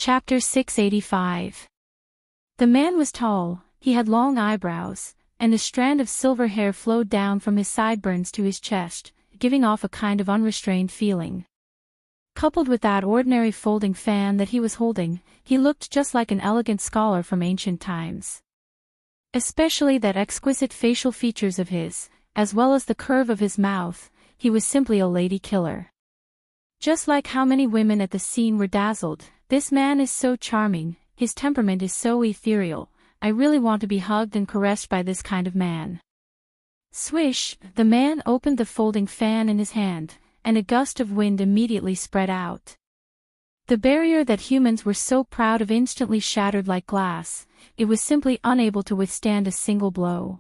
Chapter 685. The man was tall, he had long eyebrows, and a strand of silver hair flowed down from his sideburns to his chest, giving off a kind of unrestrained feeling. Coupled with that ordinary folding fan that he was holding, he looked just like an elegant scholar from ancient times. Especially that exquisite facial features of his, as well as the curve of his mouth, he was simply a lady killer. Just like how many women at the scene were dazzled, this man is so charming, his temperament is so ethereal, I really want to be hugged and caressed by this kind of man. Swish, the man opened the folding fan in his hand, and a gust of wind immediately spread out. The barrier that humans were so proud of instantly shattered like glass, it was simply unable to withstand a single blow.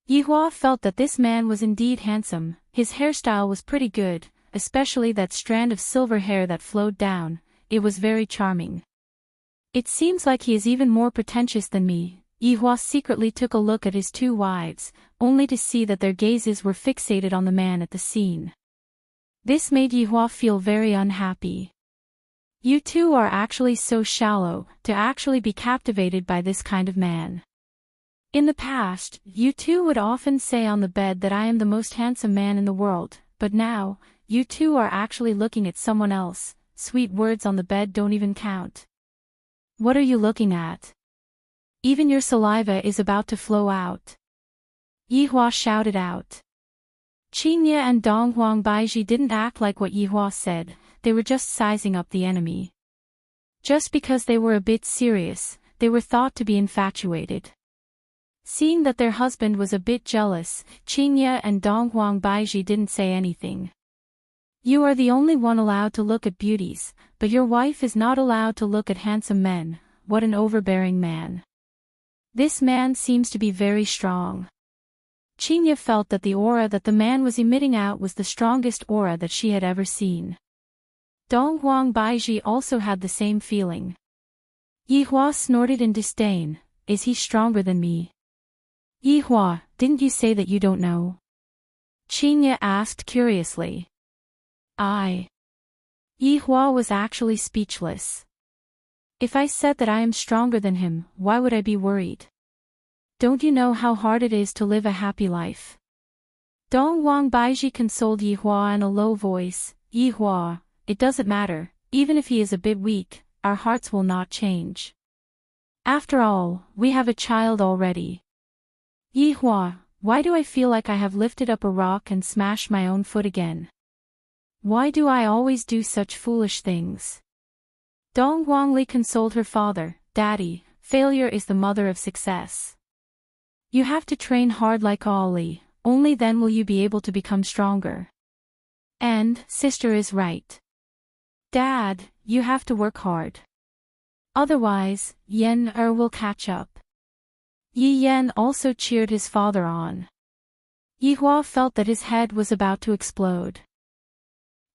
Yihua felt that this man was indeed handsome, his hairstyle was pretty good, especially that strand of silver hair that flowed down, it was very charming. It seems like he is even more pretentious than me. Yihua secretly took a look at his two wives, only to see that their gazes were fixated on the man at the scene. This made Yihua feel very unhappy. You two are actually so shallow, to actually be captivated by this kind of man. In the past, you two would often say on the bed that I am the most handsome man in the world, but now, you two are actually looking at someone else, sweet words on the bed don't even count. What are you looking at? Even your saliva is about to flow out. Yihua shouted out. Qingye and Donghuang Baiji didn't act like what Yihua said, they were just sizing up the enemy. Just because they were a bit serious, they were thought to be infatuated. Seeing that their husband was a bit jealous, Qingye and Donghuang Baiji didn't say anything. You are the only one allowed to look at beauties, but your wife is not allowed to look at handsome men. What an overbearing man. This man seems to be very strong. Qingye felt that the aura that the man was emitting out was the strongest aura that she had ever seen. Donghuang Baiji also had the same feeling. Yihua snorted in disdain, is he stronger than me? Yihua, didn't you say that you don't know? Qingye asked curiously. Yihua was actually speechless. If I said that I am stronger than him, why would I be worried? Don't you know how hard it is to live a happy life? Donghuang Baiji consoled Yihua in a low voice. Yihua, it doesn't matter, even if he is a bit weak, our hearts will not change. After all, we have a child already. Yihua, why do I feel like I have lifted up a rock and smashed my own foot again? Why do I always do such foolish things? Donghuang Li consoled her father. Daddy, failure is the mother of success. You have to train hard like Ali, only then will you be able to become stronger. And, sister is right. Dad, you have to work hard. Otherwise, Yen will catch up. Yi Yan also cheered his father on. Yihua felt that his head was about to explode.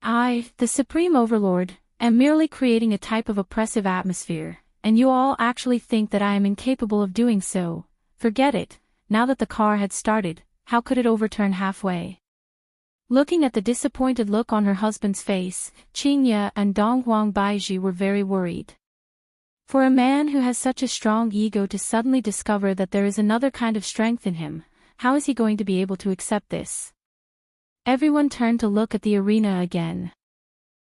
I, the Supreme Overlord, am merely creating a type of oppressive atmosphere, and you all actually think that I am incapable of doing so. Forget it, now that the car had started, how could it overturn halfway? Looking at the disappointed look on her husband's face, Qingye and Donghuang Baiji were very worried. For a man who has such a strong ego to suddenly discover that there is another kind of strength in him, how is he going to be able to accept this? Everyone turned to look at the arena again.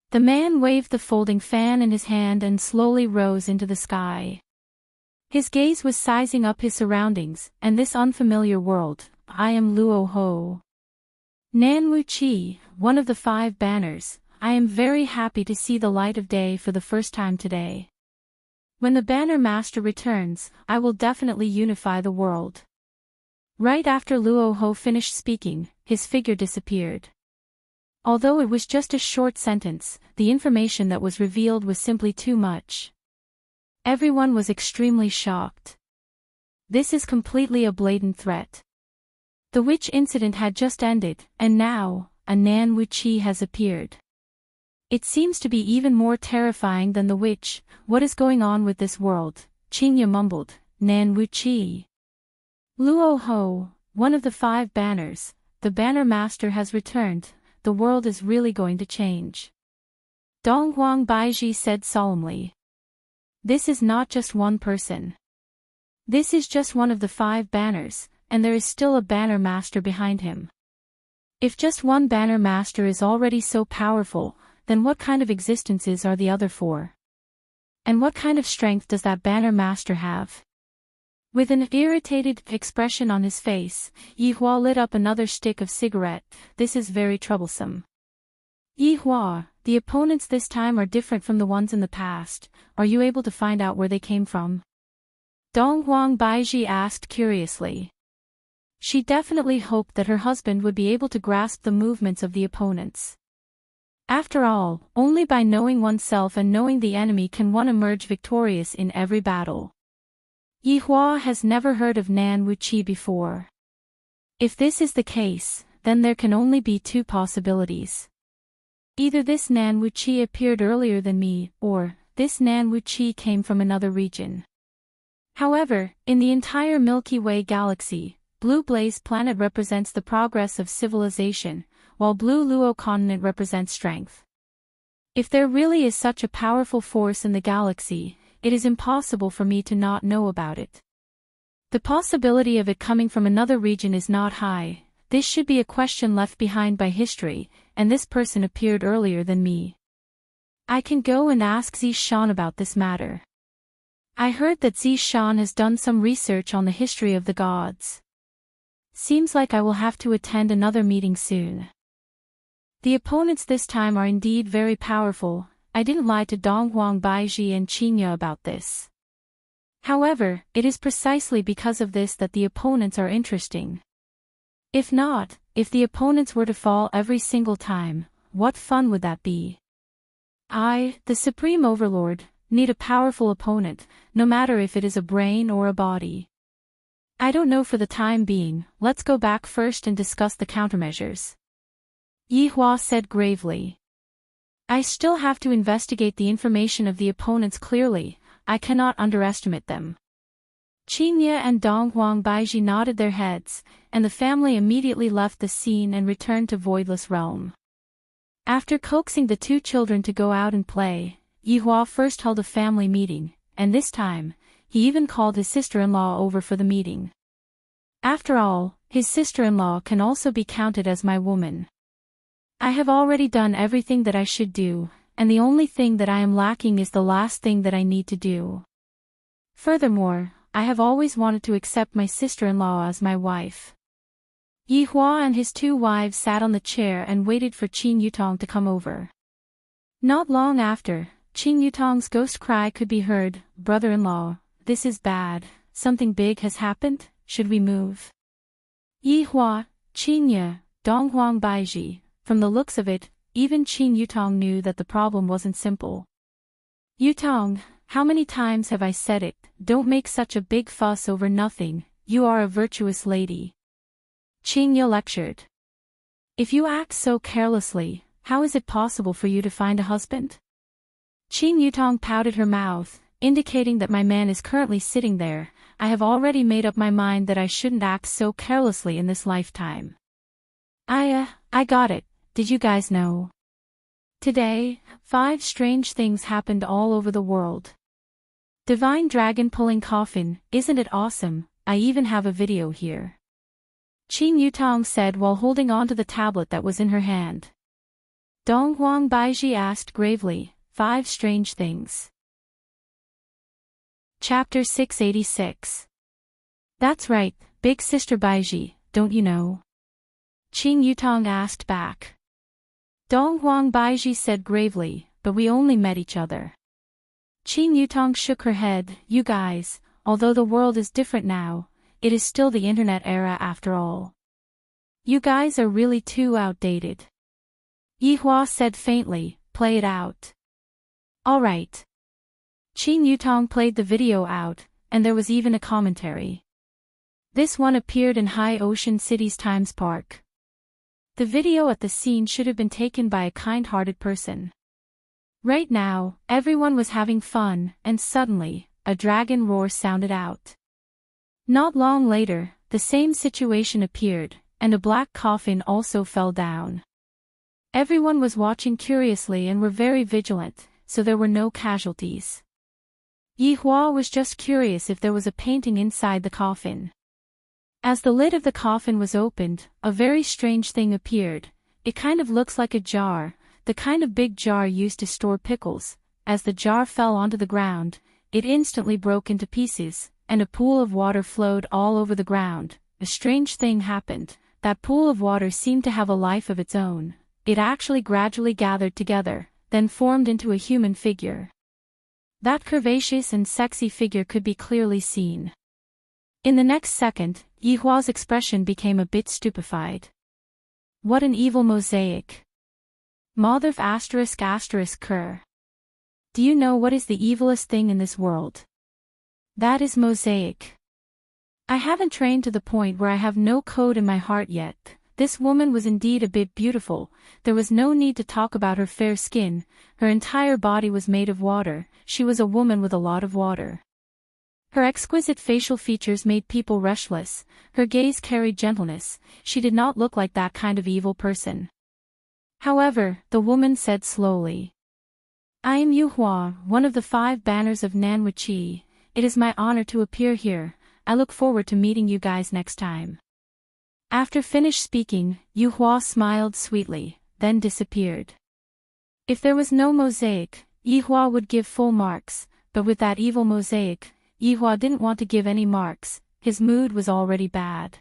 The man waved the folding fan in his hand and slowly rose into the sky. His gaze was sizing up his surroundings, and this unfamiliar world. I am Luo Ho. Nan Wu Qi, one of the 5 banners, I am very happy to see the light of day for the first time today. When the banner master returns, I will definitely unify the world. Right after Luo Ho finished speaking, his figure disappeared. Although it was just a short sentence, the information that was revealed was simply too much. Everyone was extremely shocked. This is completely a blatant threat. The witch incident had just ended, and now, a Nan Wu Qi has appeared. It seems to be even more terrifying than the witch. What is going on with this world? Qingye mumbled. Nan Wu Qi. Luo Ho, one of the 5 banners, the banner master has returned, the world is really going to change. Donghuang Baiji said solemnly. This is not just one person. This is just one of the 5 banners, and there is still a banner master behind him. If just one banner master is already so powerful, then what kind of existences are the other 4? And what kind of strength does that banner master have? With an irritated expression on his face, Yi Hua lit up another stick of cigarette. This is very troublesome. Yi Hua, the opponents this time are different from the ones in the past. Are you able to find out where they came from? Dong Huang Baiji asked curiously. She definitely hoped that her husband would be able to grasp the movements of the opponents. After all, only by knowing oneself and knowing the enemy can one emerge victorious in every battle. Yi Hua has never heard of Nan Wuqi before. If this is the case, then there can only be 2 possibilities. Either this Nan Wuqi appeared earlier than me, or this Nan Wuqi came from another region. However, in the entire Milky Way galaxy, Blue Blaze planet represents the progress of civilization, while Blue Luo continent represents strength. If there really is such a powerful force in the galaxy, it is impossible for me to not know about it. The possibility of it coming from another region is not high. This should be a question left behind by history, and this person appeared earlier than me. I can go and ask Zishan about this matter. I heard that Zishan has done some research on the history of the gods. Seems like I will have to attend another meeting soon. The opponents this time are indeed very powerful. I didn't lie to Dong Huang Baiji and Qinya about this. However, it is precisely because of this that the opponents are interesting. If not, if the opponents were to fall every single time, what fun would that be? I, the Supreme Overlord, need a powerful opponent, no matter if it is a brain or a body. I don't know for the time being. Let's go back first and discuss the countermeasures. Yi Hua said gravely. I still have to investigate the information of the opponents clearly. I cannot underestimate them. Qinya and Dong Huang Baiji nodded their heads, and the family immediately left the scene and returned to Voidless Realm. After coaxing the 2 children to go out and play, Yi Hua first held a family meeting, and this time, he even called his sister-in-law over for the meeting. After all, his sister-in-law can also be counted as my woman. I have already done everything that I should do, and the only thing that I am lacking is the last thing that I need to do. Furthermore, I have always wanted to accept my sister-in-law as my wife. Yi Hua and his 2 wives sat on the chair and waited for Qin Yutong to come over. Not long after, Qin Yutong's ghost cry could be heard. Brother-in-law, this is bad. Something big has happened. Should we move? Yi Hua, Qinya, Dong Huang Baiji. From the looks of it, even Qin Yutong knew that the problem wasn't simple. Yutong, how many times have I said it? Don't make such a big fuss over nothing. You are a virtuous lady. Qinya lectured. If you act so carelessly, how is it possible for you to find a husband? Qin Yutong pouted her mouth, indicating that my man is currently sitting there. I have already made up my mind that I shouldn't act so carelessly in this lifetime. I got it. Did you guys know? Today, 5 strange things happened all over the world. Divine dragon pulling coffin, isn't it awesome? I even have a video here. Qin Yutong said while holding onto the tablet that was in her hand. Dong Huang Baiji asked gravely, 5 strange things. Chapter 686. That's right, big sister Baiji, don't you know? Qin Yutong asked back. Dong Huang Baiji said gravely, but we only met each other. Qin Yutong shook her head. You guys, although the world is different now, it is still the internet era after all. You guys are really too outdated. Yi Hua said faintly, play it out. Alright. Qin Yutong played the video out, and there was even a commentary. This one appeared in High Ocean City's Times Park. The video at the scene should have been taken by a kind-hearted person. Right now, everyone was having fun, and suddenly, a dragon roar sounded out. Not long later, the same situation appeared, and a black coffin also fell down. Everyone was watching curiously and were very vigilant, so there were no casualties. Yi Hua was just curious if there was a painting inside the coffin. As the lid of the coffin was opened, a very strange thing appeared. It kind of looks like a jar, the kind of big jar used to store pickles. As the jar fell onto the ground, it instantly broke into pieces, and a pool of water flowed all over the ground. A strange thing happened. That pool of water seemed to have a life of its own. It actually gradually gathered together, then formed into a human figure. That curvaceous and sexy figure could be clearly seen. In the next second, Yi Hua's expression became a bit stupefied. What an evil mosaic. Mother ****. Do you know what is the evilest thing in this world? That is mosaic. I haven't trained to the point where I have no code in my heart yet. This woman was indeed a bit beautiful. There was no need to talk about her fair skin. Her entire body was made of water. She was a woman with a lot of water. Her exquisite facial features made people restless. Her gaze carried gentleness. She did not look like that kind of evil person. However, the woman said slowly, I am Yi Hua, one of the 5 banners of Nanwuchi. It is my honor to appear here. I look forward to meeting you guys next time. After finished speaking, Yi Hua smiled sweetly, then disappeared. If there was no mosaic, Yi Hua would give full marks, but with that evil mosaic, Yi Hua didn't want to give any marks. His mood was already bad.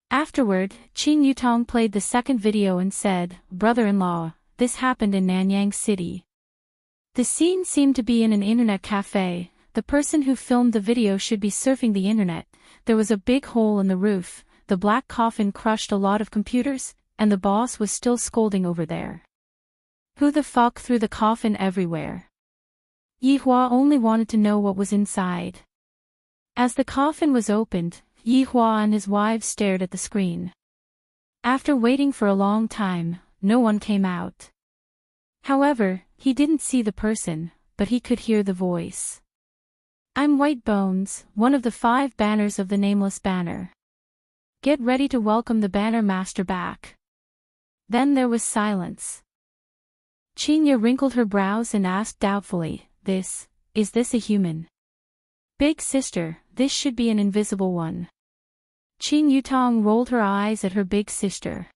Afterward, Qin Yutong played the second video and said, Brother-in-law, this happened in Nanyang City. The scene seemed to be in an internet cafe. The person who filmed the video should be surfing the internet. There was a big hole in the roof, the black coffin crushed a lot of computers, and the boss was still scolding over there. Who the fuck threw the coffin everywhere? Yi Hua only wanted to know what was inside. As the coffin was opened, Yi Hua and his wives stared at the screen. After waiting for a long time, no one came out. However, he didn't see the person, but he could hear the voice. I'm White Bones, one of the 5 banners of the Nameless Banner. Get ready to welcome the Banner Master back. Then there was silence. Qinya wrinkled her brows and asked doubtfully, is this a human? Big sister, this should be an invisible one. Qin Yutong rolled her eyes at her big sister.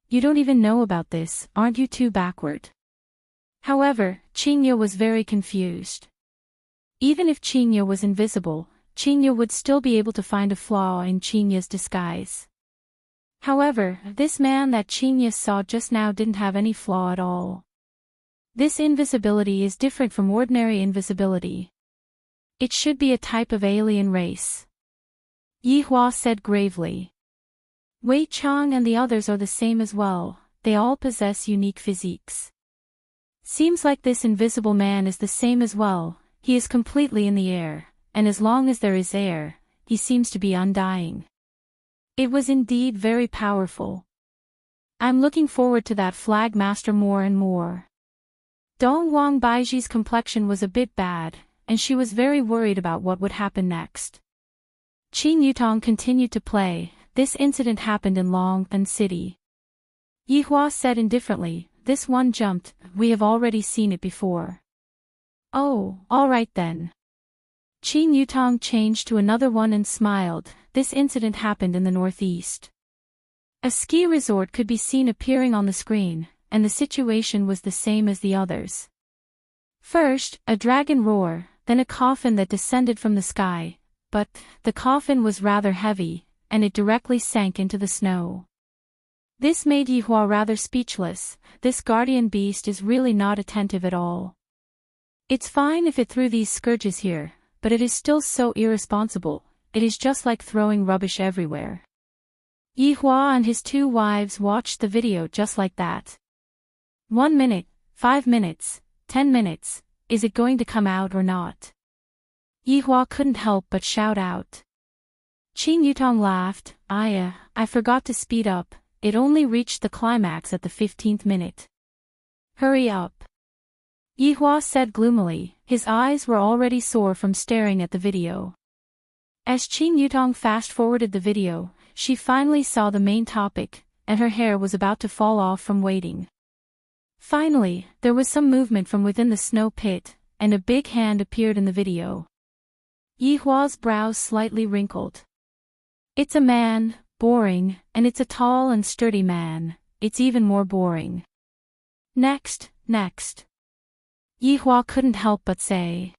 You don't even know about this, aren't you too backward? However, Qinya was very confused. Even if Qinya was invisible, Qinya would still be able to find a flaw in Qinya's disguise. However, this man that Qinya saw just now didn't have any flaw at all. This invisibility is different from ordinary invisibility. It should be a type of alien race. Yi Hua said gravely. Wei Chang and the others are the same as well, they all possess unique physiques. Seems like this invisible man is the same as well. He is completely in the air, and as long as there is air, he seems to be undying. It was indeed very powerful. I'm looking forward to that flag master more and more. Dong Wang Baiji's complexion was a bit bad, and she was very worried about what would happen next. Qin Yutong continued to play. This incident happened in Long'an City. Yi Hua said indifferently, this one jumped, we have already seen it before. Oh, alright then. Qin Yutong changed to another one and smiled. This incident happened in the northeast. A ski resort could be seen appearing on the screen, and the situation was the same as the others. First, a dragon roar, then a coffin that descended from the sky, but the coffin was rather heavy, and it directly sank into the snow. This made Yi Hua rather speechless. This guardian beast is really not attentive at all. It's fine if it threw these scourges here, but it is still so irresponsible. It is just like throwing rubbish everywhere. Yi Hua and his 2 wives watched the video just like that. 1 minute, 5 minutes, 10 minutes, is it going to come out or not? Yi Hua couldn't help but shout out. Qin Yutong laughed, I forgot to speed up, it only reached the climax at the 15th minute. Hurry up. Yi Hua said gloomily, his eyes were already sore from staring at the video. As Qin Yutong fast-forwarded the video, she finally saw the main topic, and her hair was about to fall off from waiting. Finally, there was some movement from within the snow pit, and a big hand appeared in the video. Yihua's brows slightly wrinkled. It's a man, boring, and it's a tall and sturdy man, it's even more boring. Next. Yihua couldn't help but say.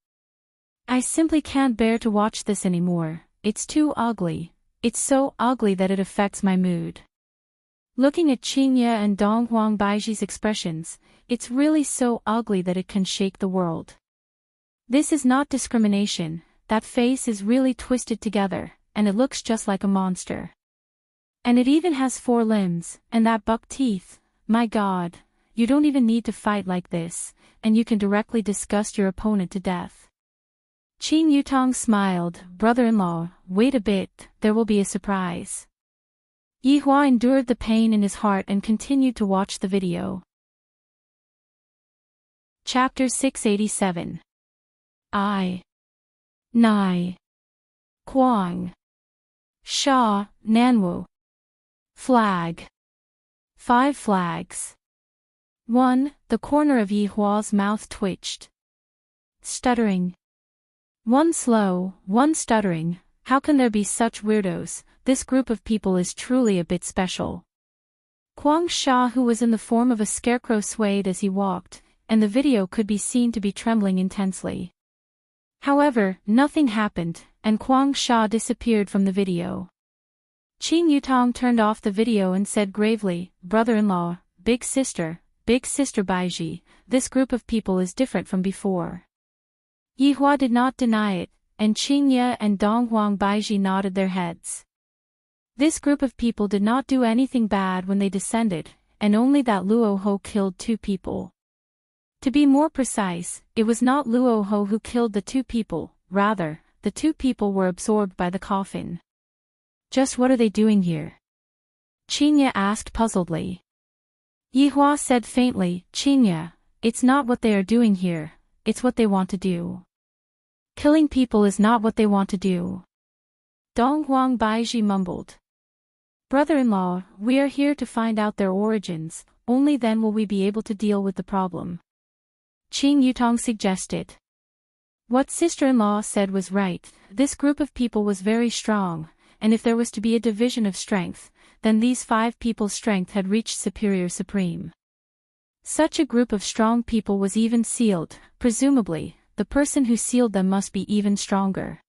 I simply can't bear to watch this anymore, it's too ugly, it's so ugly that it affects my mood. Looking at Qingye and Donghuang Baiji's expressions, it's really so ugly that it can shake the world. This is not discrimination, that face is really twisted together, and it looks just like a monster. And it even has 4 limbs, and that buck teeth, my god, you don't even need to fight like this, and you can directly disgust your opponent to death. Qin Yutong smiled, brother-in-law, wait a bit, there will be a surprise. Yihua endured the pain in his heart and continued to watch the video. Chapter 687. I. Nai. Quang. Sha, Nanwu. Flag. 5 flags. 1. The corner of Yihua's mouth twitched. Stuttering. 1 slow, 1 stuttering, how can there be such weirdos, this group of people is truly a bit special. Quang Sha, who was in the form of a scarecrow, swayed as he walked, and the video could be seen to be trembling intensely. However, nothing happened, and Quang Sha disappeared from the video. Qin Yutong turned off the video and said gravely, brother-in-law, big sister Baiji, this group of people is different from before. Yihua did not deny it, and Qingye and Donghuang Baiji nodded their heads. This group of people did not do anything bad when they descended, and only that Luo Ho killed 2 people. To be more precise, it was not Luo Ho who killed the 2 people, rather, the 2 people were absorbed by the coffin. Just what are they doing here? Qingye asked puzzledly. Yihua said faintly, Qingye, it's not what they are doing here, it's what they want to do. Killing people is not what they want to do. Donghuang Baiji mumbled. Brother-in-law, we are here to find out their origins, only then will we be able to deal with the problem. Qin Yutong suggested. What sister-in-law said was right, this group of people was very strong, and if there was to be a division of strength, then these 5 people's strength had reached superior supreme. Such a group of strong people was even sealed, presumably, the person who sealed them must be even stronger.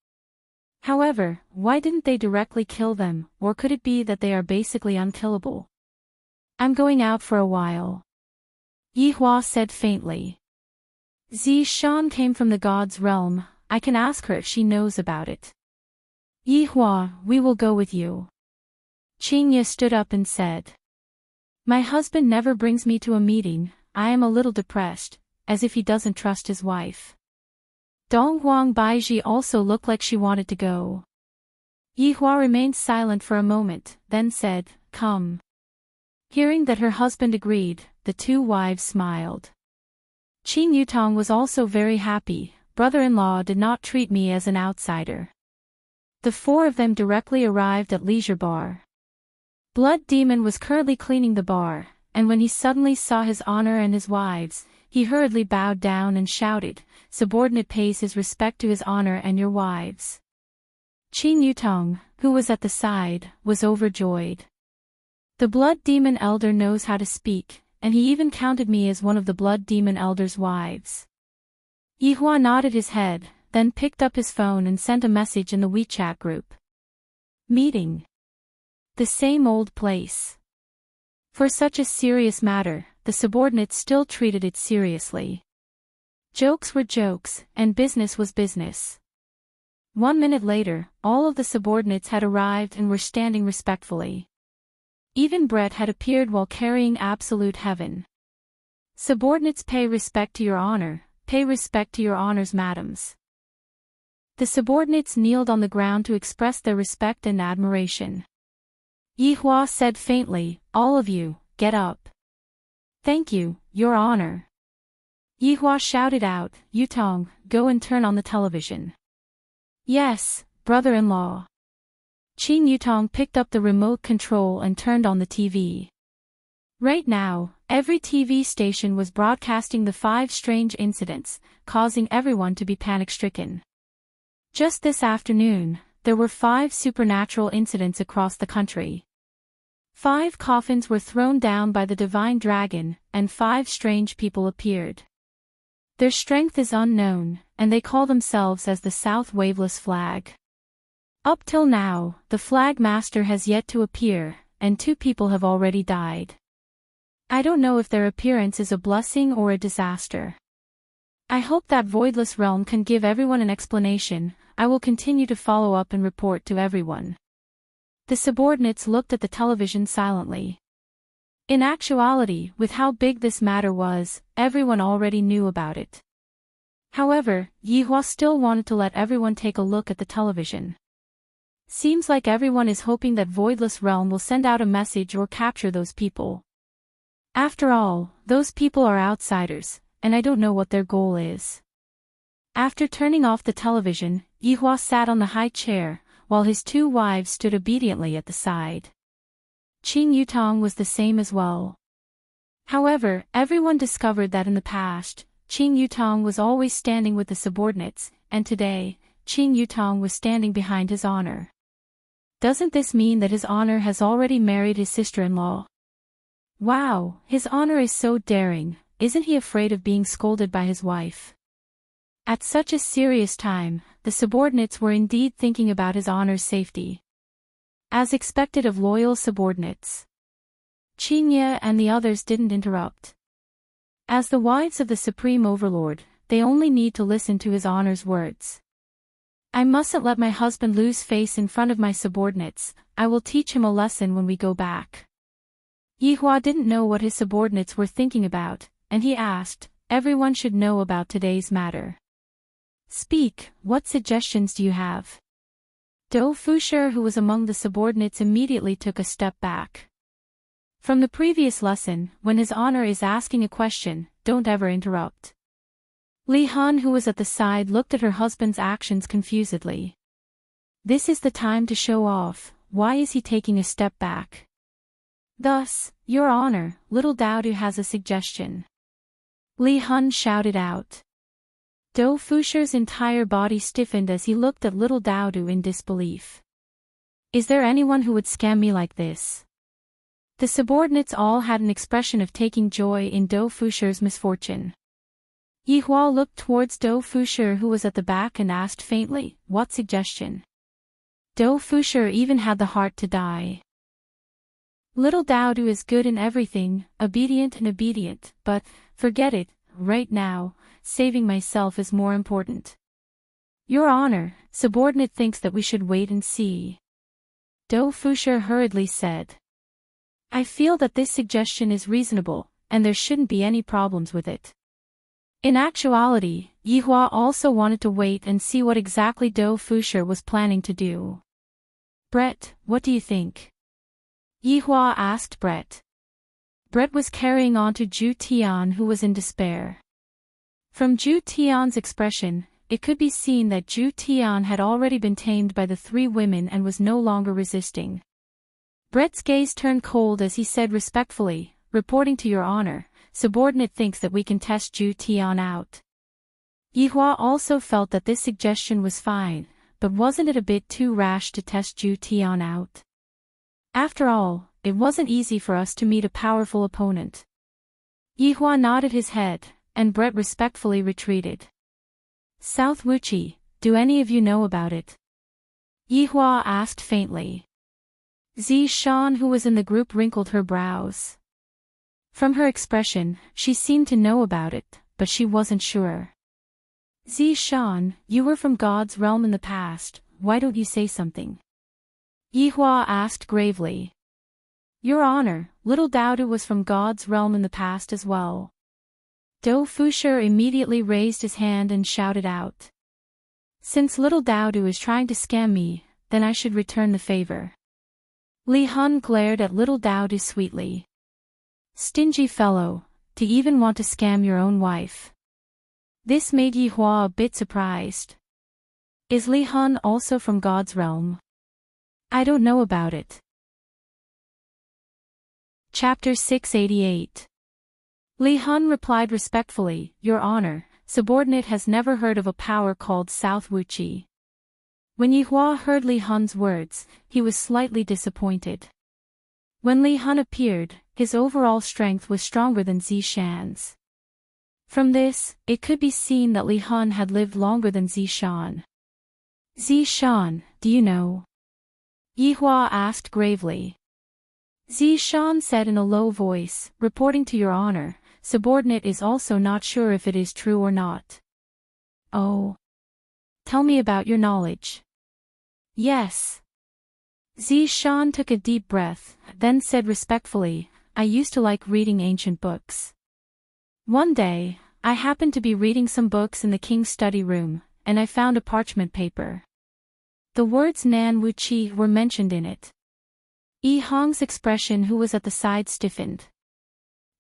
However, why didn't they directly kill them, or could it be that they are basically unkillable? I'm going out for a while. Yihua said faintly. Zi Shan came from the god's realm, I can ask her if she knows about it. Yihua, we will go with you. Qingye stood up and said. My husband never brings me to a meeting, I am a little depressed, as if he doesn't trust his wife. Donghuang Baiji also looked like she wanted to go. Yihua remained silent for a moment, then said, come. Hearing that her husband agreed, the 2 wives smiled. Qin Yutong was also very happy, brother-in-law did not treat me as an outsider. The 4 of them directly arrived at Leisure Bar. Blood Demon was currently cleaning the bar, and when he suddenly saw his honor and his wives, he hurriedly bowed down and shouted, subordinate pays his respect to his honor and your wives. Qin Yutong, who was at the side, was overjoyed. The Blood Demon Elder knows how to speak, and he even counted me as one of the Blood Demon Elder's wives. Yihua nodded his head, then picked up his phone and sent a message in the WeChat group. Meeting. The same old place. For such a serious matter, the subordinates still treated it seriously. Jokes were jokes, and business was business. 1 minute later, all of the subordinates had arrived and were standing respectfully. Even Brett had appeared while carrying absolute heaven. Subordinates, pay respect to your honor, pay respect to your honors, madams. The subordinates kneeled on the ground to express their respect and admiration. Yihua said faintly, all of you, get up. Thank you, your honor. Yihua shouted out, Yutong, go and turn on the television. Yes, brother-in-law. Qin Yutong picked up the remote control and turned on the TV. Right now, every TV station was broadcasting the 5 strange incidents, causing everyone to be panic-stricken. Just this afternoon, there were 5 supernatural incidents across the country. 5 coffins were thrown down by the divine dragon, and 5 strange people appeared. Their strength is unknown, and they call themselves as the South Waveless Flag. Up till now, the Flag Master has yet to appear, and 2 people have already died. I don't know if their appearance is a blessing or a disaster. I hope that Voidless Realm can give everyone an explanation. I will continue to follow up and report to everyone. The subordinates looked at the television silently. In actuality, with how big this matter was, everyone already knew about it. However, Yihua still wanted to let everyone take a look at the television. Seems like everyone is hoping that Voidless Realm will send out a message or capture those people. After all, those people are outsiders, and I don't know what their goal is. After turning off the television, Yihua sat on the high chair, while his 2 wives stood obediently at the side. Qing Yutong was the same as well. However, everyone discovered that in the past, Qing Yutong was always standing with the subordinates, and today, Qing Yutong was standing behind his honor. Doesn't this mean that his honor has already married his sister-in-law? Wow, his honor is so daring, isn't he afraid of being scolded by his wife? At such a serious time, the subordinates were indeed thinking about his honor's safety. As expected of loyal subordinates, Qingye and the others didn't interrupt. As the wives of the Supreme Overlord, they only need to listen to his honor's words. I mustn't let my husband lose face in front of my subordinates. I will teach him a lesson when we go back. Yihua didn't know what his subordinates were thinking about, and he asked, everyone should know about today's matter. Speak, what suggestions do you have? Dou Fushi, who was among the subordinates, immediately took a step back. From the previous lesson, when his honor is asking a question, don't ever interrupt. Li Han, who was at the side, looked at her husband's actions confusedly. This is the time to show off. Why is he taking a step back? Thus, Your Honor, little Daodu has a suggestion. Li Han shouted out. Dou Fushi's entire body stiffened as he looked at little Daodu in disbelief. Is there anyone who would scam me like this? The subordinates all had an expression of taking joy in Dou Fushi's misfortune. Yihua looked towards Dou Fushi, who was at the back, and asked faintly, what suggestion? Dou Fushi even had the heart to die. Little Daodu is good in everything, obedient, but, forget it, right now, saving myself is more important. Your Honor, subordinate thinks that we should wait and see. Dou Fushi hurriedly said. I feel that this suggestion is reasonable, and there shouldn't be any problems with it. In actuality, Yihua also wanted to wait and see what exactly Dou Fushi was planning to do. Brett, what do you think? Yihua asked Brett. Brett was carrying on to Zhu Tian, who was in despair. From Zhu Tian's expression, it could be seen that Zhu Tian had already been tamed by the 3 women and was no longer resisting. Brett's gaze turned cold as he said respectfully, reporting to Your Honor, subordinate thinks that we can test Zhu Tian out. Yihua also felt that this suggestion was fine, but wasn't it a bit too rash to test Zhu Tian out? After all, it wasn't easy for us to meet a powerful opponent. Yihua nodded his head, and Brett respectfully retreated. South Wuchi, do any of you know about it? Yihua asked faintly. Zi Shan, who was in the group, wrinkled her brows. From her expression, she seemed to know about it, but she wasn't sure. Zi Shan, you were from God's realm in the past, why don't you say something? Yihua asked gravely. Your Honor, little Daodu was from God's realm in the past as well. Dou Fushi immediately raised his hand and shouted out. Since little Daodu is trying to scam me, then I should return the favor. Li Han glared at little Daodu sweetly. Stingy fellow, to even want to scam your own wife. This made Yihua a bit surprised. Is Li Han also from God's realm? I don't know about it. Chapter 688. Li Hun replied respectfully, Your Honor, subordinate has never heard of a power called South Wu Qi. When Yi Hua heard Li Hun's words, he was slightly disappointed. When Li Hun appeared, his overall strength was stronger than Zishan's. From this, it could be seen that Li Hun had lived longer than Zishan. Zishan, do you know? Yi Hua asked gravely. Zishan said in a low voice, Reporting to Your Honor, subordinate is also not sure if it is true or not. Oh. Tell me about your knowledge. Yes. Zishan took a deep breath, then said respectfully, I used to like reading ancient books. One day, I happened to be reading some books in the king's study room, and I found a parchment paper. The words Nan Wu Qi were mentioned in it. Yi Hong's expression, who was at the side, stiffened.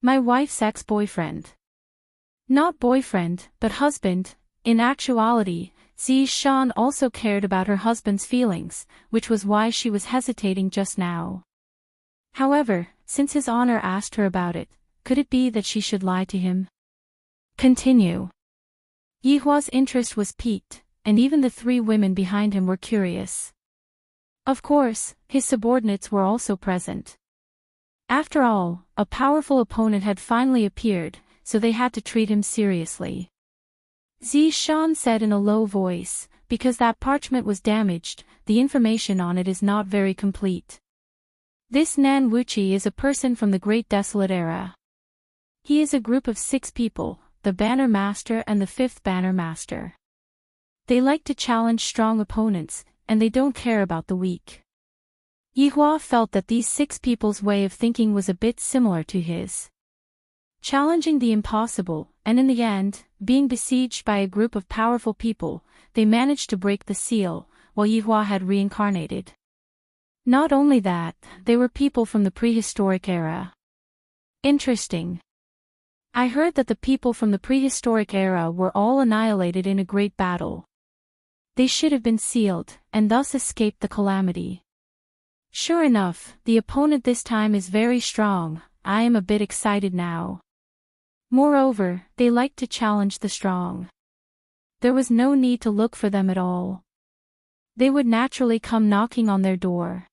My wife's ex-boyfriend. Not boyfriend, but husband. In actuality, Zishan also cared about her husband's feelings, which was why she was hesitating just now. However, since His Honor asked her about it, could it be that she should lie to him? Continue. Yi Hua's interest was piqued, and even the three women behind him were curious. Of course, his subordinates were also present. After all, a powerful opponent had finally appeared, so they had to treat him seriously. Zishan said in a low voice, Because that parchment was damaged, the information on it is not very complete. This Nan Wu Qi is a person from the Great Desolate Era. He is a group of 6 people, the Banner Master and the 5th Banner Master. They like to challenge strong opponents, and they don't care about the weak. Yi Hua felt that these 6 people's way of thinking was a bit similar to his. Challenging the impossible, and in the end, being besieged by a group of powerful people, they managed to break the seal, while Yi Hua had reincarnated. Not only that, they were people from the prehistoric era. Interesting. I heard that the people from the prehistoric era were all annihilated in a great battle. They should have been sealed, and thus escaped the calamity. Sure enough, the opponent this time is very strong. I am a bit excited now. Moreover, they like to challenge the strong. There was no need to look for them at all. They would naturally come knocking on their door.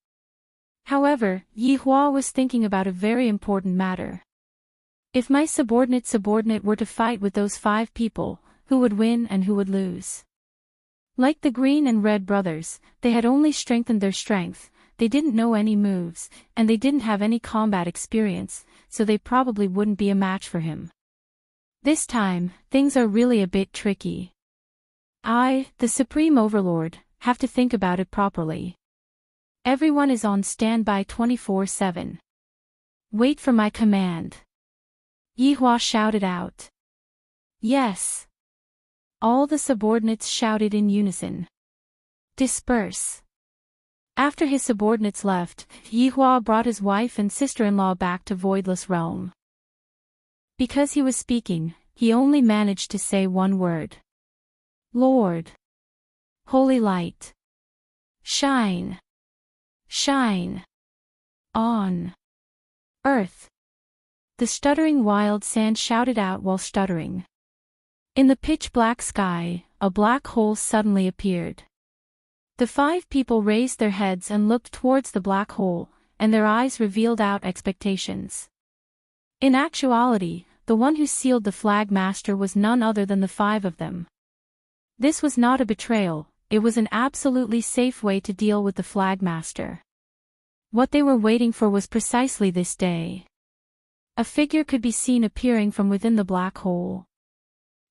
However, Yi Hua was thinking about a very important matter. If my subordinate were to fight with those 5 people, who would win and who would lose? Like the Green and Red brothers, they had only strengthened their strength. They didn't know any moves, and they didn't have any combat experience, so they probably wouldn't be a match for him. This time, things are really a bit tricky. I, the Supreme Overlord, have to think about it properly. Everyone is on standby 24/7. Wait for my command. Yi Hua shouted out. Yes. All the subordinates shouted in unison. Disperse. After his subordinates left, Yi Hua brought his wife and sister-in-law back to Voidless Realm. Because he was speaking, he only managed to say one word. Lord. Holy light. Shine. Shine. On. Earth. The stuttering wild sand shouted out while stuttering. In the pitch-black sky, a black hole suddenly appeared. The 5 people raised their heads and looked towards the black hole, and their eyes revealed out expectations. In actuality, the one who sealed the Flag Master was none other than the 5 of them. This was not a betrayal, it was an absolutely safe way to deal with the Flag Master. What they were waiting for was precisely this day. A figure could be seen appearing from within the black hole.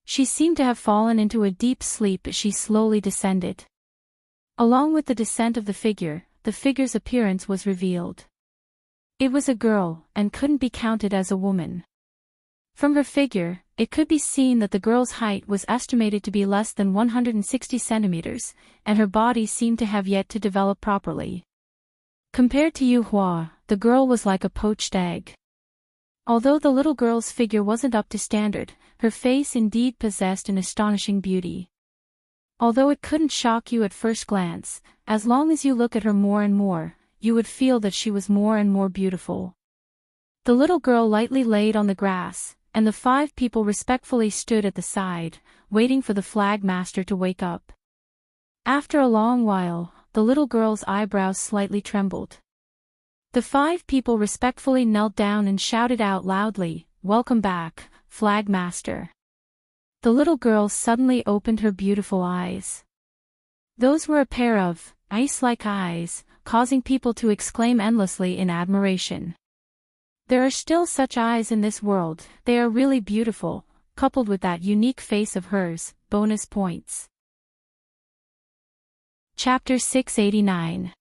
She seemed to have fallen into a deep sleep as she slowly descended. Along with the descent of the figure's appearance was revealed. It was a girl, and couldn't be counted as a woman. From her figure, it could be seen that the girl's height was estimated to be less than 160 centimeters, and her body seemed to have yet to develop properly. Compared to Yi Hua, the girl was like a poached egg. Although the little girl's figure wasn't up to standard, her face indeed possessed an astonishing beauty. Although it couldn't shock you at first glance, as long as you look at her more and more, you would feel that she was more and more beautiful. The little girl lightly laid on the grass, and the 5 people respectfully stood at the side, waiting for the flag master to wake up. After a long while, the little girl's eyebrows slightly trembled. The 5 people respectfully knelt down and shouted out loudly, "Welcome back, Flag Master." The little girl suddenly opened her beautiful eyes. Those were a pair of ice-like eyes, causing people to exclaim endlessly in admiration. There are still such eyes in this world, they are really beautiful, coupled with that unique face of hers, bonus points. Chapter 689.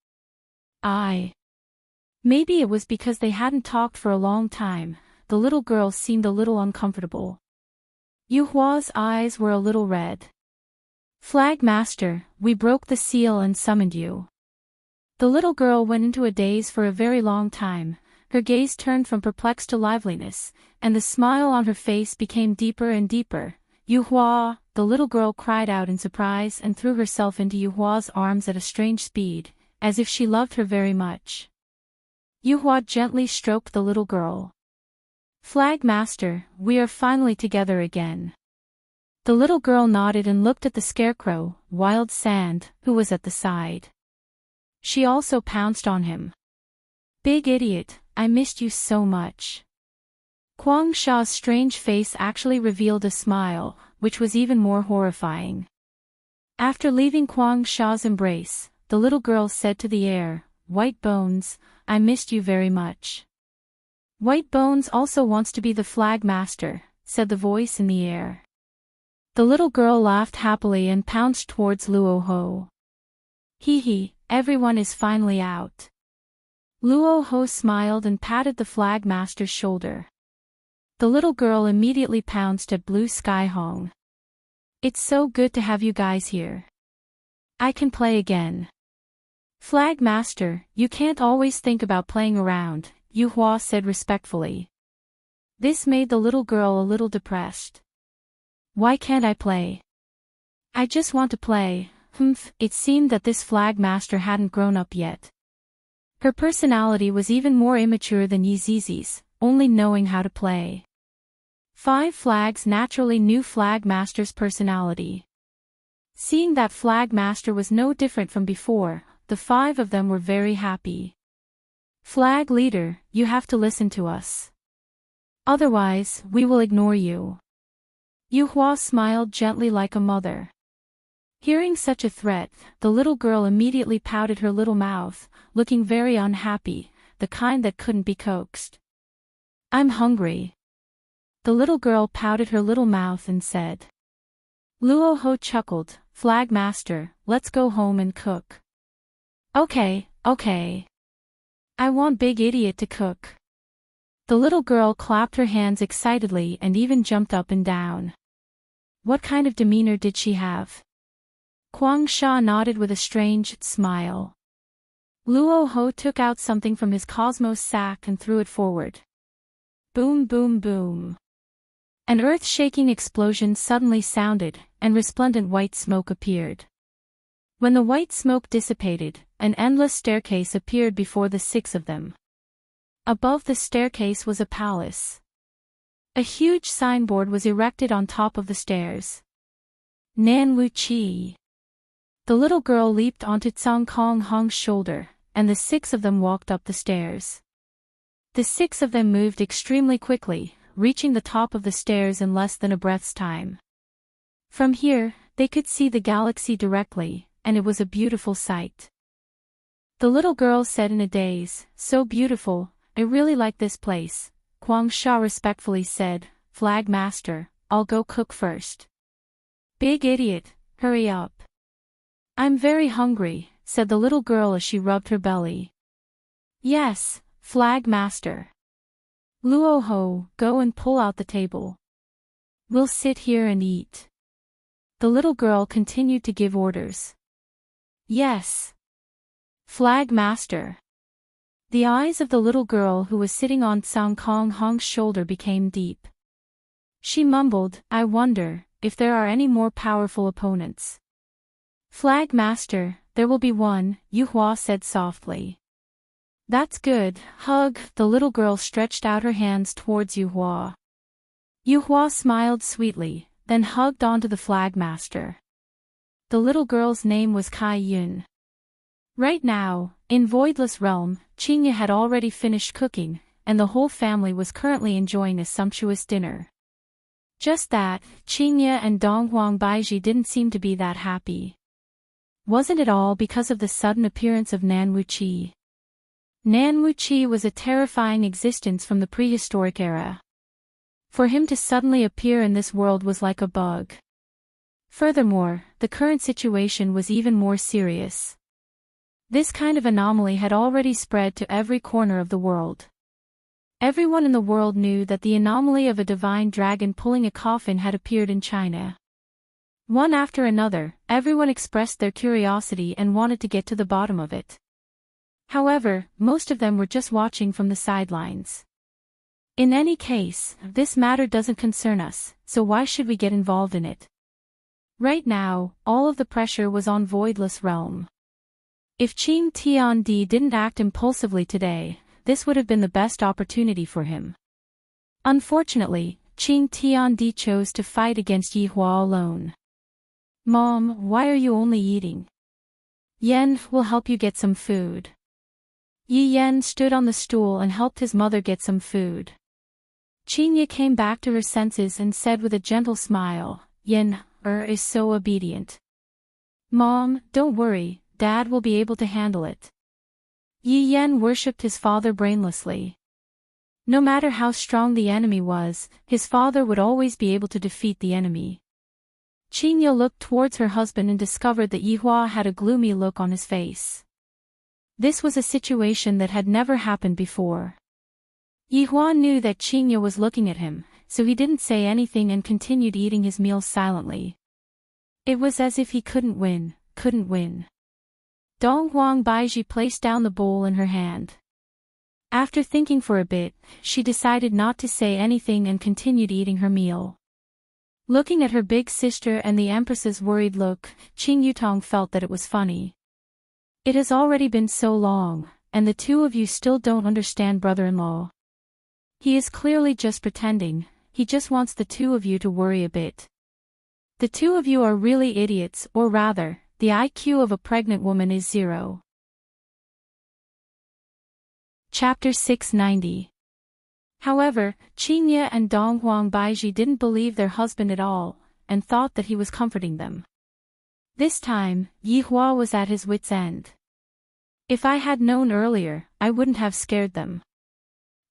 Maybe it was because they hadn't talked for a long time, the little girl seemed a little uncomfortable. Yuhua's eyes were a little red. "Flag Master, we broke the seal and summoned you." The little girl went into a daze for a very long time, her gaze turned from perplexed to liveliness, and the smile on her face became deeper and deeper. "Yuhua!" The little girl cried out in surprise and threw herself into Yuhua's arms at a strange speed, as if she loved her very much. Yuhua gently stroked the little girl. "Flag Master, we are finally together again." The little girl nodded and looked at the scarecrow, Wild Sand, who was at the side. She also pounced on him. "Big idiot, I missed you so much." Quang Sha's strange face actually revealed a smile, which was even more horrifying. After leaving Quang Sha's embrace, the little girl said to the air, "White Bones, I missed you very much." "White Bones also wants to be the Flag Master," said the voice in the air. The little girl laughed happily and pounced towards Luo Ho. "Hee, everyone is finally out." Luo Ho smiled and patted the Flag Master's shoulder. The little girl immediately pounced at Blue Sky Hong. "It's so good to have you guys here. I can play again." "Flag Master, you can't always think about playing around," Yuhua said respectfully. This made the little girl a little depressed. "Why can't I play? I just want to play." It seemed that this Flag Master hadn't grown up yet. Her personality was even more immature than Yizizi's, only knowing how to play. 5 flags naturally knew Flag Master's personality. Seeing that Flag Master was no different from before, the 5 of them were very happy. "Flag Leader, you have to listen to us. Otherwise, we will ignore you." Yuhua smiled gently like a mother. Hearing such a threat, the little girl immediately pouted her little mouth, looking very unhappy, the kind that couldn't be coaxed. "I'm hungry." The little girl pouted her little mouth and said. Luo Ho chuckled, "Flag Master, let's go home and cook." Okay. I want Big Idiot to cook." The little girl clapped her hands excitedly and even jumped up and down. What kind of demeanor did she have? Quang Sha nodded with a strange smile. Luo Ho took out something from his cosmos sack and threw it forward. Boom, boom, boom. An earth-shaking explosion suddenly sounded, and resplendent white smoke appeared. When the white smoke dissipated, an endless staircase appeared before the 6 of them. Above the staircase was a palace. A huge signboard was erected on top of the stairs. Nan Wu Chi. The little girl leaped onto Tsang Kong Hong's shoulder, and the 6 of them walked up the stairs. The 6 of them moved extremely quickly, reaching the top of the stairs in less than a breath's time. From here, they could see the galaxy directly, and it was a beautiful sight. The little girl said in a daze, "So beautiful, I really like this place." Quang Sha respectfully said, "Flag Master, I'll go cook first." "Big Idiot, hurry up." "I'm very hungry," said the little girl as she rubbed her belly. "Yes, Flag Master." "Luo Ho, go and pull out the table. We'll sit here and eat." The little girl continued to give orders. "Yes, Flag Master." The eyes of the little girl who was sitting on Tsang Kong Hong's shoulder became deep. She mumbled, "I wonder if there are any more powerful opponents." "Flag Master, there will be one," Yuhua said softly. That's good, hug. The little girl stretched out her hands towards Yuhua. Yuhua smiled sweetly, then hugged onto the flagmaster. The little girl's name was Kai Yun. Right now, in Voidless Realm, Qingye had already finished cooking, and the whole family was currently enjoying a sumptuous dinner. Just that, Qingye and Donghuang Baiji didn't seem to be that happy. Wasn't it all because of the sudden appearance of Nan Wuqi? Nan Wuqi was a terrifying existence from the prehistoric era. For him to suddenly appear in this world was like a bug. Furthermore, the current situation was even more serious. This kind of anomaly had already spread to every corner of the world. Everyone in the world knew that the anomaly of a divine dragon pulling a coffin had appeared in China. One after another, everyone expressed their curiosity and wanted to get to the bottom of it. However, most of them were just watching from the sidelines. In any case, this matter doesn't concern us, so why should we get involved in it? Right now, all of the pressure was on Voidless Realm. If Qing Tiandi didn't act impulsively today, this would have been the best opportunity for him. Unfortunately, Qing Tiandi chose to fight against Yihua alone. Mom, why are you only eating? Yen will help you get some food. Yi Yen stood on the stool and helped his mother get some food. Qingye came back to her senses and said with a gentle smile, Yen is so obedient. Mom, don't worry, Dad will be able to handle it. Yi Yen worshipped his father brainlessly. No matter how strong the enemy was, his father would always be able to defeat the enemy. Qingye looked towards her husband and discovered that Yihua had a gloomy look on his face. This was a situation that had never happened before. Yihua knew that Qingye was looking at him, so he didn't say anything and continued eating his meal silently. It was as if he couldn't win. Donghuang Baiji placed down the bowl in her hand. After thinking for a bit, she decided not to say anything and continued eating her meal. Looking at her big sister and the Empress's worried look, Qing Yutong felt that it was funny. It has already been so long, and the two of you still don't understand brother-in-law. He is clearly just pretending, he just wants the two of you to worry a bit. The two of you are really idiots, or rather, the IQ of a pregnant woman is 0. Chapter 690. However, Qingye and Donghuang Baiji didn't believe their husband at all, and thought that he was comforting them. This time, Yihua was at his wit's end. If I had known earlier, I wouldn't have scared them.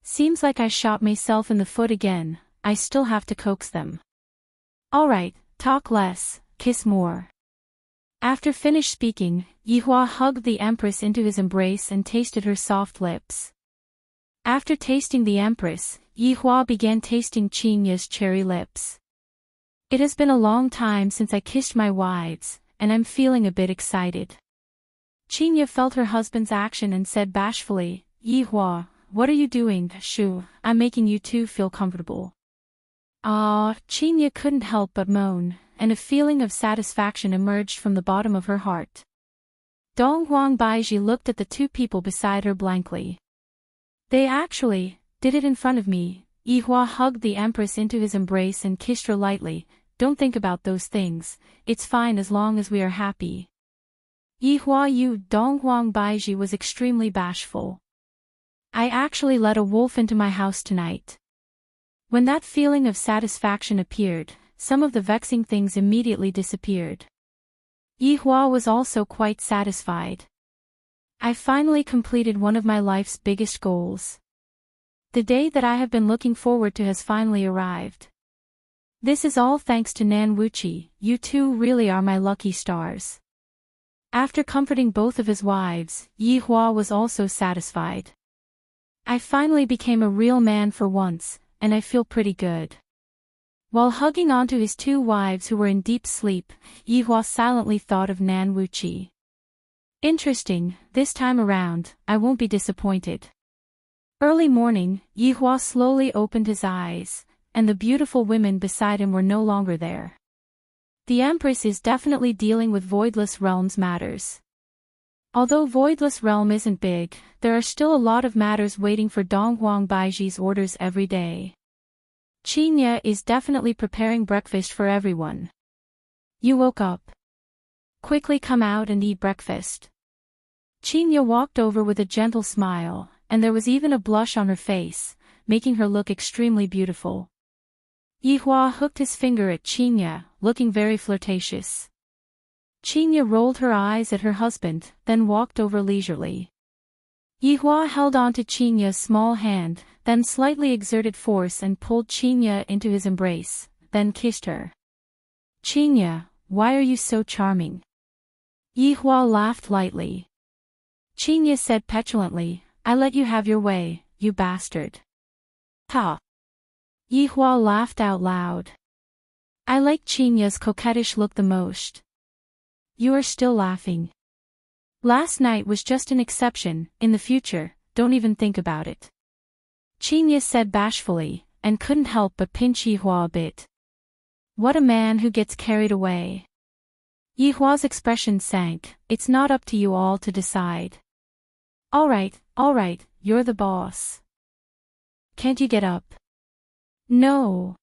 Seems like I shot myself in the foot again, I still have to coax them. Alright, talk less, kiss more. After finished speaking, Yihua hugged the Empress into his embrace and tasted her soft lips. After tasting the Empress, Yihua began tasting Qingye's cherry lips. It has been a long time since I kissed my wives, and I'm feeling a bit excited. Qingye felt her husband's action and said bashfully, Yihua, what are you doing? Shoo, I'm making you two feel comfortable. Ah, Qingye couldn't help but moan, and a feeling of satisfaction emerged from the bottom of her heart. Donghuang Baiji looked at the two people beside her blankly. They actually did it in front of me. Yihua hugged the Empress into his embrace and kissed her lightly. Don't think about those things, it's fine as long as we are happy. Yihua Yu Donghuang Baiji was extremely bashful. I actually let a wolf into my house tonight. When that feeling of satisfaction appeared, some of the vexing things immediately disappeared. Yihua was also quite satisfied. I finally completed one of my life's biggest goals. The day that I have been looking forward to has finally arrived. This is all thanks to Nan Wuqi, you two really are my lucky stars. After comforting both of his wives, Yihua was also satisfied. I finally became a real man for once, and I feel pretty good. While hugging onto his two wives who were in deep sleep, Yihua silently thought of Nan Wuqi. Interesting, this time around, I won't be disappointed. Early morning, Yihua slowly opened his eyes, and the beautiful women beside him were no longer there. The Empress is definitely dealing with Voidless Realms matters. Although Voidless Realm isn't big, there are still a lot of matters waiting for Donghuang Baiji's orders every day. Qinya is definitely preparing breakfast for everyone. You woke up. Quickly come out and eat breakfast. Qinya walked over with a gentle smile, and there was even a blush on her face, making her look extremely beautiful. Yihua hooked his finger at Qinya, looking very flirtatious. Qinya rolled her eyes at her husband, then walked over leisurely. Yihua held on to Qinya's small hand, then slightly exerted force and pulled Qinya into his embrace, then kissed her. Qinya, why are you so charming? Yihua laughed lightly. Qinya said petulantly, I let you have your way, you bastard. Ha! Yihua laughed out loud. I like Qinya's coquettish look the most. You are still laughing. Last night was just an exception, in the future, don't even think about it. Qinya said bashfully, and couldn't help but pinch Yihua a bit. What a man who gets carried away. Yihua's expression sank, it's not up to you all to decide. Alright, you're the boss. Can't you get up? No.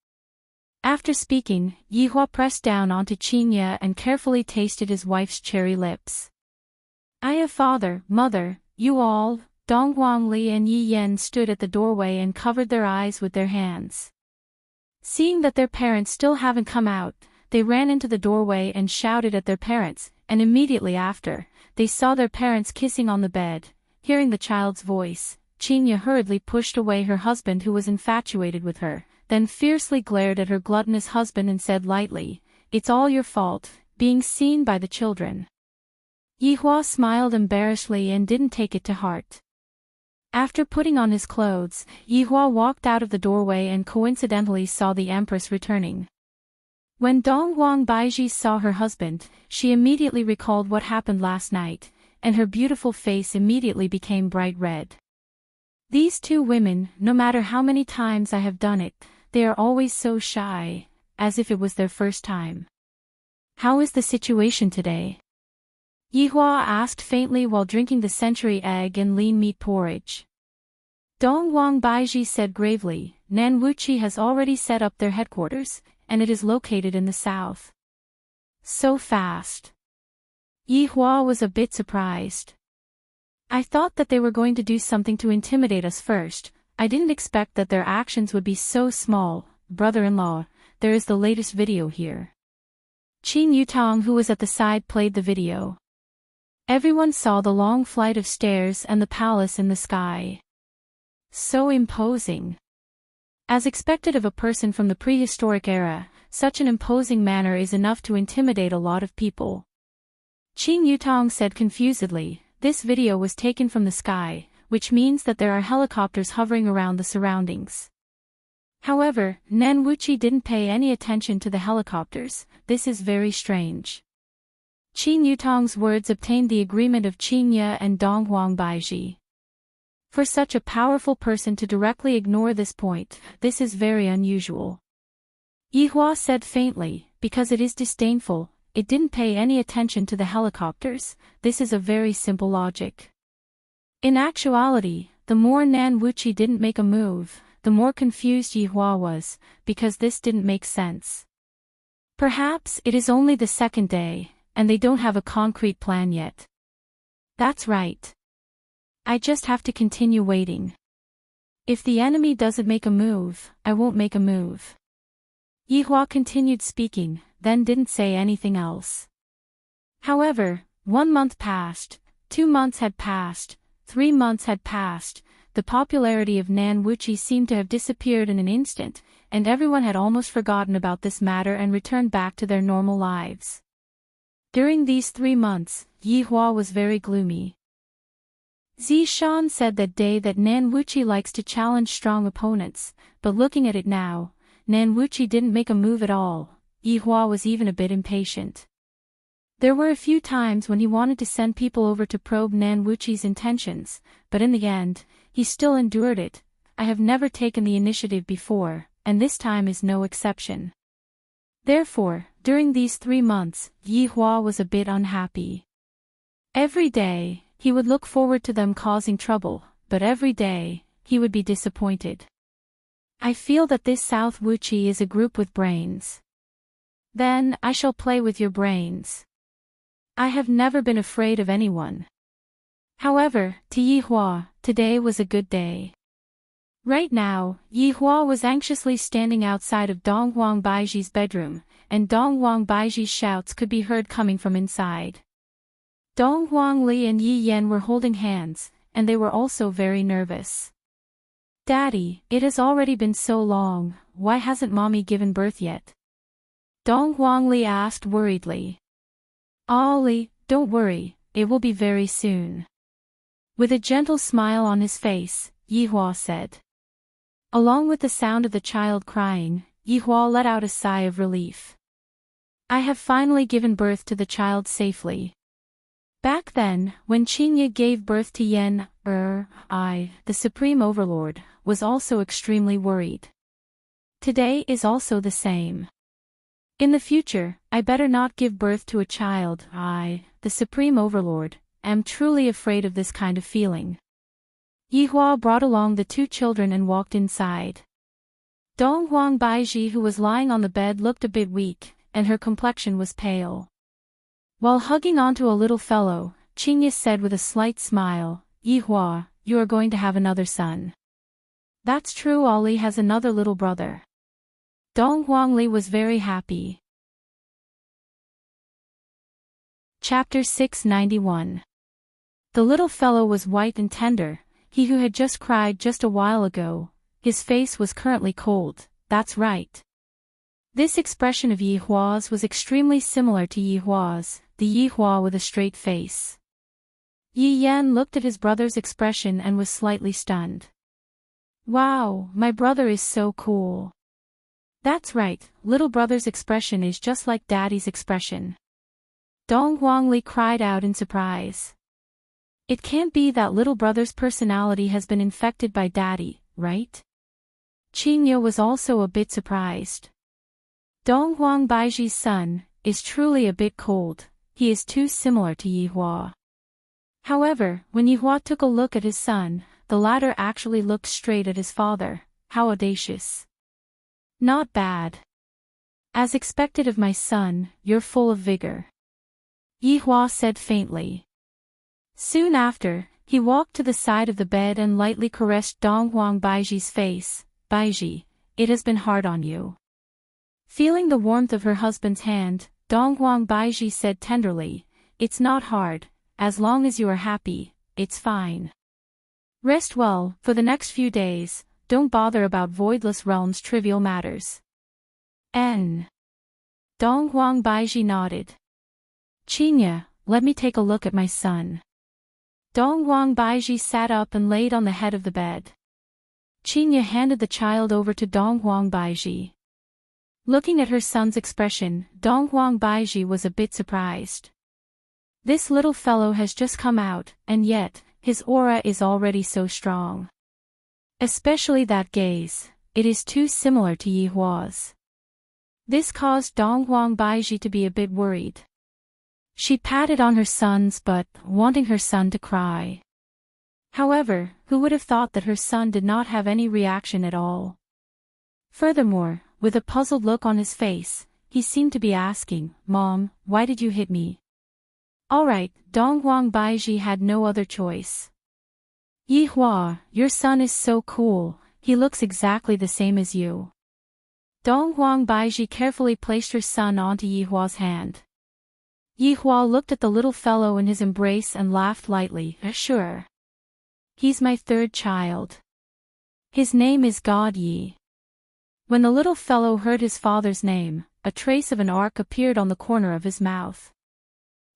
After speaking, Yihua pressed down onto Qinya and carefully tasted his wife's cherry lips. I have father, mother, you all, Donghuang Li and Yi Yen stood at the doorway and covered their eyes with their hands. Seeing that their parents still haven't come out, they ran into the doorway and shouted at their parents, and immediately after, they saw their parents kissing on the bed. Hearing the child's voice, Qinya hurriedly pushed away her husband who was infatuated with her, then fiercely glared at her gluttonous husband and said lightly, it's all your fault, being seen by the children. Yihua smiled embarrassedly and didn't take it to heart. After putting on his clothes, Yihua walked out of the doorway and coincidentally saw the Empress returning. When Donghuang Baiji saw her husband, she immediately recalled what happened last night, and her beautiful face immediately became bright red. These two women, no matter how many times I have done it, they are always so shy, as if it was their first time. How is the situation today? Yihua asked faintly while drinking the century egg and lean meat porridge. Donghuang Baiji said gravely, Nanwuchi has already set up their headquarters, and it is located in the south. So fast. Yihua was a bit surprised. I thought that they were going to do something to intimidate us first. I didn't expect that their actions would be so small. Brother-in-law, there is the latest video here. Qin Yutong, who was at the side, played the video. Everyone saw the long flight of stairs and the palace in the sky. So imposing. As expected of a person from the prehistoric era, such an imposing manner is enough to intimidate a lot of people. Qin Yutong said confusedly, this video was taken from the sky, which means that there are helicopters hovering around the surroundings. However, Nanwuchi didn't pay any attention to the helicopters. This is very strange. Qin Yutong's words obtained the agreement of Qinya and Donghuang Baiji. For such a powerful person to directly ignore this point, this is very unusual. Yihua said faintly, because it is disdainful, it didn't pay any attention to the helicopters. This is a very simple logic. In actuality, the more Nanwuchi didn't make a move, the more confused Yihua was, because this didn't make sense. Perhaps it is only the second day, and they don't have a concrete plan yet. That's right. I just have to continue waiting. If the enemy doesn't make a move, I won't make a move. Yihua continued speaking, then didn't say anything else. However, 1 month passed, 2 months had passed, 3 months had passed. The popularity of Nanwuchi seemed to have disappeared in an instant, and everyone had almost forgotten about this matter and returned back to their normal lives. During these 3 months, Yihua was very gloomy. Zishan said that day that Nanwuchi likes to challenge strong opponents, but looking at it now, Nanwuchi didn't make a move at all. Yihua was even a bit impatient. There were a few times when he wanted to send people over to probe Nanwuchi's intentions, but in the end, he still endured it. I have never taken the initiative before, and this time is no exception. Therefore, during these 3 months, Yihua was a bit unhappy. Every day, he would look forward to them causing trouble, but every day, he would be disappointed. I feel that this South Wuchi is a group with brains. Then, I shall play with your brains. I have never been afraid of anyone. However, to Yihua, today was a good day. Right now, Yihua was anxiously standing outside of Dong Huang Baiji's bedroom, and Dong Huang Baiji's shouts could be heard coming from inside. Dong Huang Li and Yi Yan were holding hands, and they were also very nervous. Daddy, it has already been so long, why hasn't Mommy given birth yet? Dong Huang Li asked worriedly. Li, don't worry, it will be very soon. With a gentle smile on his face, Yihua said. Along with the sound of the child crying, Yihua let out a sigh of relief. I have finally given birth to the child safely. Back then, when Qingye gave birth to Yen, I, the Supreme Overlord, was also extremely worried. Today is also the same. In the future, I better not give birth to a child. I, the Supreme Overlord, am truly afraid of this kind of feeling. Yihua brought along the two children and walked inside. Dong Huang Baiji, who was lying on the bed, looked a bit weak, and her complexion was pale. While hugging onto a little fellow, Qingye said with a slight smile, Yihua, you are going to have another son. That's true, Ali has another little brother. Dong Huangli was very happy. Chapter 691. The little fellow was white and tender, he who had just cried just a while ago, his face was currently cold, that's right. This expression of Yihua's was extremely similar to Yihua's, the Yihua with a straight face. Yi Yan looked at his brother's expression and was slightly stunned. Wow, my brother is so cool. That's right, little brother's expression is just like daddy's expression. Dong Huangli cried out in surprise. It can't be that little brother's personality has been infected by daddy, right? Qingye was also a bit surprised. Dong Huang Baiji's son is truly a bit cold, he is too similar to Yihua. However, when Yihua took a look at his son, the latter actually looked straight at his father. How audacious. Not bad. As expected of my son, you're full of vigor. Yihua said faintly. Soon after, he walked to the side of the bed and lightly caressed Dong Huang Baiji's face. Baiji, it has been hard on you. Feeling the warmth of her husband's hand, Dong Huang Baiji said tenderly, it's not hard, as long as you are happy, it's fine. Rest well, for the next few days, don't bother about voidless realms trivial matters. Dong Huang Baiji nodded. Qingye, let me take a look at my son. Dong Huang Baiji sat up and laid on the head of the bed. Qingye handed the child over to Dong Huang Baiji. Looking at her son's expression, Dong Huang Baiji was a bit surprised. This little fellow has just come out, and yet, his aura is already so strong. Especially that gaze, it is too similar to Yihua's. This caused Dong Huang Baiji to be a bit worried. She patted on her son's butt, wanting her son to cry. However, who would have thought that her son did not have any reaction at all? Furthermore, with a puzzled look on his face, he seemed to be asking, Mom, why did you hit me? Alright, Dong Huang Baiji had no other choice. Yihua, your son is so cool, he looks exactly the same as you. Dong Huang Baiji carefully placed her son onto Yihua's hand. Yihua looked at the little fellow in his embrace and laughed lightly. Sure. He's my third child. His name is God Yi. When the little fellow heard his father's name, a trace of an arc appeared on the corner of his mouth.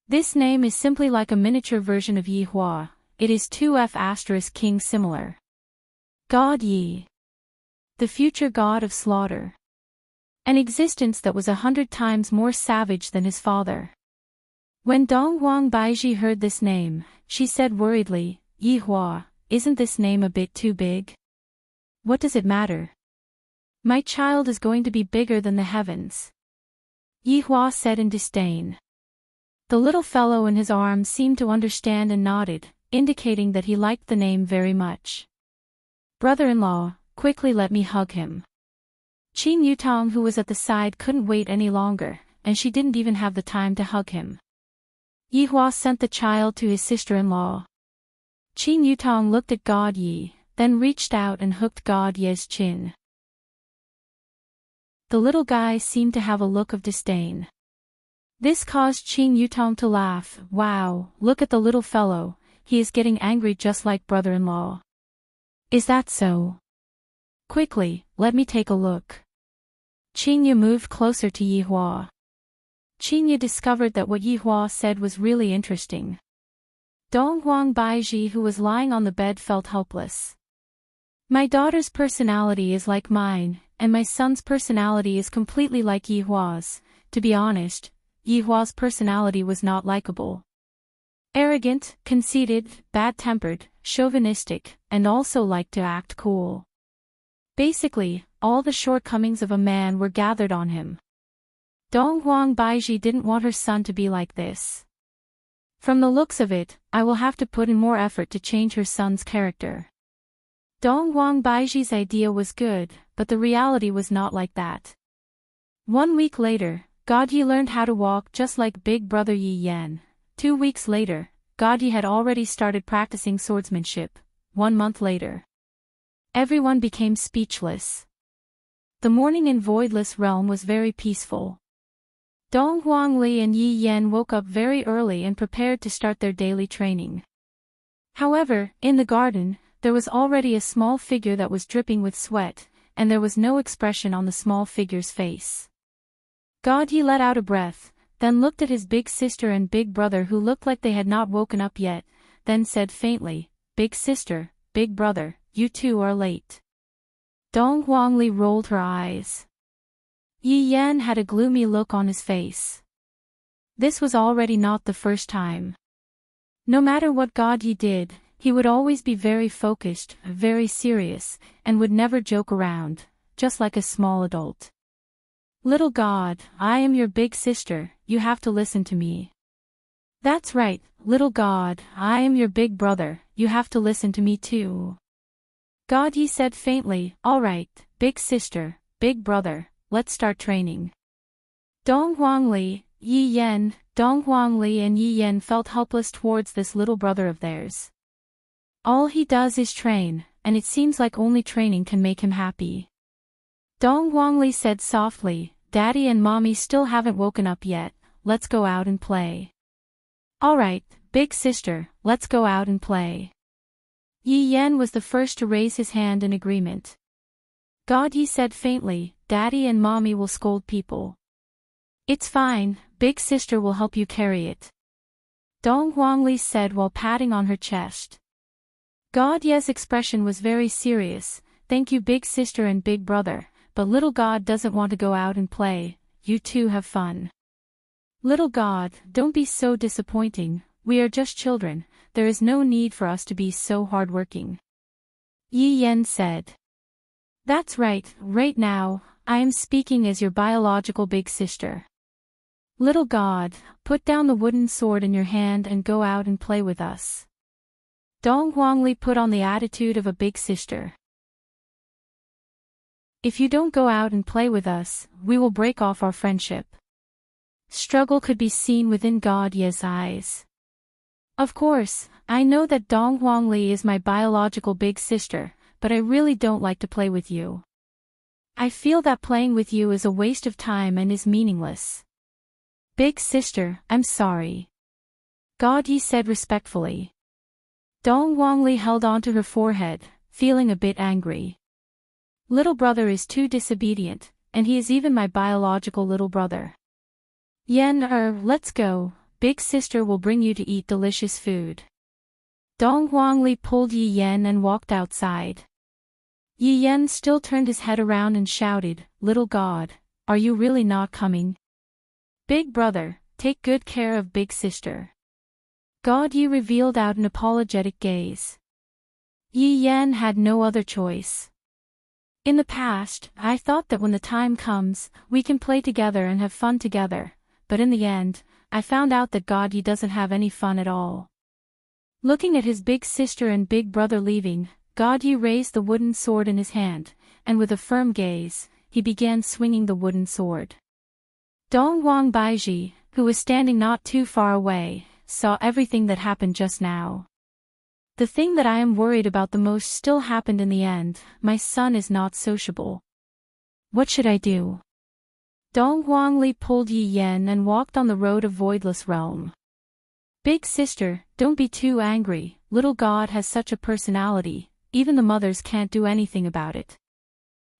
This name is simply like a miniature version of Yihua, it is 2F** king similar. God Yi. The future god of slaughter. An existence that was 100 times more savage than his father. When Dong Huang Baiji heard this name, she said worriedly, Yihua, isn't this name a bit too big? What does it matter? My child is going to be bigger than the heavens. Yihua said in disdain. The little fellow in his arms seemed to understand and nodded, indicating that he liked the name very much. Brother-in-law, quickly let me hug him. Qin Yutong, who was at the side, couldn't wait any longer, and she didn't even have the time to hug him. Yihua sent the child to his sister-in-law. Qin Yutong looked at God Yi, then reached out and hooked God Ye's chin. The little guy seemed to have a look of disdain. This caused Qin Yutong to laugh. Wow, look at the little fellow, he is getting angry just like brother-in-law. Is that so? Quickly, let me take a look. Qin Yu moved closer to Yihua. Qin Yu discovered that what Yihua said was really interesting. Donghuang Baiji, who was lying on the bed, felt helpless. My daughter's personality is like mine, and my son's personality is completely like Yihua's. To be honest, Yihua's personality was not likable. Arrogant, conceited, bad-tempered, chauvinistic, and also liked to act cool. Basically, all the shortcomings of a man were gathered on him. Donghuang Baiji didn't want her son to be like this. From the looks of it, I will have to put in more effort to change her son's character. Donghuang Baiji's idea was good, but the reality was not like that. 1 week later, God Yi learned how to walk just like big brother Yi Yan. 2 weeks later, God Yi had already started practicing swordsmanship. 1 month later, everyone became speechless. The morning in Voidless Realm was very peaceful. Donghuang Li and Yi Yan woke up very early and prepared to start their daily training. However, in the garden, there was already a small figure that was dripping with sweat, and there was no expression on the small figure's face. God Yi let out a breath, then looked at his big sister and big brother, who looked like they had not woken up yet, then said faintly, "Big sister, big brother, you two are late." Donghuang Li rolled her eyes. Yi Yan had a gloomy look on his face. This was already not the first time. No matter what God Yi did, he would always be very focused, very serious, and would never joke around, just like a small adult. Little God, I am your big sister, you have to listen to me. That's right, little God, I am your big brother, you have to listen to me too. God Yi said faintly, all right, big sister, big brother, let's start training. Donghuang Li, Yi Yan, Donghuang Li and Yi Yan felt helpless towards this little brother of theirs. All he does is train, and it seems like only training can make him happy. Donghuang Li said softly, Daddy and Mommy still haven't woken up yet, let's go out and play. All right, big sister, let's go out and play. Yi Yan was the first to raise his hand in agreement. God Yi said faintly, Daddy and Mommy will scold people. It's fine, big sister will help you carry it. Donghuang Li said while patting on her chest. God Ye's expression was very serious. Thank you big sister and big brother, but little God doesn't want to go out and play, you two have fun. Little God, don't be so disappointing, we are just children, there is no need for us to be so hardworking. Yi Yan said. That's right now, I am speaking as your biological big sister. Little God, put down the wooden sword in your hand and go out and play with us. Donghuang Li put on the attitude of a big sister. If you don't go out and play with us, we will break off our friendship. Struggle could be seen within God Ye's eyes. Of course, I know that Donghuang Li is my biological big sister, but I really don't like to play with you. I feel that playing with you is a waste of time and is meaningless. Big sister, I'm sorry. God Yi said respectfully. Donghuang Li held onto her forehead, feeling a bit angry. Little brother is too disobedient, and he is even my biological little brother. Yan, let's go, big sister will bring you to eat delicious food. Donghuang Li pulled Yi Yan and walked outside. Yi Yan still turned his head around and shouted, Little God, are you really not coming? Big brother, take good care of big sister. God Yi revealed out an apologetic gaze. Yi Yan had no other choice. In the past, I thought that when the time comes, we can play together and have fun together, but in the end, I found out that God Yi doesn't have any fun at all. Looking at his big sister and big brother leaving, God Yi raised the wooden sword in his hand, and with a firm gaze, he began swinging the wooden sword. Dong Wang Baiji, who was standing not too far away, saw everything that happened just now. The thing that I am worried about the most still happened in the end. My son is not sociable. What should I do? Dong Huangli pulled Yi Yan and walked on the road of voidless realm. Big sister, don't be too angry, little God has such a personality, even the mothers can't do anything about it.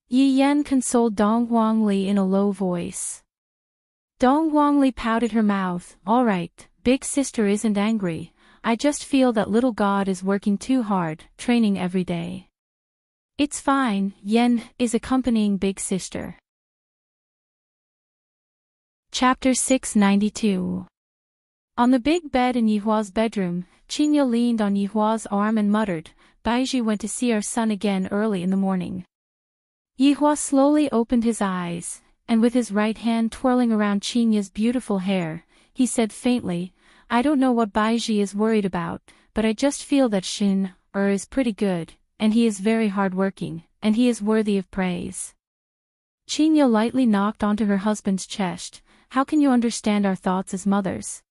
Yi Yan consoled Dong Huangli in a low voice. Dong Huangli pouted her mouth. All right, big sister isn't angry, I just feel that little God is working too hard, training every day. It's fine, Yan is accompanying big sister. Chapter 692. On the big bed in Yihua's bedroom, Qingya leaned on Yihua's arm and muttered, Baiji went to see our son again early in the morning. Yihua slowly opened his eyes, and with his right hand twirling around Qingya's beautiful hair, he said faintly, I don't know what Baiji is worried about, but I just feel that Shin is pretty good, and he is very hardworking, and he is worthy of praise. Qingya lightly knocked onto her husband's chest. How can you understand our thoughts as mothers?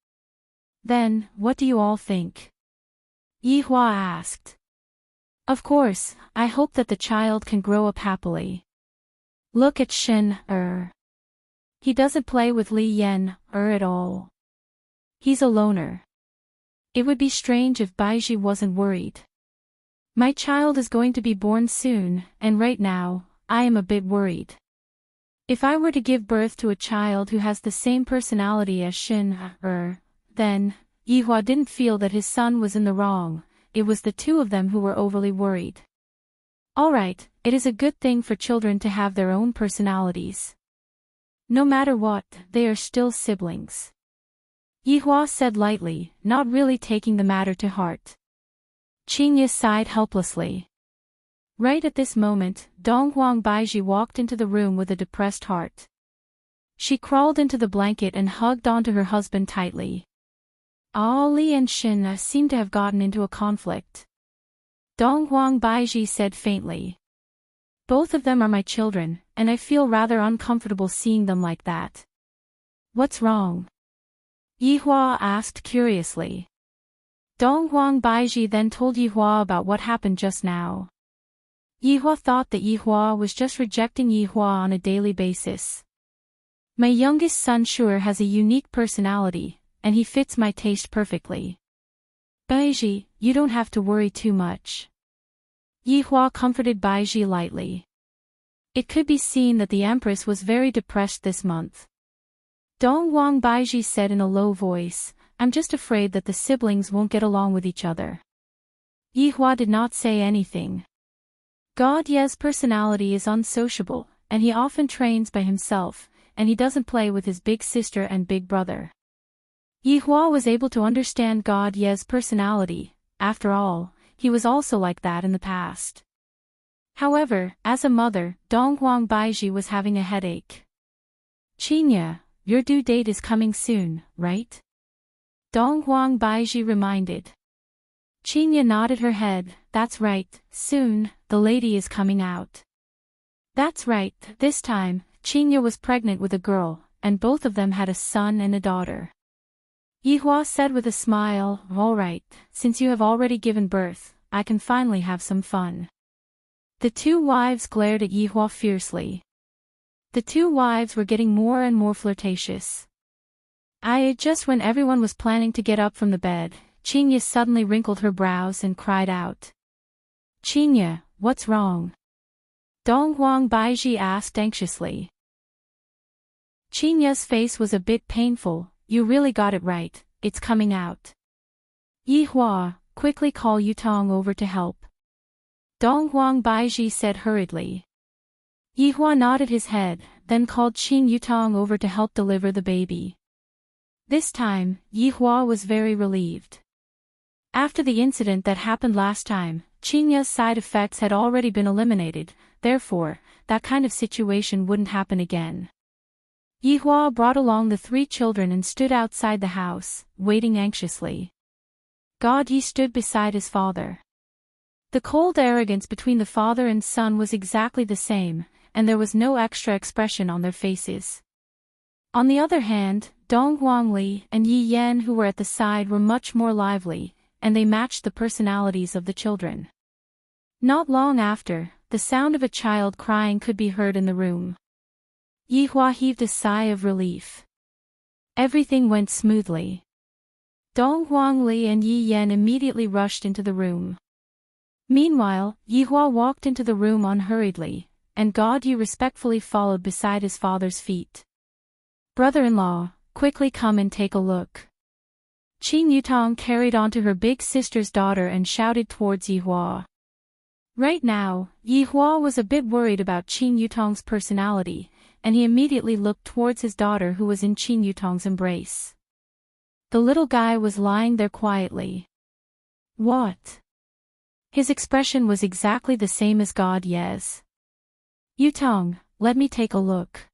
Then, what do you all think? Yihua asked. Of course, I hope that the child can grow up happily. Look at Shin He doesn't play with Li Yan at all. He's a loner. It would be strange if Baiji wasn't worried. My child is going to be born soon, and right now, I am a bit worried. If I were to give birth to a child who has the same personality as Shin then, Yihua didn't feel that his son was in the wrong, it was the two of them who were overly worried. Alright, it is a good thing for children to have their own personalities. No matter what, they are still siblings. Yihua said lightly, not really taking the matter to heart. Qingya sighed helplessly. Right at this moment, Dong Huang Baiji walked into the room with a depressed heart. She crawled into the blanket and hugged onto her husband tightly. Li and Shin seem to have gotten into a conflict. Dong Huang Baiji said faintly. Both of them are my children, and I feel rather uncomfortable seeing them like that. What's wrong? Yihua asked curiously. Dong Huang Baiji then told Yihua about what happened just now. Yihua thought that Yihua was just rejecting Yihua on a daily basis. My youngest son sure has a unique personality, and he fits my taste perfectly. Baiji, you don't have to worry too much. Yihua comforted Baiji lightly. It could be seen that the Empress was very depressed this month. Dong Huang Baiji said in a low voice, I'm just afraid that the siblings won't get along with each other. Yihua did not say anything. God Ye's personality is unsociable, and he often trains by himself, and he doesn't play with his big sister and big brother. Yihua was able to understand God Ye's personality. After all, he was also like that in the past. However, as a mother, Dong Huang Baiji was having a headache. Qingya, your due date is coming soon, right? Dong Huang Baiji reminded. Qingya nodded her head. That's right, soon, the lady is coming out. That's right, this time, Qingya was pregnant with a girl, and both of them had a son and a daughter. Yihua said with a smile, all right, since you have already given birth, I can finally have some fun. The two wives glared at Yihua fiercely. The two wives were getting more and more flirtatious. Just when everyone was planning to get up from the bed, Qingya suddenly wrinkled her brows and cried out. Qingya, what's wrong? Dong Huang Baiji asked anxiously. Qingya's face was a bit painful. You really got it right, it's coming out. Yihua, quickly call Yutong over to help. Dong Huang Baiji said hurriedly. Yihua nodded his head, then called Qing Yutong over to help deliver the baby. This time, Yihua was very relieved. After the incident that happened last time, Qingya's side effects had already been eliminated, therefore, that kind of situation wouldn't happen again. Yihua brought along the 3 children and stood outside the house, waiting anxiously. God Yi stood beside his father. The cold arrogance between the father and son was exactly the same, and there was no extra expression on their faces. On the other hand, Dong Huangli and Yi Yan who were at the side were much more lively, and they matched the personalities of the children. Not long after, the sound of a child crying could be heard in the room. Yihua heaved a sigh of relief. Everything went smoothly. Dong Huangli and Yi Yan immediately rushed into the room. Meanwhile, Yihua walked into the room unhurriedly, and God Yi respectfully followed beside his father's feet. "Brother-in-law, quickly come and take a look." Qin Yutong carried onto her big sister's daughter and shouted towards Yihua. Right now, Yihua was a bit worried about Qin Yutong's personality, and he immediately looked towards his daughter who was in Qin Yutong's embrace. The little guy was lying there quietly. What? His expression was exactly the same as God Ye's. "Yutong, let me take a look."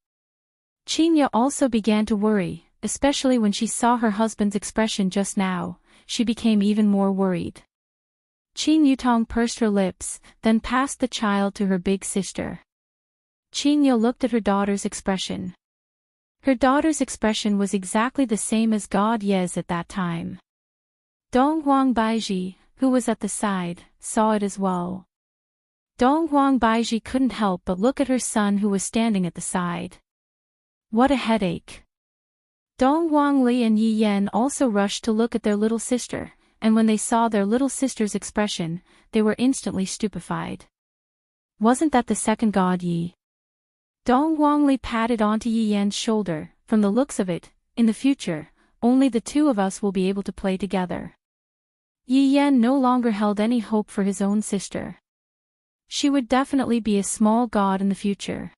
Qin also began to worry, especially when she saw her husband's expression just now. She became even more worried. Qin Yutong pursed her lips, then passed the child to her big sister. Qin looked at her daughter's expression. Her daughter's expression was exactly the same as God Ye's at that time. Dong Huang Baiji, who was at the side, saw it as well. Dong Huang Baiji couldn't help but look at her son who was standing at the side. What a headache. Dong Huangli and Yi Yan also rushed to look at their little sister, and when they saw their little sister's expression, they were instantly stupefied. Wasn't that the second God Yi? Dong Huangli patted onto Yi Yan's shoulder. From the looks of it, in the future, only the 2 of us will be able to play together. Yi Yan no longer held any hope for his own sister. She would definitely be a small god in the future.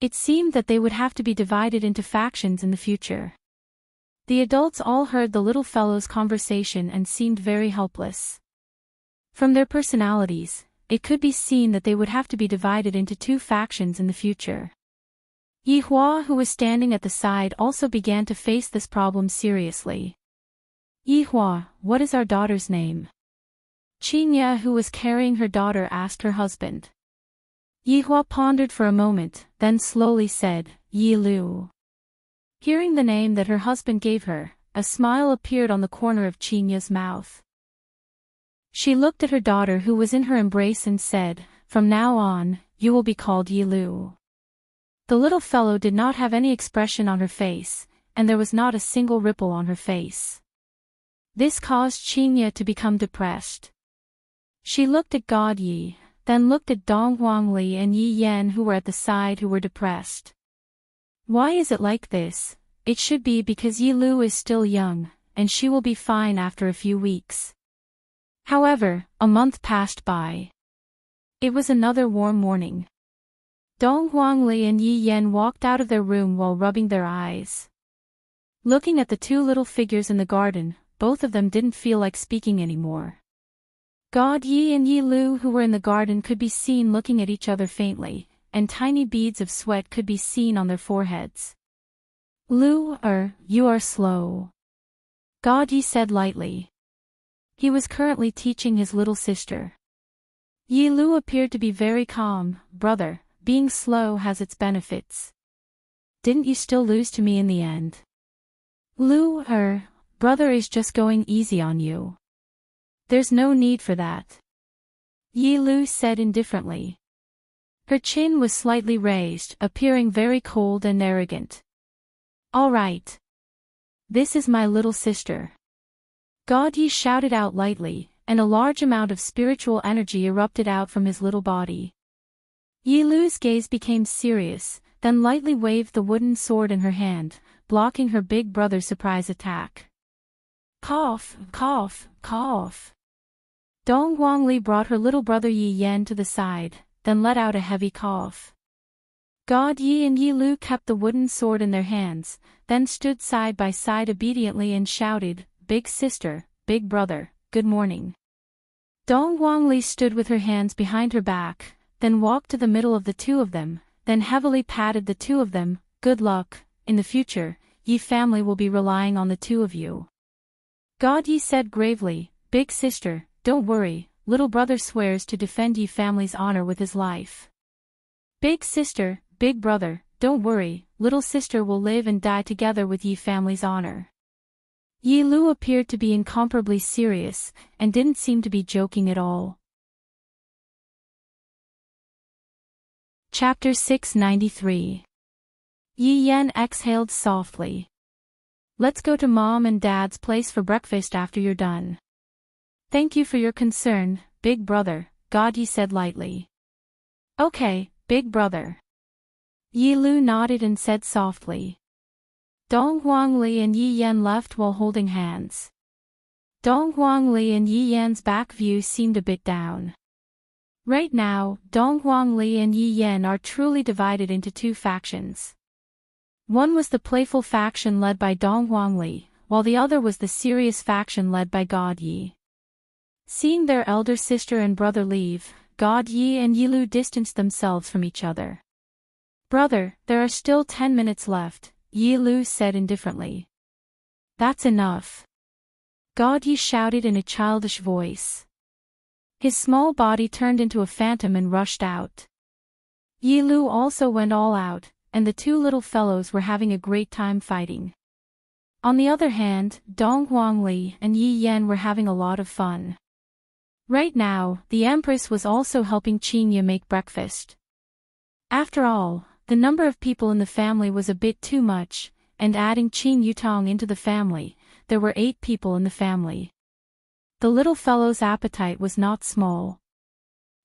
It seemed that they would have to be divided into factions in the future. The adults all heard the little fellow's conversation and seemed very helpless. From their personalities, it could be seen that they would have to be divided into 2 factions in the future. Yihua, who was standing at the side, also began to face this problem seriously. "Yihua, what is our daughter's name?" Qin, who was carrying her daughter, asked her husband. Yihua pondered for a moment, then slowly said, "Yi Lu." Hearing the name that her husband gave her, a smile appeared on the corner of Qin's mouth. She looked at her daughter who was in her embrace and said, "From now on, you will be called Yi Lu." The little fellow did not have any expression on her face, and there was not a single ripple on her face. This caused Qin to become depressed. She looked at God Yi, then looked at Dong Huangli and Yi Yan who were at the side who were depressed. Why is it like this? It should be because Yi Lu is still young, and she will be fine after a few weeks. However, a month passed by. It was another warm morning. Dong Huangli and Yi Yan walked out of their room while rubbing their eyes. Looking at the 2 little figures in the garden, both of them didn't feel like speaking anymore. God Yi and Yi Lu who were in the garden could be seen looking at each other faintly, and tiny beads of sweat could be seen on their foreheads. "Lu, you are slow," God Yi said lightly. He was currently teaching his little sister. Yi Lu appeared to be very calm. "Brother, being slow has its benefits. Didn't you still lose to me in the end?" "Lu, brother is just going easy on you. There's no need for that," Yi Lu said indifferently. Her chin was slightly raised, appearing very cold and arrogant. "All right. This is my little sister." God Yi shouted out lightly, and a large amount of spiritual energy erupted out from his little body. Yi Lu's gaze became serious, then lightly waved the wooden sword in her hand, blocking her big brother's surprise attack. Cough, cough, cough. Dong Huangli brought her little brother Yi Yan to the side, then let out a heavy cough. God Yi and Yi Lu kept the wooden sword in their hands, then stood side by side obediently and shouted, "Big sister, big brother, good morning." Dong Huangli stood with her hands behind her back, then walked to the middle of the 2 of them, then heavily patted the 2 of them. "Good luck, in the future, ye family will be relying on the two of you. God ye said gravely, big sister, don't worry, little brother swears to defend ye family's honor with his life. Big sister, big brother, don't worry, little sister will live and die together with ye family's honor. Yi Lu appeared to be incomparably serious, and didn't seem to be joking at all. Chapter 693. Yi Yan exhaled softly. Let's go to Mom and Dad's place for breakfast after you're done. Thank you for your concern, big brother, God Yi said lightly. Okay, big brother. Yi Lu nodded and said softly. Dong Huangli and Yi Yan left while holding hands. Dong Huangli and Yi Yan's back view seemed a bit down. Right now, Dong Huangli and Yi Yan are truly divided into two factions. One was the playful faction led by Dong Huangli, while the other was the serious faction led by God Yi. Seeing their elder sister and brother leave, God Yi and Yi Lu distanced themselves from each other. Brother, there are still 10 minutes left, Yi Lu said indifferently. That's enough. God Yi shouted in a childish voice. His small body turned into a phantom and rushed out. Yi Lu also went all out, and the two little fellows were having a great time fighting. On the other hand, Dong Huangli and Yi Yan were having a lot of fun. Right now, the Empress was also helping Qingye make breakfast. After all, the number of people in the family was a bit too much, and adding Qing Yutong into the family, there were 8 people in the family. The little fellow's appetite was not small.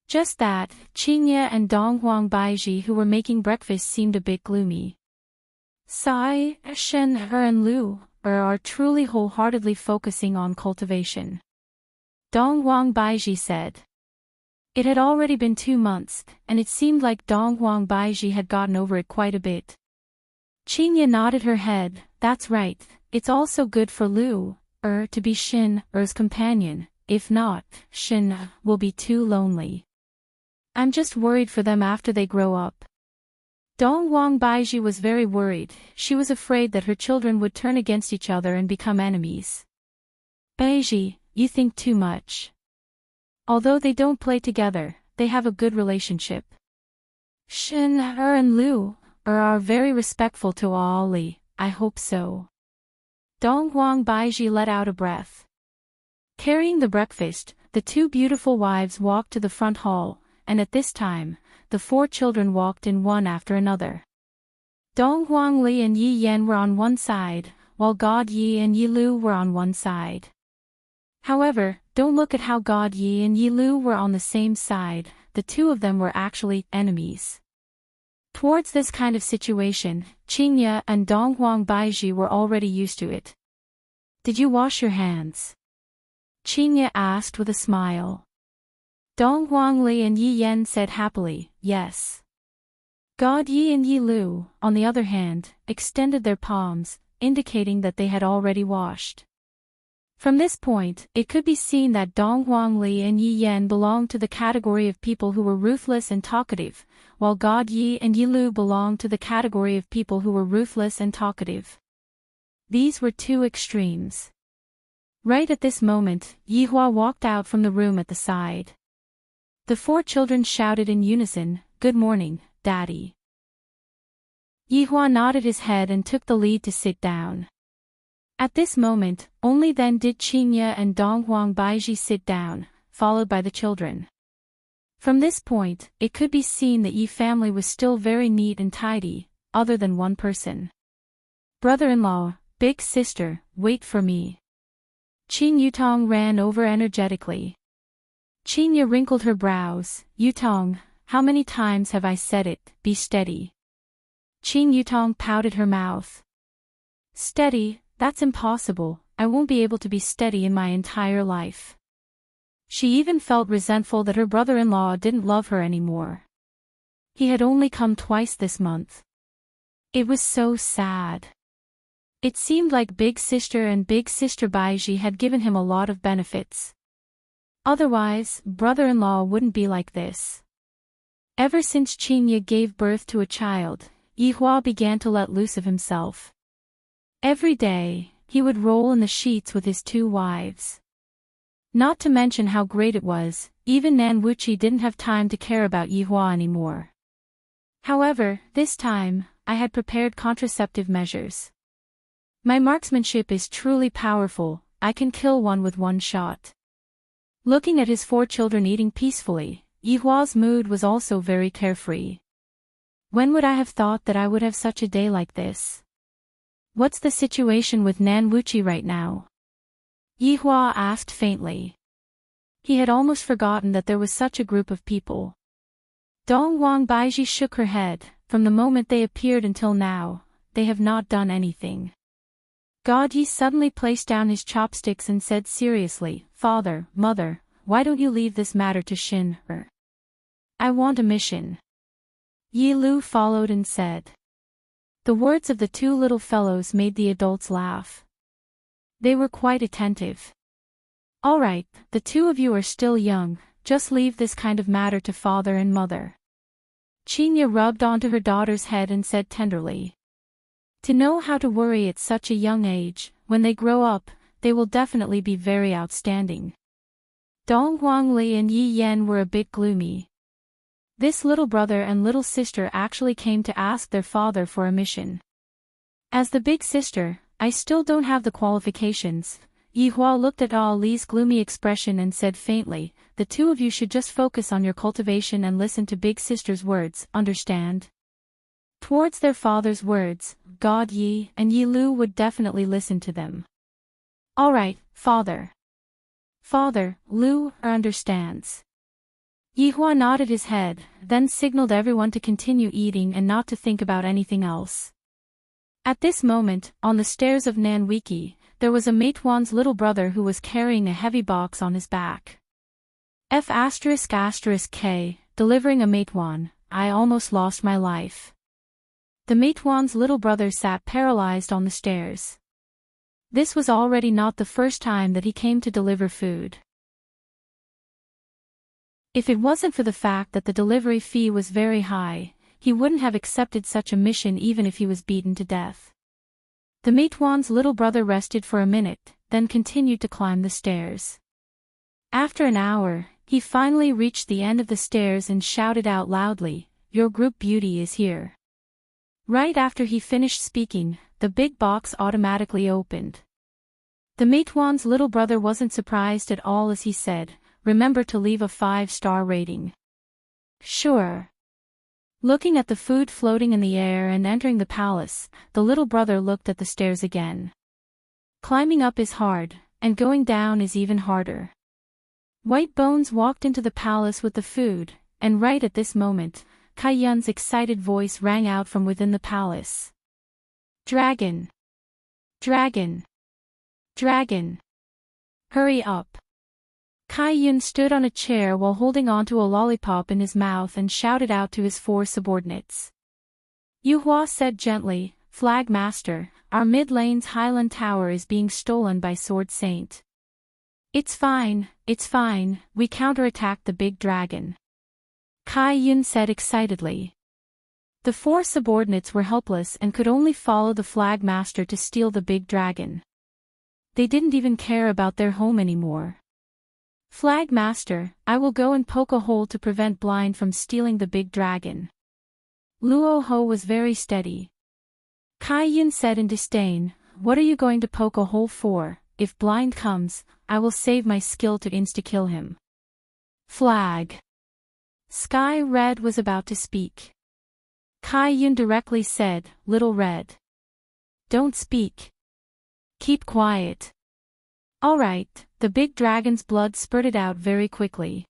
Just that, Qingye and Dong Huang Baiji who were making breakfast seemed a bit gloomy. Sai, Shen, He and Lu are truly wholeheartedly focusing on cultivation. Dong Huang Baiji said. It had already been 2 months, and it seemed like Dong Huang Baiji had gotten over it quite a bit. Qingye nodded her head, that's right, it's also good for Lu, to be Shin, Er's companion, if not, Shin will be too lonely. I'm just worried for them after they grow up. Dong Huang Baiji was very worried, she was afraid that her children would turn against each other and become enemies. Baiji, you think too much. Although they don't play together, they have a good relationship. Shin, and Lu are very respectful to Ali, I hope so. Dong Huang Baiji let out a breath. Carrying the breakfast, the 2 beautiful wives walked to the front hall, and at this time, the 4 children walked in one after another. Dong Huangli and Yi Yan were on one side, while God Yi and Yi Lu were on one side. However, don't look at how God Yi and Yi Lu were on the same side, the 2 of them were actually enemies. Towards this kind of situation, Qingye and Dong Huang Baiji were already used to it. Did you wash your hands? Qingye asked with a smile. Dong Huangli and Yi Yan said happily, yes. God Yi and Yi Lu, on the other hand, extended their palms, indicating that they had already washed. From this point, it could be seen that Dong Huangli and Yi Yan belonged to the category of people who were ruthless and talkative, while God Yi and Yi Lu belonged to the category of people who were ruthless and talkative. These were 2 extremes. Right at this moment, Yi Hua walked out from the room at the side. The 4 children shouted in unison, "Good morning, Daddy." Yi Hua nodded his head and took the lead to sit down. At this moment, only then did Qingye and Dong Huang Baiji sit down, followed by the children. From this point, it could be seen that Yi family was still very neat and tidy, other than one person. Brother-in-law, big sister, wait for me. Qing Yutong ran over energetically. Qingye wrinkled her brows, Yutong, how many times have I said it, be steady. Qing Yutong pouted her mouth. Steady? That's impossible, I won't be able to be steady in my entire life. She even felt resentful that her brother-in-law didn't love her anymore. He had only come twice this month. It was so sad. It seemed like Big Sister and Big Sister Baiji had given him a lot of benefits. Otherwise, brother-in-law wouldn't be like this. Ever since Qingye gave birth to a child, Yihua began to let loose of himself. Every day, he would roll in the sheets with his 2 wives. Not to mention how great it was, even Nan Wuchi didn't have time to care about Yihua anymore. However, this time, I had prepared contraceptive measures. My marksmanship is truly powerful, I can kill one with 1 shot. Looking at his 4 children eating peacefully, Yihua's mood was also very carefree. When would I have thought that I would have such a day like this? What's the situation with Nan Wuchi right now? Yihua asked faintly. He had almost forgotten that there was such a group of people. Dong Wang Baiji shook her head. From the moment they appeared until now, they have not done anything. God Yi suddenly placed down his chopsticks and said seriously, Father, Mother, why don't you leave this matter to Xin Er? I want a mission. Yi Lu followed and said. The words of the 2 little fellows made the adults laugh. They were quite attentive. All right, the 2 of you are still young, just leave this kind of matter to Father and Mother. Qinya rubbed onto her daughter's head and said tenderly. To know how to worry at such a young age, when they grow up, they will definitely be very outstanding. Dong Huangli and Yi Yan were a bit gloomy. This little brother and little sister actually came to ask their father for a mission. As the big sister, I still don't have the qualifications. Yihua looked at Ali's gloomy expression and said faintly, the 2 of you should just focus on your cultivation and listen to big sister's words, understand? Towards their father's words, God Yi and Yi Lu would definitely listen to them. All right, Father. Father, Lu understands. Yihua nodded his head, then signaled everyone to continue eating and not to think about anything else. At this moment, on the stairs of Nanwiki, there was a Meituan's little brother who was carrying a heavy box on his back. F***K, delivering a Meituan, I almost lost my life. The Meituan's little brother sat paralyzed on the stairs. This was already not the first time that he came to deliver food. If it wasn't for the fact that the delivery fee was very high, he wouldn't have accepted such a mission even if he was beaten to death. The Meituan's little brother rested for a minute, then continued to climb the stairs. After an hour, he finally reached the end of the stairs and shouted out loudly, "Your group beauty is here." Right after he finished speaking, the big box automatically opened. The Meituan's little brother wasn't surprised at all as he said, "Remember to leave a 5-star rating." Sure. Looking at the food floating in the air and entering the palace, the little brother looked at the stairs again. Climbing up is hard, and going down is even harder. White Bones walked into the palace with the food, and right at this moment, Kai Yun's excited voice rang out from within the palace. Dragon! Dragon! Dragon! Hurry up! Kai Yun stood on a chair while holding onto a lollipop in his mouth and shouted out to his 4 subordinates. Yuhua said gently, "Flag Master, our mid-lane's Highland Tower is being stolen by Sword Saint." It's fine, we counterattacked the big dragon. Kai Yun said excitedly. The 4 subordinates were helpless and could only follow the Flag Master to steal the big dragon. They didn't even care about their home anymore. Flag Master, I will go and poke a hole to prevent Blind from stealing the big dragon. Luo Ho was very steady. Kai Yun said in disdain, "What are you going to poke a hole for? If Blind comes, I will save my skill to insta-kill him." Flag. Sky Red was about to speak. Kai Yun directly said, "Little Red. Don't speak. Keep quiet." All right, the big dragon's blood spurted out very quickly.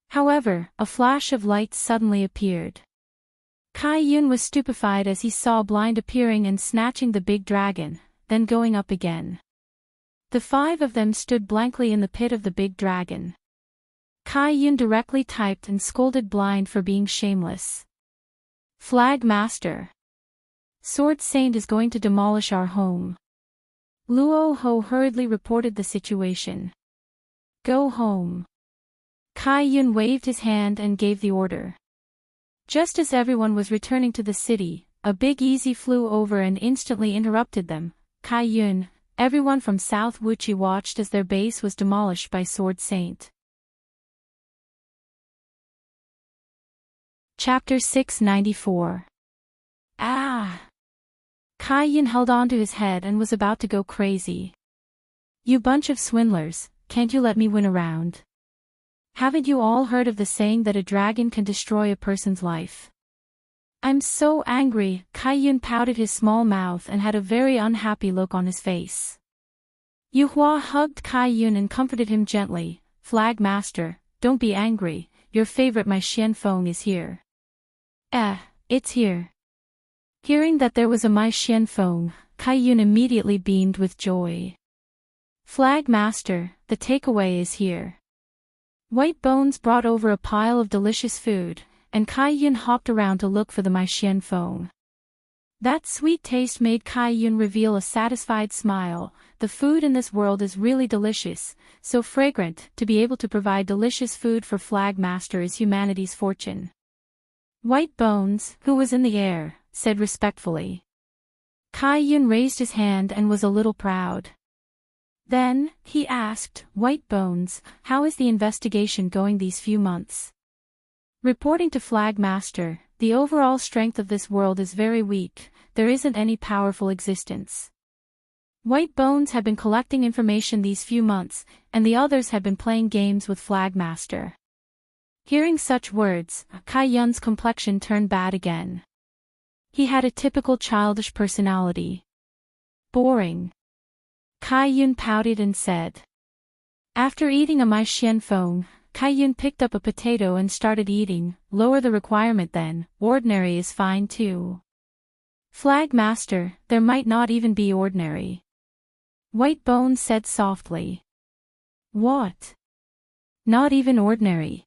However, a flash of light suddenly appeared. Kai Yun was stupefied as he saw Blind appearing and snatching the big dragon, then going up again. The 5 of them stood blankly in the pit of the big dragon. Kai Yun directly typed and scolded Blind for being shameless. Flag Master. Sword Saint is going to demolish our home. Luo Ho hurriedly reported the situation. Go home. Kai Yun waved his hand and gave the order. Just as everyone was returning to the city, a big easy flew over and instantly interrupted them. Kai Yun, everyone from South Wuchi watched as their base was demolished by Sword Saint. Chapter 694. Ah! Kai Yun held on to his head and was about to go crazy. You bunch of swindlers, can't you let me win a round? Haven't you all heard of the saying that a dragon can destroy a person's life? I'm so angry. Kai Yun pouted his small mouth and had a very unhappy look on his face. Yu Hua hugged Kai Yun and comforted him gently. Flag Master, don't be angry, your favorite Mai Xianfeng is here. It's here. Hearing that there was a Mai Xianfeng, Kai Yun immediately beamed with joy. Flag Master, the takeaway is here. White Bones brought over a pile of delicious food, and Kai Yun hopped around to look for the Mai Xianfeng. That sweet taste made Kai Yun reveal a satisfied smile. The food in this world is really delicious, so fragrant. To be able to provide delicious food for Flag Master is humanity's fortune. White Bones, who was in the air, said respectfully. Kai Yun raised his hand and was a little proud. Then, he asked, White Bones, how is the investigation going these few months? Reporting to Flag Master, the overall strength of this world is very weak, there isn't any powerful existence. White Bones had been collecting information these few months, and the others had been playing games with Flag Master. Hearing such words, Kai Yun's complexion turned bad again. He had a typical childish personality. Boring. Kai Yun pouted and said. After eating a Mai Xianfeng, Kai Yun picked up a potato and started eating. Lower the requirement then, ordinary is fine too. Flag Master, there might not even be ordinary. White Bones said softly. What? Not even ordinary?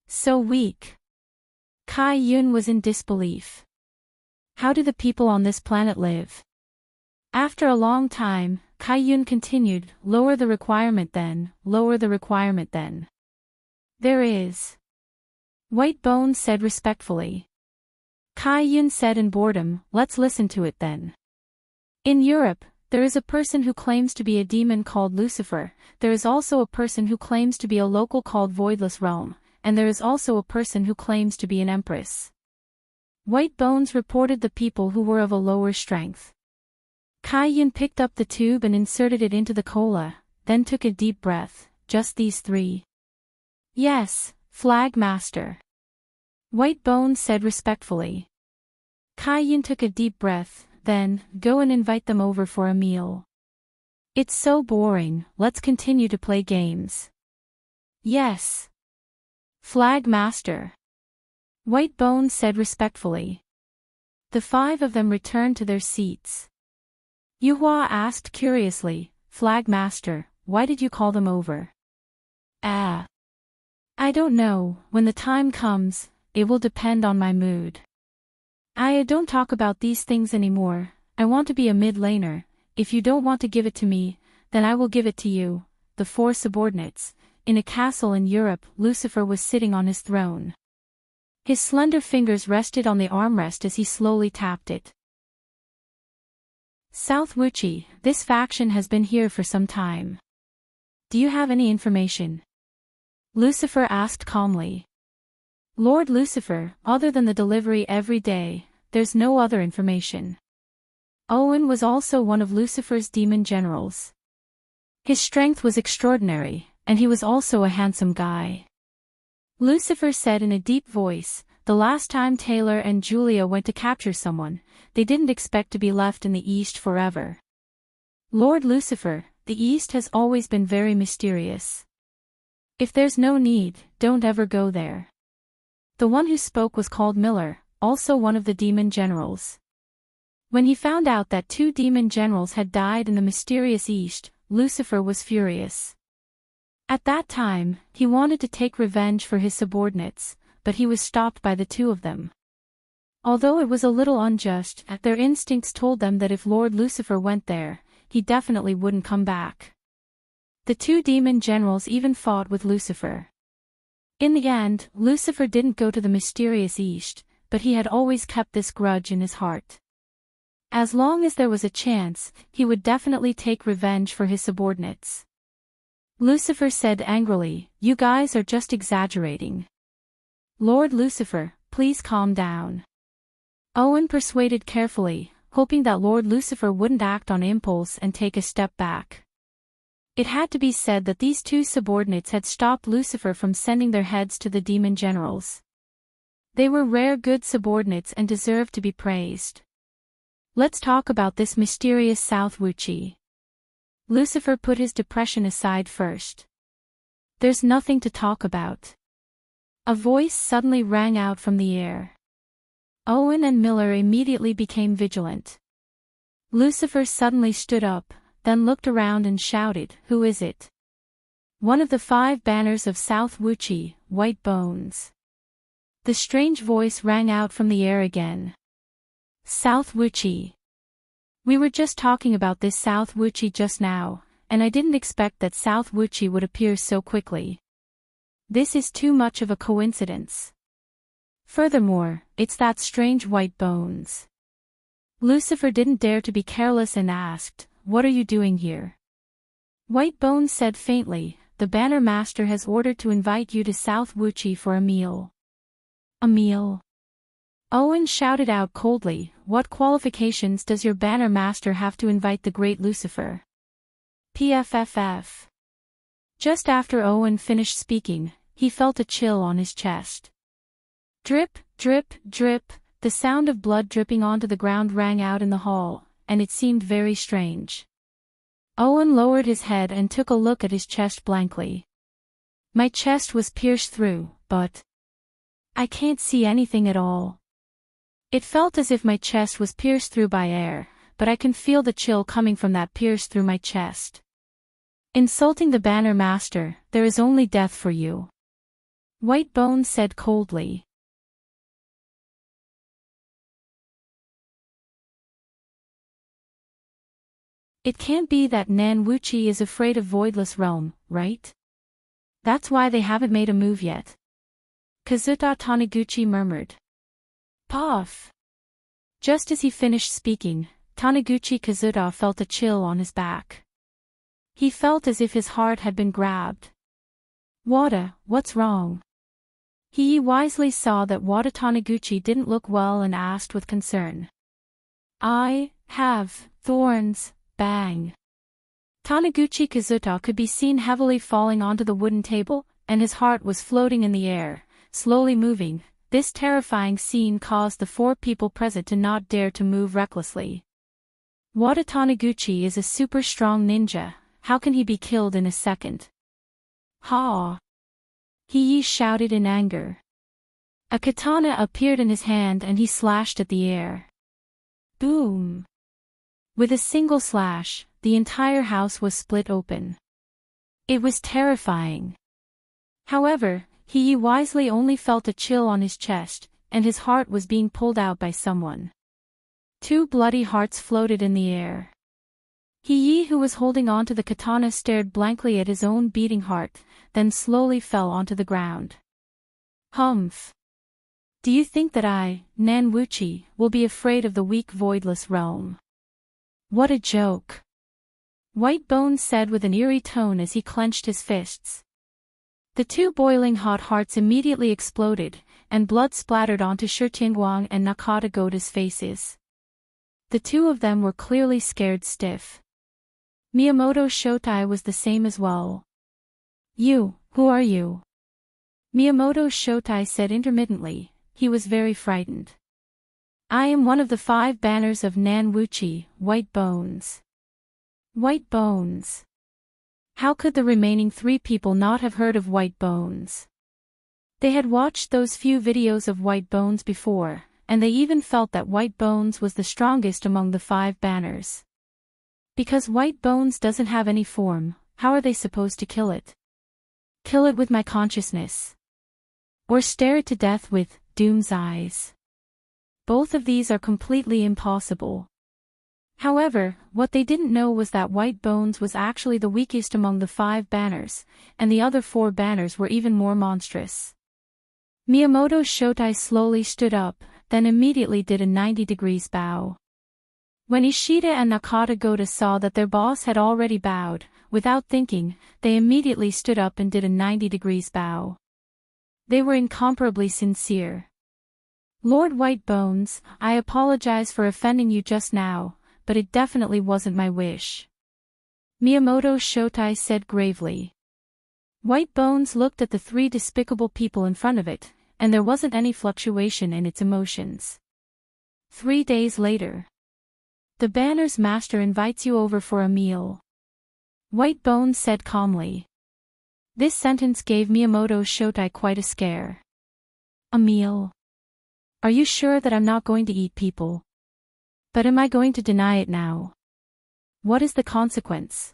So weak. Kai Yun was in disbelief. How do the people on this planet live? After a long time, Kai Yun continued, lower the requirement then, lower the requirement then. There is. White Bones said respectfully. Kai Yun said in boredom, let's listen to it then. In Europe, there is a person who claims to be a demon called Lucifer, there is also a person who claims to be a local called Voidless Realm, and there is also a person who claims to be an empress. White Bones reported the people who were of a lower strength. Kai Yun picked up the tube and inserted it into the cola, then took a deep breath. Just these three? Yes, Flag Master. White Bones said respectfully. Kai Yun took a deep breath, then, go and invite them over for a meal. It's so boring, let's continue to play games. Yes. Flag Master. White Bones said respectfully. The five of them returned to their seats. Yu Hua asked curiously, Flag Master, why did you call them over? I don't know, when the time comes, it will depend on my mood. I don't talk about these things anymore, I want to be a mid-laner, if you don't want to give it to me, then I will give it to you. The four subordinates. In a castle in Europe, Lucifer was sitting on his throne. His slender fingers rested on the armrest as he slowly tapped it. South Wuchi, this faction has been here for some time. Do you have any information? Lucifer asked calmly. Lord Lucifer, other than the delivery every day, there's no other information. Owen was also one of Lucifer's demon generals. His strength was extraordinary, and he was also a handsome guy. Lucifer said in a deep voice, the last time Taylor and Julia went to capture someone, they didn't expect to be left in the East forever. Lord Lucifer, the East has always been very mysterious. If there's no need, don't ever go there. The one who spoke was called Miller, also one of the demon generals. When he found out that 2 demon generals had died in the mysterious East, Lucifer was furious. At that time, he wanted to take revenge for his subordinates, but he was stopped by the 2 of them. Although it was a little unjust, their instincts told them that if Lord Lucifer went there, he definitely wouldn't come back. The 2 demon generals even fought with Lucifer. In the end, Lucifer didn't go to the mysterious East, but he had always kept this grudge in his heart. As long as there was a chance, he would definitely take revenge for his subordinates. Lucifer said angrily, "You guys are just exaggerating. Lord Lucifer, please calm down." Owen persuaded carefully, hoping that Lord Lucifer wouldn't act on impulse and take a step back. It had to be said that these two subordinates had stopped Lucifer from sending their heads to the demon generals. They were rare good subordinates and deserved to be praised. "Let's talk about this mysterious South Wuchi." Lucifer put his depression aside first. "There's nothing to talk about." A voice suddenly rang out from the air. Owen and Miller immediately became vigilant. Lucifer suddenly stood up, then looked around and shouted, "Who is it?" "One of the 5 banners of South Wuchi, White Bones." The strange voice rang out from the air again. "South Wuchi. We were just talking about this South Wuchi just now, and I didn't expect that South Wuchi would appear so quickly. This is too much of a coincidence. Furthermore, it's that strange White Bones." Lucifer didn't dare to be careless and asked, "What are you doing here?" White Bones said faintly, "The Banner Master has ordered to invite you to South Wuchi for a meal." "A meal?" Owen shouted out coldly, "What qualifications does your Banner Master have to invite the great Lucifer?" PFFF. Just after Owen finished speaking, he felt a chill on his chest. Drip, drip, drip, the sound of blood dripping onto the ground rang out in the hall, and it seemed very strange. Owen lowered his head and took a look at his chest blankly. "My chest was pierced through, but I can't see anything at all. It felt as if my chest was pierced through by air, but I can feel the chill coming from that pierce through my chest." "Insulting the Banner Master, there is only death for you," White Bones said coldly. "It can't be that Nan Wuchi is afraid of Voidless Realm, right? That's why they haven't made a move yet," Kazuta Taniguchi murmured. "Puff." Just as he finished speaking, Taniguchi Kazuta felt a chill on his back. He felt as if his heart had been grabbed. "Wada, what's wrong?" He wisely saw that Wada Taniguchi didn't look well and asked with concern. "I have thorns." Bang. Taniguchi Kazuta could be seen heavily falling onto the wooden table, and his heart was floating in the air, slowly moving. This terrifying scene caused the 4 people present to not dare to move recklessly. Wada Taniguchi is a super strong ninja, how can he be killed in a second? Ha! He shouted in anger. A katana appeared in his hand and he slashed at the air. Boom! With a single slash, the entire house was split open. It was terrifying. However, he wisely only felt a chill on his chest, and his heart was being pulled out by someone. 2 bloody hearts floated in the air. He who was holding onto the katana stared blankly at his own beating heart, then slowly fell onto the ground. Humph! Do you think that I, Nan Wuchi, will be afraid of the weak Voidless Realm? What a joke! White Bones said with an eerie tone as he clenched his fists. The 2 boiling hot hearts immediately exploded, and blood splattered onto Shirtingwang and Nakata Goda's faces. The 2 of them were clearly scared stiff. Miyamoto Shotai was the same as well. "You, who are you?" Miyamoto Shotai said intermittently. He was very frightened. "I am one of the 5 banners of Nan Wuchi, White Bones." White Bones. How could the remaining 3 people not have heard of White Bones? They had watched those few videos of White Bones before, and they even felt that White Bones was the strongest among the 5 banners. Because White Bones doesn't have any form, how are they supposed to kill it? Kill it with my consciousness? Or stare it to death with Doom's eyes? Both of these are completely impossible. However, what they didn't know was that White Bones was actually the weakest among the 5 banners, and the other 4 banners were even more monstrous. Miyamoto Shotai slowly stood up, then immediately did a 90 degrees bow. When Ishida and Nakata-Gota saw that their boss had already bowed, without thinking, they immediately stood up and did a 90 degrees bow. They were incomparably sincere. Lord Whitebones, I apologize for offending you just now, but it definitely wasn't my wish. Miyamoto Shotai said gravely. Whitebones looked at the three despicable people in front of it, and there wasn't any fluctuation in its emotions. 3 days later. The banner's master invites you over for a meal. Whitebones said calmly. This sentence gave Miyamoto Shotai quite a scare. A meal? Are you sure that I'm not going to eat people? But am I going to deny it now? What is the consequence?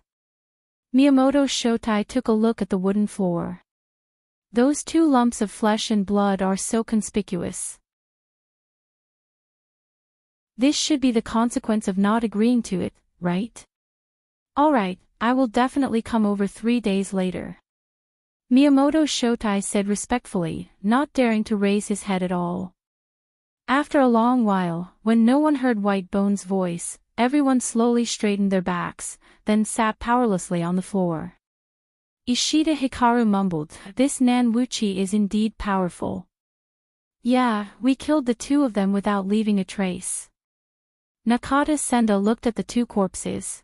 Miyamoto Shotai took a look at the wooden floor. Those 2 lumps of flesh and blood are so conspicuous. This should be the consequence of not agreeing to it, right? Alright, I will definitely come over 3 days later. Miyamoto Shotai said respectfully, not daring to raise his head at all. After a long while, when no one heard Whitebone's voice, everyone slowly straightened their backs, then sat powerlessly on the floor. Ishida Hikaru mumbled, this Nanwuchi is indeed powerful. Yeah, we killed the 2 of them without leaving a trace. Nakata Senda looked at the 2 corpses.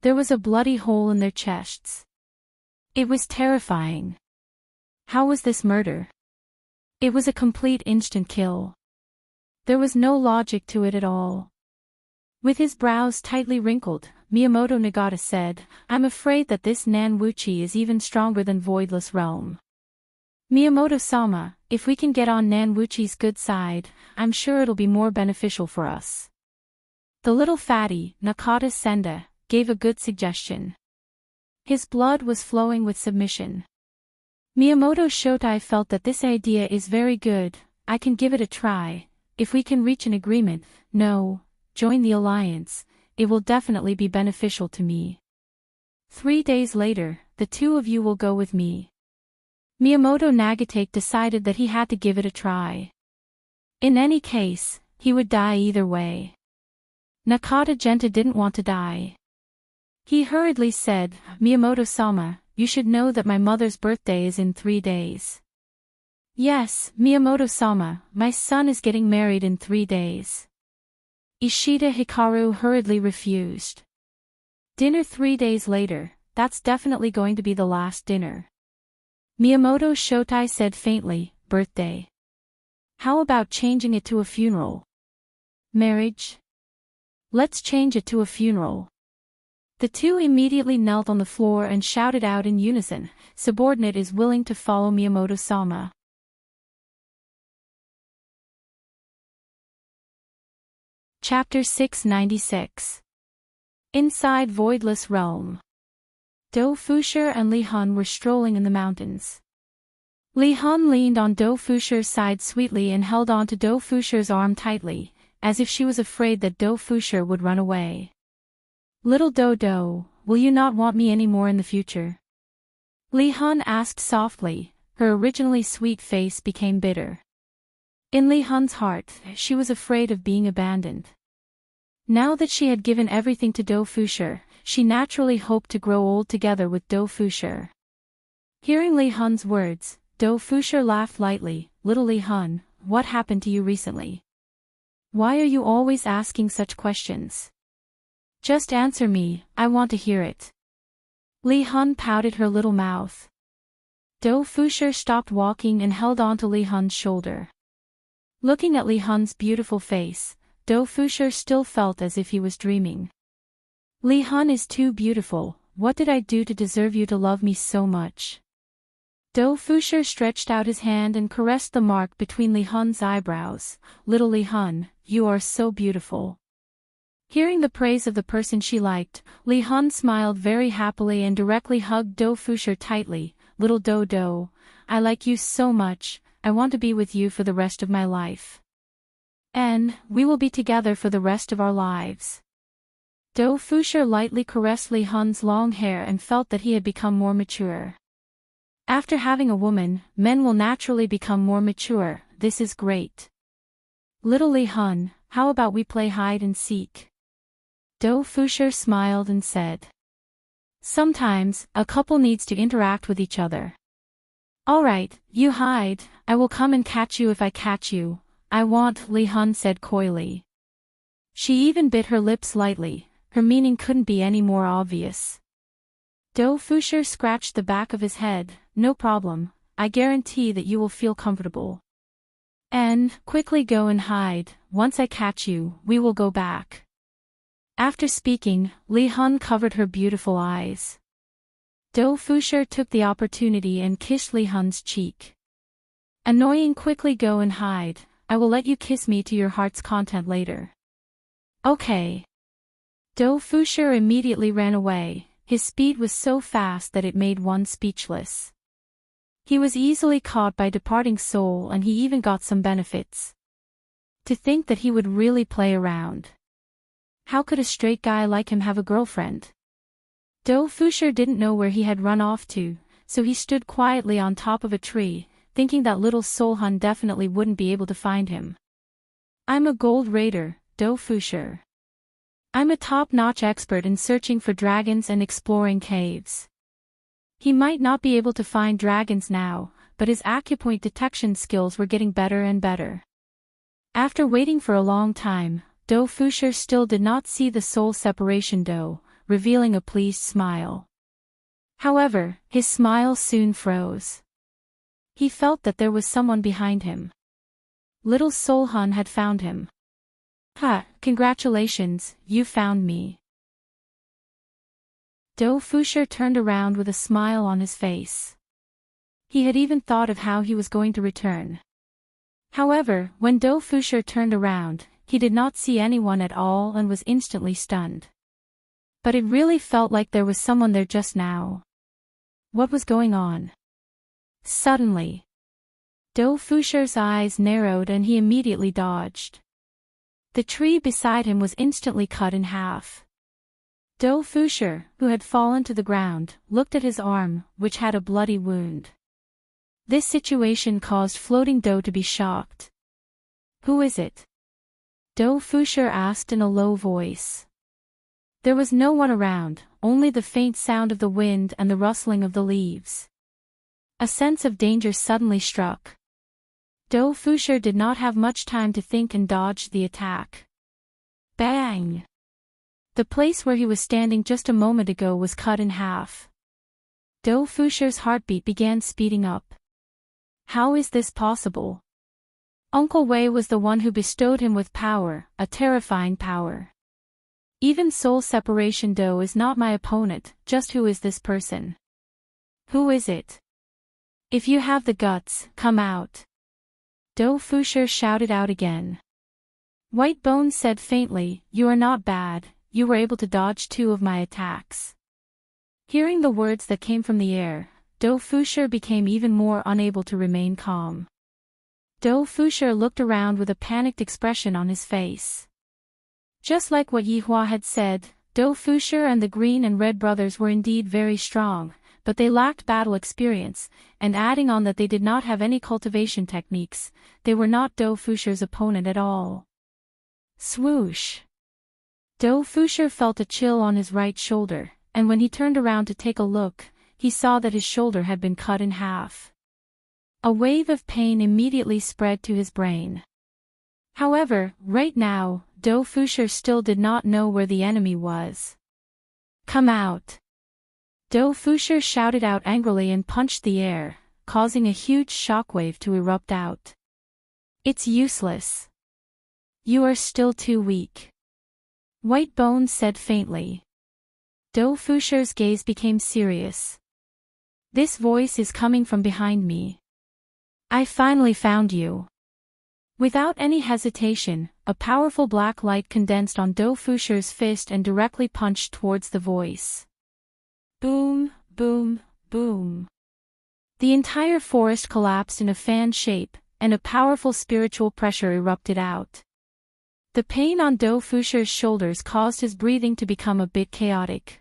There was a bloody hole in their chests. It was terrifying. How was this murder? It was a complete instant kill. There was no logic to it at all. With his brows tightly wrinkled, Miyamoto Nagata said, I'm afraid that this Nanwuchi is even stronger than Voidless Realm. Miyamoto-sama, if we can get on Nanwuchi's good side, I'm sure it'll be more beneficial for us. The little fatty, Nakata Senda, gave a good suggestion. His blood was flowing with submission. Miyamoto Shotai felt that this idea is very good, I can give it a try, if we can reach an agreement, join the alliance, it will definitely be beneficial to me. 3 days later, the 2 of you will go with me. Miyamoto Nagatake decided that he had to give it a try. In any case, he would die either way. Nakata Genta didn't want to die. He hurriedly said, Miyamoto-sama, you should know that my mother's birthday is in 3 days. Yes, Miyamoto-sama, my son is getting married in 3 days. Ishida Hikaru hurriedly refused. Dinner 3 days later, that's definitely going to be the last dinner. Miyamoto Shotai said faintly, birthday. How about changing it to a funeral? Marriage? Let's change it to a funeral. The 2 immediately knelt on the floor and shouted out in unison, subordinate is willing to follow Miyamoto-sama. Chapter 696. Inside Voidless Realm. Do Fushir and Li Hun were strolling in the mountains. Li Hun leaned on Do Fushir's side sweetly and held on to Do Fushir's arm tightly, as if she was afraid that Do Fushir would run away. Little Do, will you not want me any more in the future? Li Hun asked softly, her originally sweet face became bitter. In Li Hun's heart, she was afraid of being abandoned. Now that she had given everything to Do Fushir, she naturally hoped to grow old together with Do Fushir. Hearing Li Hun's words, Do Fushir laughed lightly, little Li Hun, what happened to you recently? Why are you always asking such questions? Just answer me, I want to hear it. Li Hun pouted her little mouth. Do Fushir stopped walking and held on to Li Hun's shoulder. Looking at Li Hun's beautiful face, Do Fushir still felt as if he was dreaming. Li Hun is too beautiful, what did I do to deserve you to love me so much? Do Fushir stretched out his hand and caressed the mark between Li Hun's eyebrows. Little Li Hun, you are so beautiful. Hearing the praise of the person she liked, Li Hun smiled very happily and directly hugged Do Fushir tightly. Little Do, I like you so much, I want to be with you for the rest of my life. And we will be together for the rest of our lives. Do Fushir lightly caressed Li Hun's long hair and felt that he had become more mature. After having a woman, men will naturally become more mature, this is great. Little Li Hun, how about we play hide and seek? Do Fusher smiled and said. Sometimes, a couple needs to interact with each other. Alright, you hide, I will come and catch you if I catch you, I want, Li Hun said coyly. She even bit her lips lightly, her meaning couldn't be any more obvious. Do Fusher scratched the back of his head, no problem, I guarantee that you will feel comfortable. And, quickly go and hide, once I catch you, we will go back. After speaking, Li Hun covered her beautiful eyes. Do Fusher took the opportunity and kissed Li Hun's cheek. Annoying, quickly go and hide, I will let you kiss me to your heart's content later. Okay. Do Fusher immediately ran away, his speed was so fast that it made one speechless. He was easily caught by departing soul and he even got some benefits. To think that he would really play around. How could a straight guy like him have a girlfriend? Do Fusher didn't know where he had run off to, so he stood quietly on top of a tree, thinking that little Soul Hun definitely wouldn't be able to find him. I'm a gold raider, Do Fusher. I'm a top-notch expert in searching for dragons and exploring caves. He might not be able to find dragons now, but his acupoint detection skills were getting better and better. After waiting for a long time, Do Fusher still did not see the soul separation Do, revealing a pleased smile. However, his smile soon froze. He felt that there was someone behind him. Little Soul Hun had found him. Ha, congratulations, you found me. Do Fusher turned around with a smile on his face. He had even thought of how he was going to return. However, when Do Fusher turned around, he did not see anyone at all and was instantly stunned. But it really felt like there was someone there just now. What was going on? Suddenly, Do Fusher's eyes narrowed and he immediately dodged. The tree beside him was instantly cut in half. Do Fusher, who had fallen to the ground, looked at his arm, which had a bloody wound. This situation caused Floating Do to be shocked. Who is it? Do Fusher asked in a low voice. There was no one around, only the faint sound of the wind and the rustling of the leaves. A sense of danger suddenly struck. Do Fusher did not have much time to think and dodged the attack. Bang! The place where he was standing just a moment ago was cut in half. Do Fusher's heartbeat began speeding up. How is this possible? Uncle Wei was the one who bestowed him with power, a terrifying power. Even soul separation Do is not my opponent, just who is this person? Who is it? If you have the guts, come out. Do Fusher shouted out again. White Bones said faintly, you are not bad, you were able to dodge 2 of my attacks. Hearing the words that came from the air, Do Fusher became even more unable to remain calm. Do Fusher looked around with a panicked expression on his face. Just like what Yi Hua had said, Do Fusher and the Green and Red brothers were indeed very strong, but they lacked battle experience, and adding on that they did not have any cultivation techniques, they were not Do Fusher's opponent at all. Swoosh! Do Fusher felt a chill on his right shoulder, and when he turned around to take a look, he saw that his shoulder had been cut in half. A wave of pain immediately spread to his brain. However, right now, Do Fusher still did not know where the enemy was. Come out! Do Fusher shouted out angrily and punched the air, causing a huge shockwave to erupt out. It's useless. You are still too weak. White Bones said faintly. Do Fusher's gaze became serious. This voice is coming from behind me. I finally found you. Without any hesitation, a powerful black light condensed on Do Fusher's fist and directly punched towards the voice. Boom, boom, boom. The entire forest collapsed in a fan shape, and a powerful spiritual pressure erupted out. The pain on Do Fusher's shoulders caused his breathing to become a bit chaotic.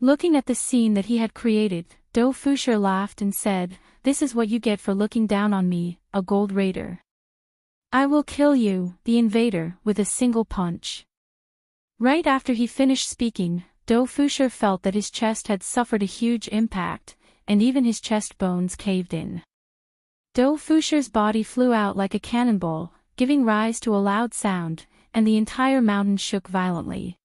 Looking at the scene that he had created, Do Fusher laughed and said, "This is what you get for looking down on me, a gold raider." I will kill you, the invader, with a single punch. Right after he finished speaking, Do Fusher felt that his chest had suffered a huge impact, and even his chest bones caved in. Do Fusher's body flew out like a cannonball, giving rise to a loud sound, and the entire mountain shook violently.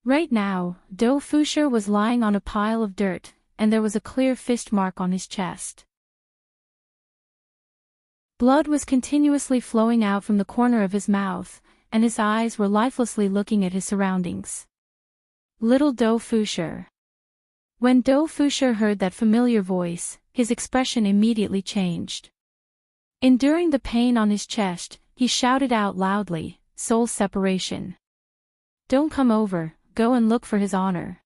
Right now, Do Fusher was lying on a pile of dirt, and there was a clear fist mark on his chest. Blood was continuously flowing out from the corner of his mouth, and his eyes were lifelessly looking at his surroundings. Little Do Fusher. When Do Fusher heard that familiar voice, his expression immediately changed. Enduring the pain on his chest, he shouted out loudly, "Soul separation. Don't come over, go and look for his honor."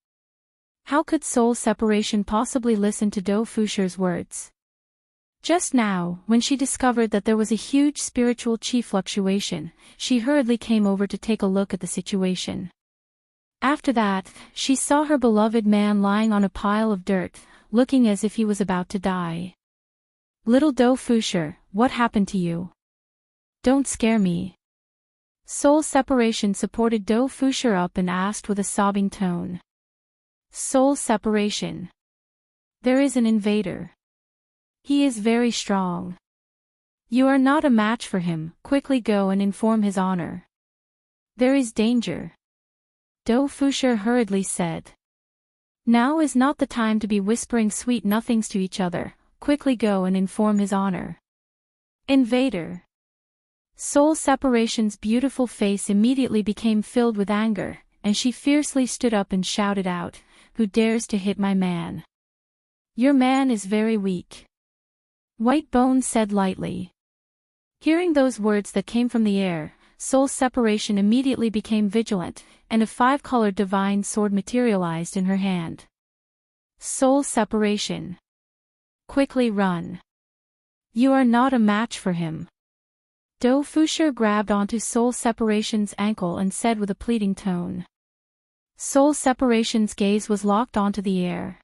How could soul separation possibly listen to Do Fusher's words? Just now, when she discovered that there was a huge spiritual chi fluctuation, she hurriedly came over to take a look at the situation. After that, she saw her beloved man lying on a pile of dirt, looking as if he was about to die. "Little Do Fusher, what happened to you? Don't scare me." Soul separation supported Do Fusher up and asked with a sobbing tone. "Soul separation. There is an invader. He is very strong. You are not a match for him, quickly go and inform his honor. There is danger." Do Fusher hurriedly said. "Now is not the time to be whispering sweet nothings to each other, quickly go and inform his honor." Invader. Soul separation's beautiful face immediately became filled with anger, and she fiercely stood up and shouted out, "Who dares to hit my man? Your man is very weak." White Bones said lightly. Hearing those words that came from the air, soul separation immediately became vigilant, and a 5-colored divine sword materialized in her hand. Soul separation. Quickly run. You are not a match for him. Do Fusher grabbed onto soul separation's ankle and said with a pleading tone. Soul separation's gaze was locked onto the air.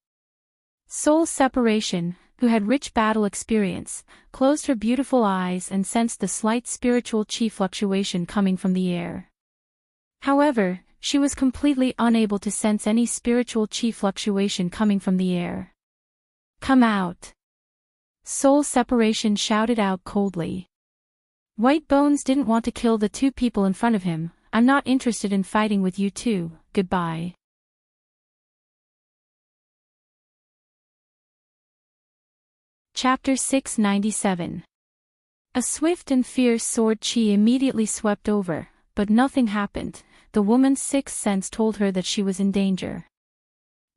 Soul separation, who had rich battle experience, closed her beautiful eyes and sensed the slight spiritual chi fluctuation coming from the air. However, she was completely unable to sense any spiritual chi fluctuation coming from the air. "Come out!" Soul separation shouted out coldly. White Bones didn't want to kill the two people in front of him. "I'm not interested in fighting with you two, goodbye." Chapter 697. A swift and fierce sword chi immediately swept over, but nothing happened. The woman's sixth sense told her that she was in danger.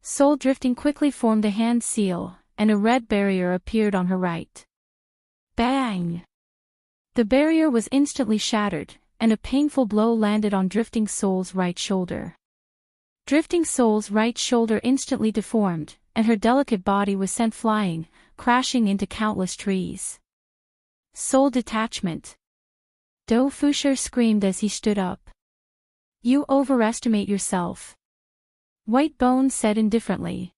Soul drifting quickly formed a hand seal, and a red barrier appeared on her right. Bang! The barrier was instantly shattered, and a painful blow landed on Drifting Soul's right shoulder. Drifting Soul's right shoulder instantly deformed, and her delicate body was sent flying, crashing into countless trees. Soul detachment. Do Fusher screamed as he stood up. "You overestimate yourself," White Bones said indifferently.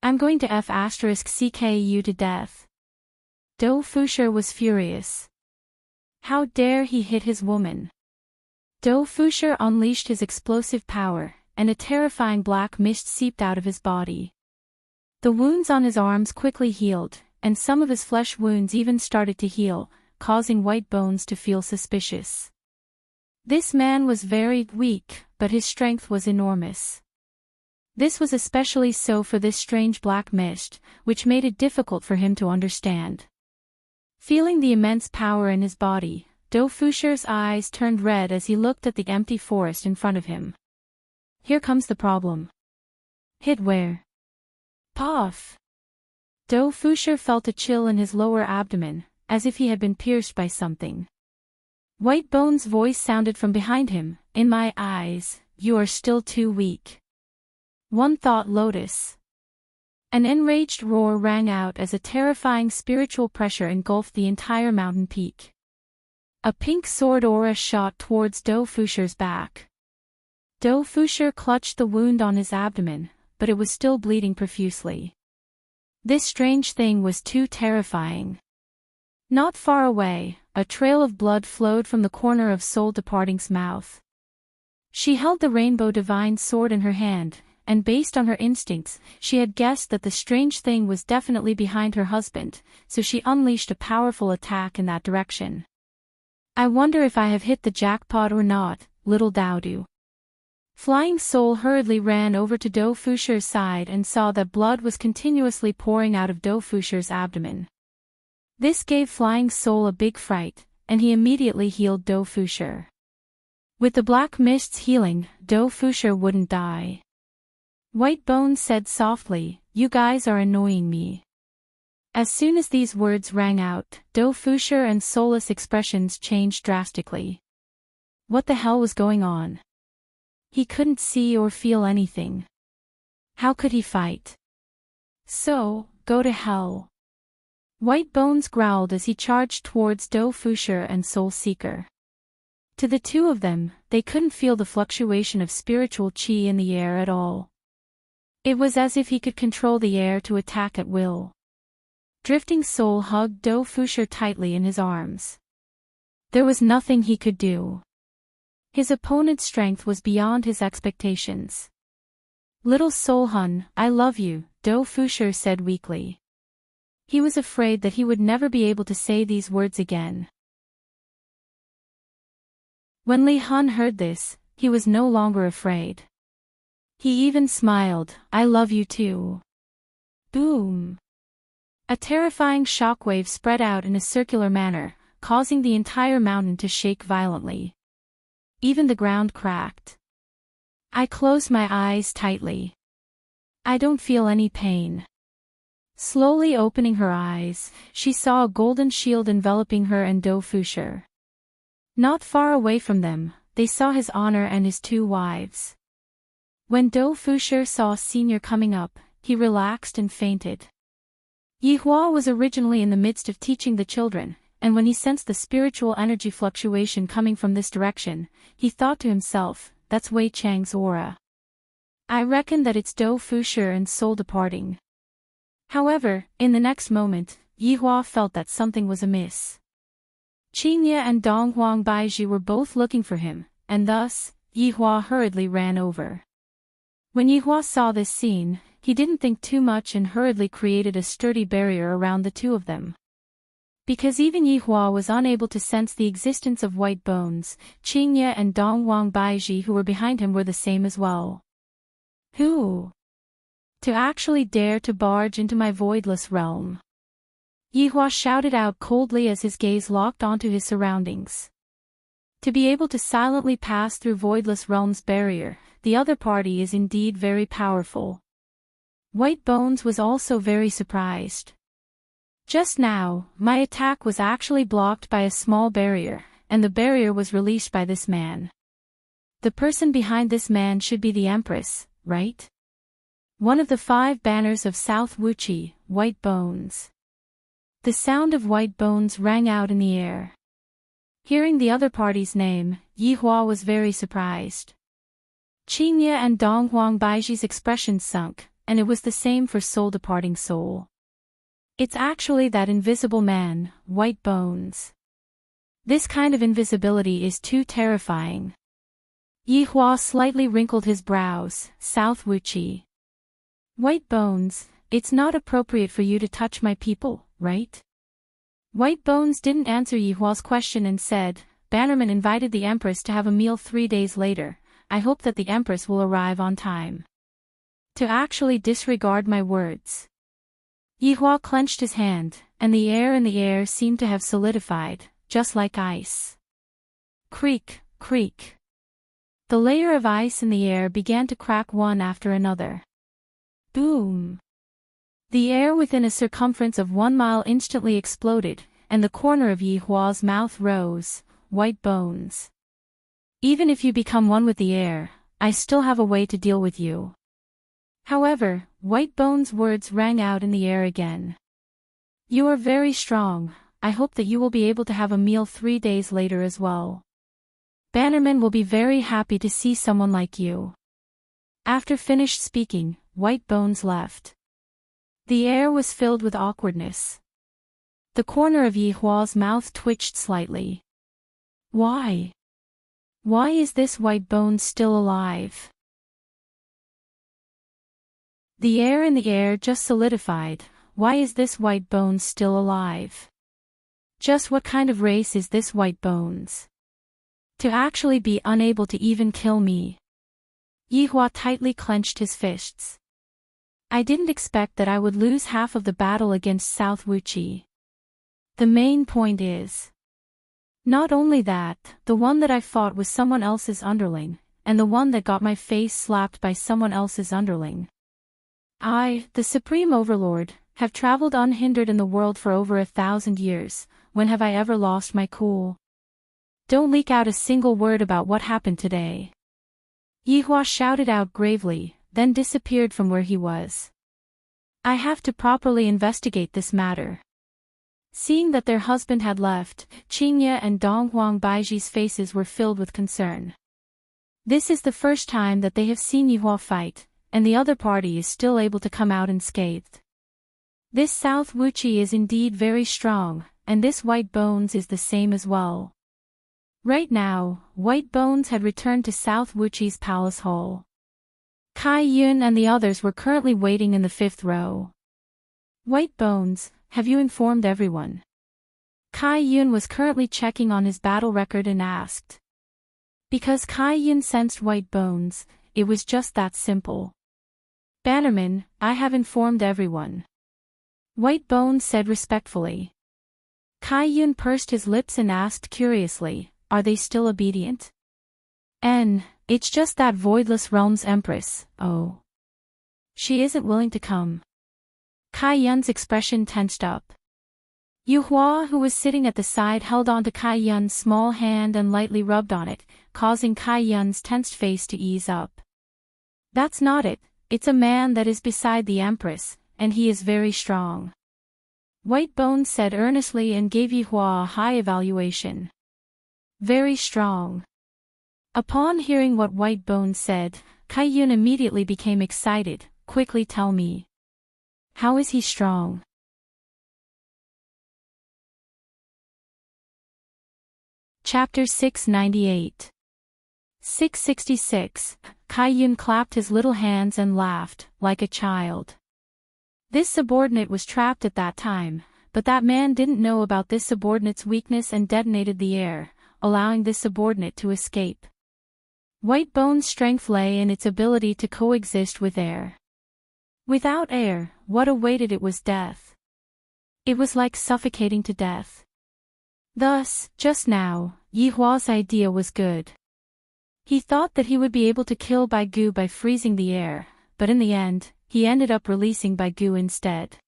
"I'm going to *CK you to death." Do Fusher was furious. How dare he hit his woman? Do Fusher unleashed his explosive power, and a terrifying black mist seeped out of his body. The wounds on his arms quickly healed, and some of his flesh wounds even started to heal, causing White Bones to feel suspicious. This man was very weak, but his strength was enormous. This was especially so for this strange black mist, which made it difficult for him to understand. Feeling the immense power in his body, Do Fusher's eyes turned red as he looked at the empty forest in front of him. Here comes the problem. Hit where? Puff! Do Fusher felt a chill in his lower abdomen, as if he had been pierced by something. White Bones' voice sounded from behind him, "In my eyes, you are still too weak." One thought Lotus. An enraged roar rang out as a terrifying spiritual pressure engulfed the entire mountain peak. A pink sword aura shot towards Do Fusher's back. Do Fusher clutched the wound on his abdomen, but it was still bleeding profusely. This strange thing was too terrifying. Not far away, a trail of blood flowed from the corner of Soul Departing's mouth. She held the rainbow divine sword in her hand, and based on her instincts, she had guessed that the strange thing was definitely behind her husband, so she unleashed a powerful attack in that direction. I wonder if I have hit the jackpot or not, little Daodu. Flying Soul hurriedly ran over to Do Fusher's side and saw that blood was continuously pouring out of Do Fusher's abdomen. This gave Flying Soul a big fright, and he immediately healed Do Fusher. With the black mists healing, Do Fusher wouldn't die. White Bones said softly, "You guys are annoying me." As soon as these words rang out, Do Fusher and Soulless expressions changed drastically. What the hell was going on? He couldn't see or feel anything. How could he fight? So, go to hell. White Bones growled as he charged towards Do Fusher and Soul Seeker. To the two of them, they couldn't feel the fluctuation of spiritual chi in the air at all. It was as if he could control the air to attack at will. Drifting Soul hugged Do Fusher tightly in his arms. There was nothing he could do. His opponent's strength was beyond his expectations. "Little Soul Hun, I love you," Do Fusher said weakly. He was afraid that he would never be able to say these words again. When Li Hun heard this, he was no longer afraid. He even smiled, "I love you too." Boom! A terrifying shockwave spread out in a circular manner, causing the entire mountain to shake violently. Even the ground cracked. I closed my eyes tightly. I don't feel any pain. Slowly opening her eyes, she saw a golden shield enveloping her and Do Fusher. Not far away from them, they saw his honor and his two wives. When Do Fusher saw Senior coming up, he relaxed and fainted. Yihua was originally in the midst of teaching the children, and when he sensed the spiritual energy fluctuation coming from this direction, he thought to himself, "That's Wei Chang's aura. I reckon that it's Do Fusher and Soul Departing." However, in the next moment, Yihua felt that something was amiss. Qingye and Donghuang Baizhi were both looking for him, and thus, Yihua hurriedly ran over. When Yihua saw this scene, he didn't think too much and hurriedly created a sturdy barrier around the two of them. Because even Yihua was unable to sense the existence of White Bones, Qingye and Donghuang Baizhi who were behind him were the same as well. Who? To actually dare to barge into my voidless realm? Yihua shouted out coldly as his gaze locked onto his surroundings. To be able to silently pass through Voidless Realm's barrier, the other party is indeed very powerful. White Bones was also very surprised. Just now, my attack was actually blocked by a small barrier, and the barrier was released by this man. The person behind this man should be the Empress, right? One of the 5 banners of South Wuchi, White Bones. The sound of White Bones rang out in the air. Hearing the other party's name, Yihua was very surprised. Qingye and Donghuang Baizhi's expression sunk, and it was the same for Soul Departing Soul. It's actually that invisible man, White Bones. This kind of invisibility is too terrifying. Yihua slightly wrinkled his brows, South Wuchi. White Bones, it's not appropriate for you to touch my people, right? White Bones didn't answer Yihua's question and said, "Bannerman invited the Empress to have a meal 3 days later. I hope that the Empress will arrive on time." To actually disregard my words. Yihua clenched his hand, and the air in the air seemed to have solidified, just like ice. Creak, creak. The layer of ice in the air began to crack one after another. Boom. The air within a circumference of 1 mile instantly exploded, and the corner of Yihua's mouth rose, White Bones. Even if you become one with the air, I still have a way to deal with you. However, White Bones' words rang out in the air again. You are very strong. I hope that you will be able to have a meal 3 days later as well. Bannerman will be very happy to see someone like you. After finished speaking, White Bones left. The air was filled with awkwardness. The corner of Yi Hua's mouth twitched slightly. Why? Why is this white bone still alive? The air in the air just solidified. Why is this white bone still alive? Just what kind of race is this white bones? To actually be unable to even kill me. Yi Hua tightly clenched his fists. I didn't expect that I would lose half of the battle against South Wuqi. The main point is, not only that, the one that I fought was someone else's underling, and the one that got my face slapped by someone else's underling. I, the Supreme Overlord, have traveled unhindered in the world for over 1,000 years. When have I ever lost my cool? Don't leak out a single word about what happened today. Yi Hua shouted out gravely, then disappeared from where he was. I have to properly investigate this matter. Seeing that their husband had left, Qingye and Dong Huang Baiji's faces were filled with concern. This is the first time that they have seen Yi Hua fight, and the other party is still able to come out unscathed. This South Wuqi is indeed very strong, and this White Bones is the same as well. Right now, White Bones had returned to South Wuqi's palace hall. Kai Yun and the others were currently waiting in the 5th row. White Bones, have you informed everyone? Kai Yun was currently checking on his battle record and asked. Because Kai Yun sensed White Bones, it was just that simple. Bannerman, I have informed everyone. White Bones said respectfully. Kai Yun pursed his lips and asked curiously, are they still obedient? It's just that Voidless Realm's Empress, oh. She isn't willing to come. Kai Yun's expression tensed up. Yu Hua, who was sitting at the side, held onto Kai Yun's small hand and lightly rubbed on it, causing Kai Yun's tensed face to ease up. That's not it, it's a man that is beside the Empress, and he is very strong. White Bones said earnestly and gave Yu Hua a high evaluation. Very strong. Upon hearing what White Bones said, Kai Yun immediately became excited. Quickly tell me. How is he strong? Chapter 698. 666. Kai Yun clapped his little hands and laughed, like a child. This subordinate was trapped at that time, but that man didn't know about this subordinate's weakness and detonated the air, allowing this subordinate to escape. White Bone's strength lay in its ability to coexist with air. Without air, what awaited it was death. It was like suffocating to death. Thus, just now, Yi Hua's idea was good. He thought that he would be able to kill Bai Gu by freezing the air, but in the end, he ended up releasing Bai Gu instead.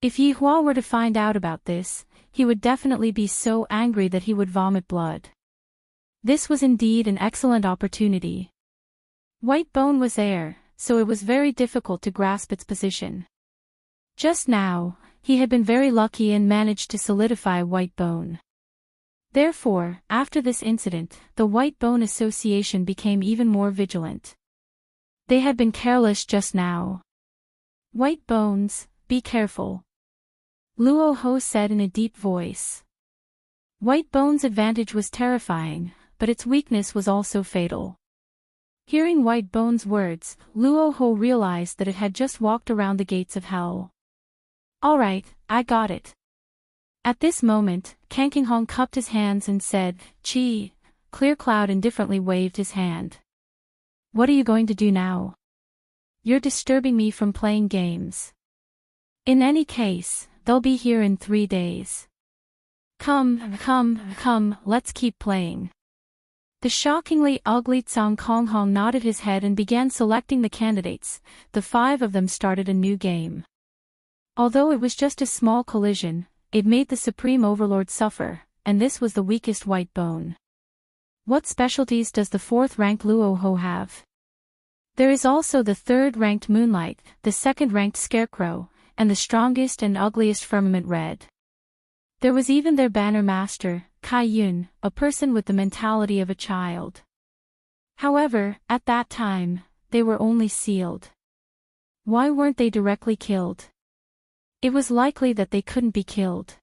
If Yi Hua were to find out about this, he would definitely be so angry that he would vomit blood. This was indeed an excellent opportunity. White Bone was air, so it was very difficult to grasp its position. Just now, he had been very lucky and managed to solidify White Bone. Therefore, after this incident, the White Bone Association became even more vigilant. They had been careless just now. White Bones, be careful. Luo Ho said in a deep voice. White Bone's advantage was terrifying, but its weakness was also fatal. Hearing White Bone's words, Luo Ho realized that it had just walked around the gates of hell. Alright, I got it. At this moment, Kanking Hong cupped his hands and said, Chi. Clear Cloud indifferently waved his hand. What are you going to do now? You're disturbing me from playing games. In any case, they'll be here in 3 days. Come, let's keep playing. The shockingly ugly Tsang Kong Hong nodded his head and began selecting the candidates. The 5 of them started a new game. Although it was just a small collision, it made the Supreme Overlord suffer, and this was the weakest White Bone. What specialties does the 4th-ranked Luo Ho have? There is also the 3rd-ranked Moonlight, the 2nd-ranked Scarecrow, and the strongest and ugliest Firmament Red. There was even their banner master, Kai Yun, a person with the mentality of a child. However, at that time, they were only sealed. Why weren't they directly killed? It was likely that they couldn't be killed.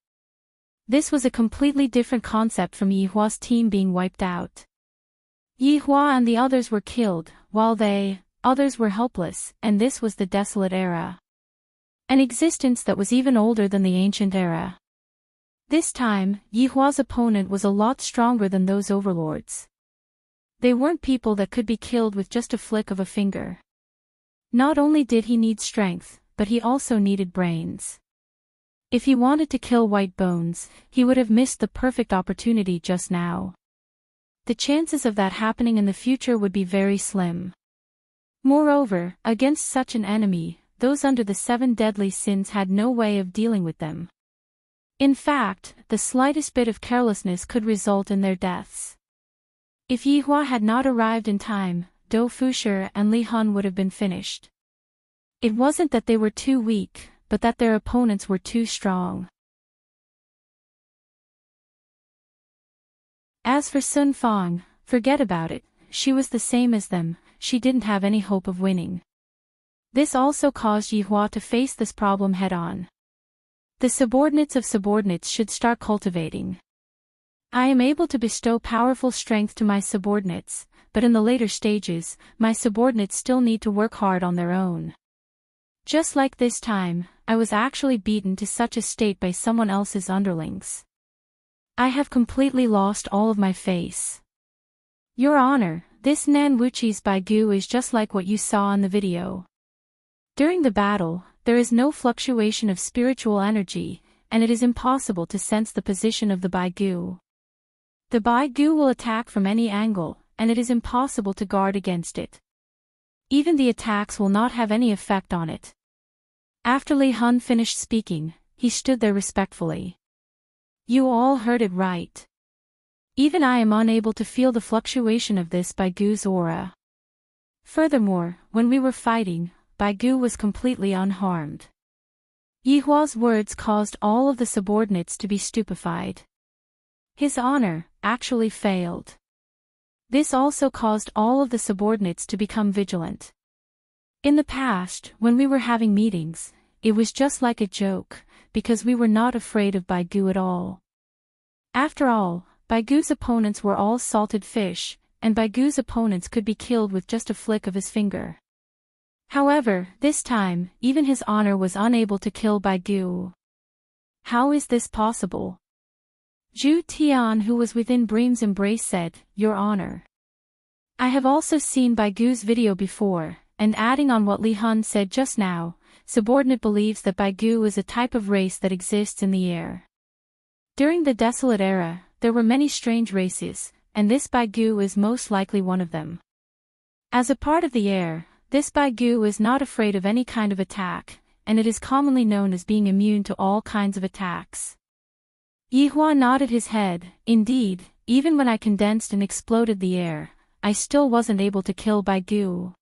This was a completely different concept from Yihua's team being wiped out. Yihua and the others were killed, while others were helpless, and this was the desolate era. An existence that was even older than the ancient era. This time, Yihua's opponent was a lot stronger than those overlords. They weren't people that could be killed with just a flick of a finger. Not only did he need strength, but he also needed brains. If he wanted to kill White Bones, he would have missed the perfect opportunity just now. The chances of that happening in the future would be very slim. Moreover, against such an enemy, those under the 7 deadly sins had no way of dealing with them. In fact, the slightest bit of carelessness could result in their deaths. If Yihua had not arrived in time, Dou Fushi and Li Hun would have been finished. It wasn't that they were too weak, but that their opponents were too strong. As for Sun Fang, forget about it, she was the same as them, she didn't have any hope of winning. This also caused Yihua to face this problem head-on. The subordinates of subordinates should start cultivating. I am able to bestow powerful strength to my subordinates, but in the later stages, my subordinates still need to work hard on their own. Just like this time, I was actually beaten to such a state by someone else's underlings. I have completely lost all of my face. Your Honor, this Nan Wuqi's Baigu is just like what you saw in the video. During the battle, there is no fluctuation of spiritual energy, and it is impossible to sense the position of the Baigu. The Baigu will attack from any angle, and it is impossible to guard against it. Even the attacks will not have any effect on it. After Li Hun finished speaking, he stood there respectfully. You all heard it right. Even I am unable to feel the fluctuation of this Baigu's aura. Furthermore, when we were fighting, Baigu was completely unharmed. Yihua's words caused all of the subordinates to be stupefied. His honor actually failed. This also caused all of the subordinates to become vigilant. In the past, when we were having meetings, it was just like a joke, because we were not afraid of Baigu at all. After all, Baigu's opponents were all salted fish, and Baigu's opponents could be killed with just a flick of his finger. However, this time, even his honor was unable to kill Baigu. How is this possible? Zhu Tian, who was within Bream's embrace, said, Your Honor. I have also seen Baigu's video before, and adding on what Li Hun said just now, subordinate believes that Baigu is a type of race that exists in the air. During the Desolate Era, there were many strange races, and this Baigu is most likely one of them. As a part of the air, this Baigu is not afraid of any kind of attack, and it is commonly known as being immune to all kinds of attacks. Yihua nodded his head. Indeed, even when I condensed and exploded the air, I still wasn't able to kill Baigu.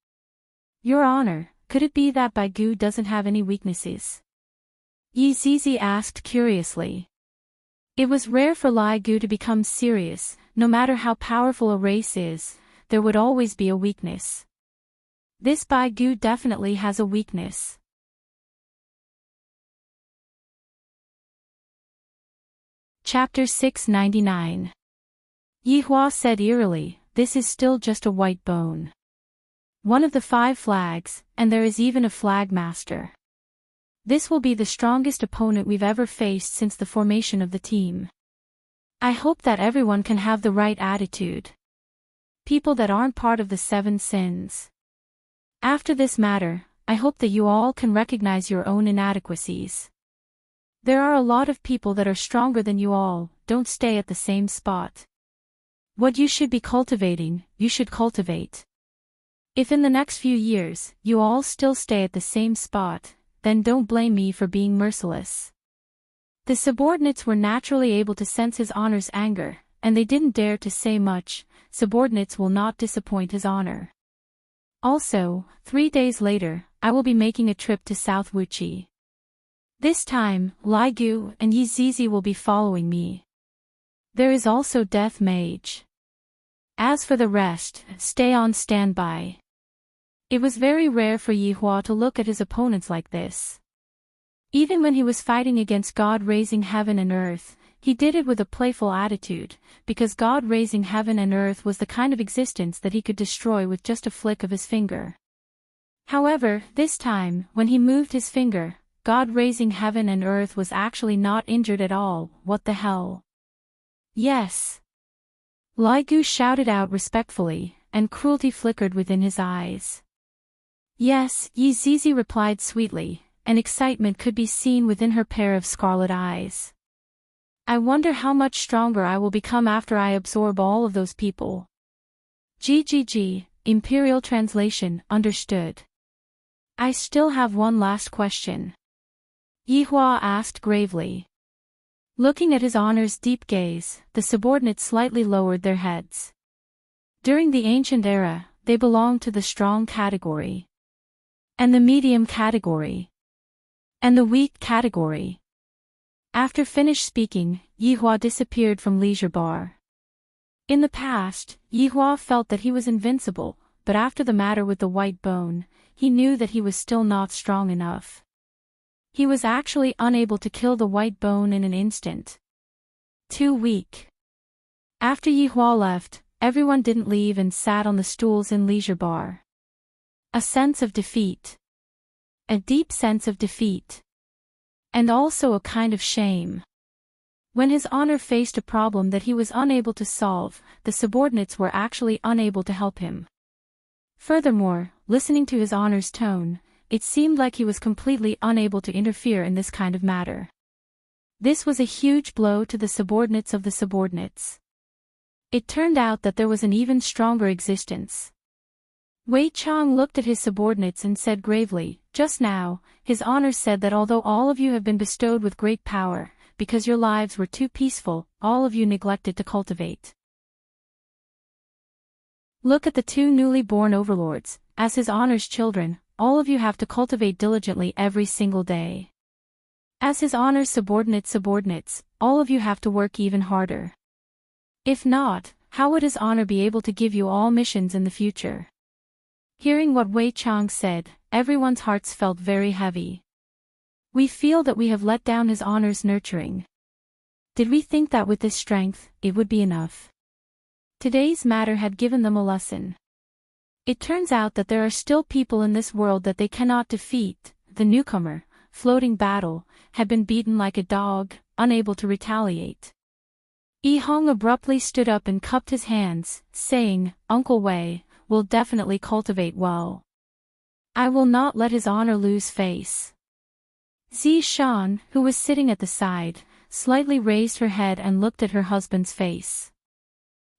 Your Honor, could it be that Baigu doesn't have any weaknesses? Yi Zizi asked curiously. It was rare for Lai Gu to become serious. No matter how powerful a race is, there would always be a weakness. This Baigu definitely has a weakness. Chapter 699. Yihua said eerily, This is still just a white bone. One of the 5 flags, and there is even a flag master. This will be the strongest opponent we've ever faced since the formation of the team. I hope that everyone can have the right attitude. People that aren't part of the 7 sins. After this matter, I hope that you all can recognize your own inadequacies. There are a lot of people that are stronger than you all. Don't stay at the same spot. What you should be cultivating, you should cultivate. If in the next few years, you all still stay at the same spot, then don't blame me for being merciless. The subordinates were naturally able to sense his honor's anger, and they didn't dare to say much. Subordinates will not disappoint his honor. Also, 3 days later, I will be making a trip to South Wuqi. This time, Lai Gu and Yi Zizi will be following me. There is also Death Mage. As for the rest, stay on standby. It was very rare for Yihua to look at his opponents like this. Even when he was fighting against God raising heaven and earth, He did it with a playful attitude, because God raising heaven and earth was the kind of existence that he could destroy with just a flick of his finger. However, this time, when he moved his finger, God raising heaven and earth was actually not injured at all. What the hell? Yes. Lai Gu shouted out respectfully, and cruelty flickered within his eyes. Yes, Yi Zizi replied sweetly, and excitement could be seen within her pair of scarlet eyes. I wonder how much stronger I will become after I absorb all of those people. GGG, Imperial Translation, understood. I still have one last question. Yihua asked gravely. Looking at his honor's deep gaze, the subordinates slightly lowered their heads. During the ancient era, they belonged to the strong category. And the medium category. And the weak category. After finished speaking, Yihua disappeared from Leisure Bar. In the past, Yihua felt that he was invincible, but after the matter with the white bone, he knew that he was still not strong enough. He was actually unable to kill the white bone in an instant. Too weak. After Yihua left, everyone didn't leave and sat on the stools in Leisure Bar. A sense of defeat. A deep sense of defeat. And also a kind of shame. When his honor faced a problem that he was unable to solve, the subordinates were actually unable to help him. Furthermore, listening to his honor's tone, it seemed like he was completely unable to interfere in this kind of matter. This was a huge blow to the subordinates of the subordinates. It turned out that there was an even stronger existence. Wei Chang looked at his subordinates and said gravely, just now, his honor said that although all of you have been bestowed with great power, because your lives were too peaceful, all of you neglected to cultivate. Look at the two newly born overlords, as his honor's children, all of you have to cultivate diligently every single day. As his honor's subordinates, all of you have to work even harder. If not, how would his honor be able to give you all missions in the future? Hearing what Wei Chang said, everyone's hearts felt very heavy. We feel that we have let down his honor's nurturing. Did we think that with this strength, it would be enough? Today's matter had given them a lesson. It turns out that there are still people in this world that they cannot defeat. The newcomer, floating battle, had been beaten like a dog, unable to retaliate. Yi Hong abruptly stood up and cupped his hands, saying, Uncle Wei will definitely cultivate well. I will not let his honor lose face. Zi Shan, who was sitting at the side, slightly raised her head and looked at her husband's face.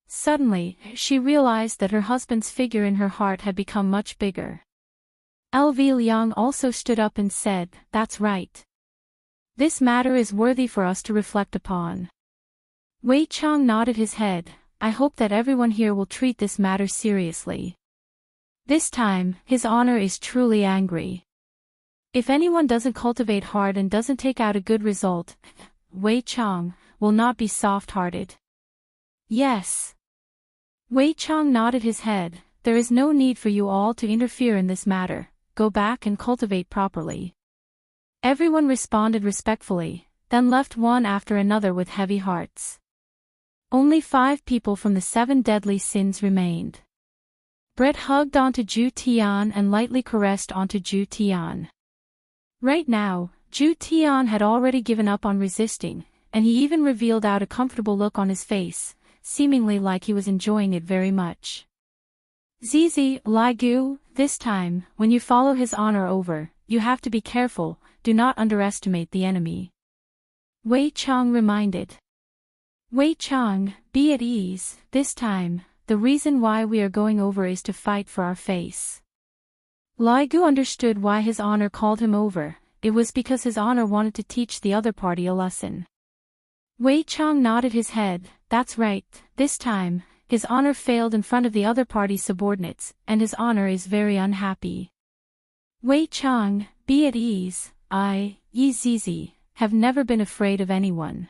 Suddenly, she realized that her husband's figure in her heart had become much bigger. LV Liang also stood up and said, That's right. This matter is worthy for us to reflect upon. Wei Chang nodded his head. I hope that everyone here will treat this matter seriously. This time, his honor is truly angry. If anyone doesn't cultivate hard and doesn't take out a good result, Wei Chang will not be soft-hearted. Yes. Wei Chang nodded his head. There is no need for you all to interfere in this matter. Go back and cultivate properly. Everyone responded respectfully, then left one after another with heavy hearts. Only 5 people from the 7 deadly sins remained. Brett hugged onto Zhu Tian and lightly caressed onto Zhu Tian. Right now, Zhu Tian had already given up on resisting, and he even revealed out a comfortable look on his face, seemingly like he was enjoying it very much. Zizi, Lai Gu, this time, when you follow his honor over, you have to be careful, do not underestimate the enemy. Wei Chang reminded. Wei Chang, be at ease, this time, the reason why we are going over is to fight for our face. Lai Gu understood why his honor called him over, it was because his honor wanted to teach the other party a lesson. Wei Chang nodded his head, that's right, this time, his honor failed in front of the other party's subordinates, and his honor is very unhappy. Wei Chang, be at ease, I, Yi Zizi, have never been afraid of anyone.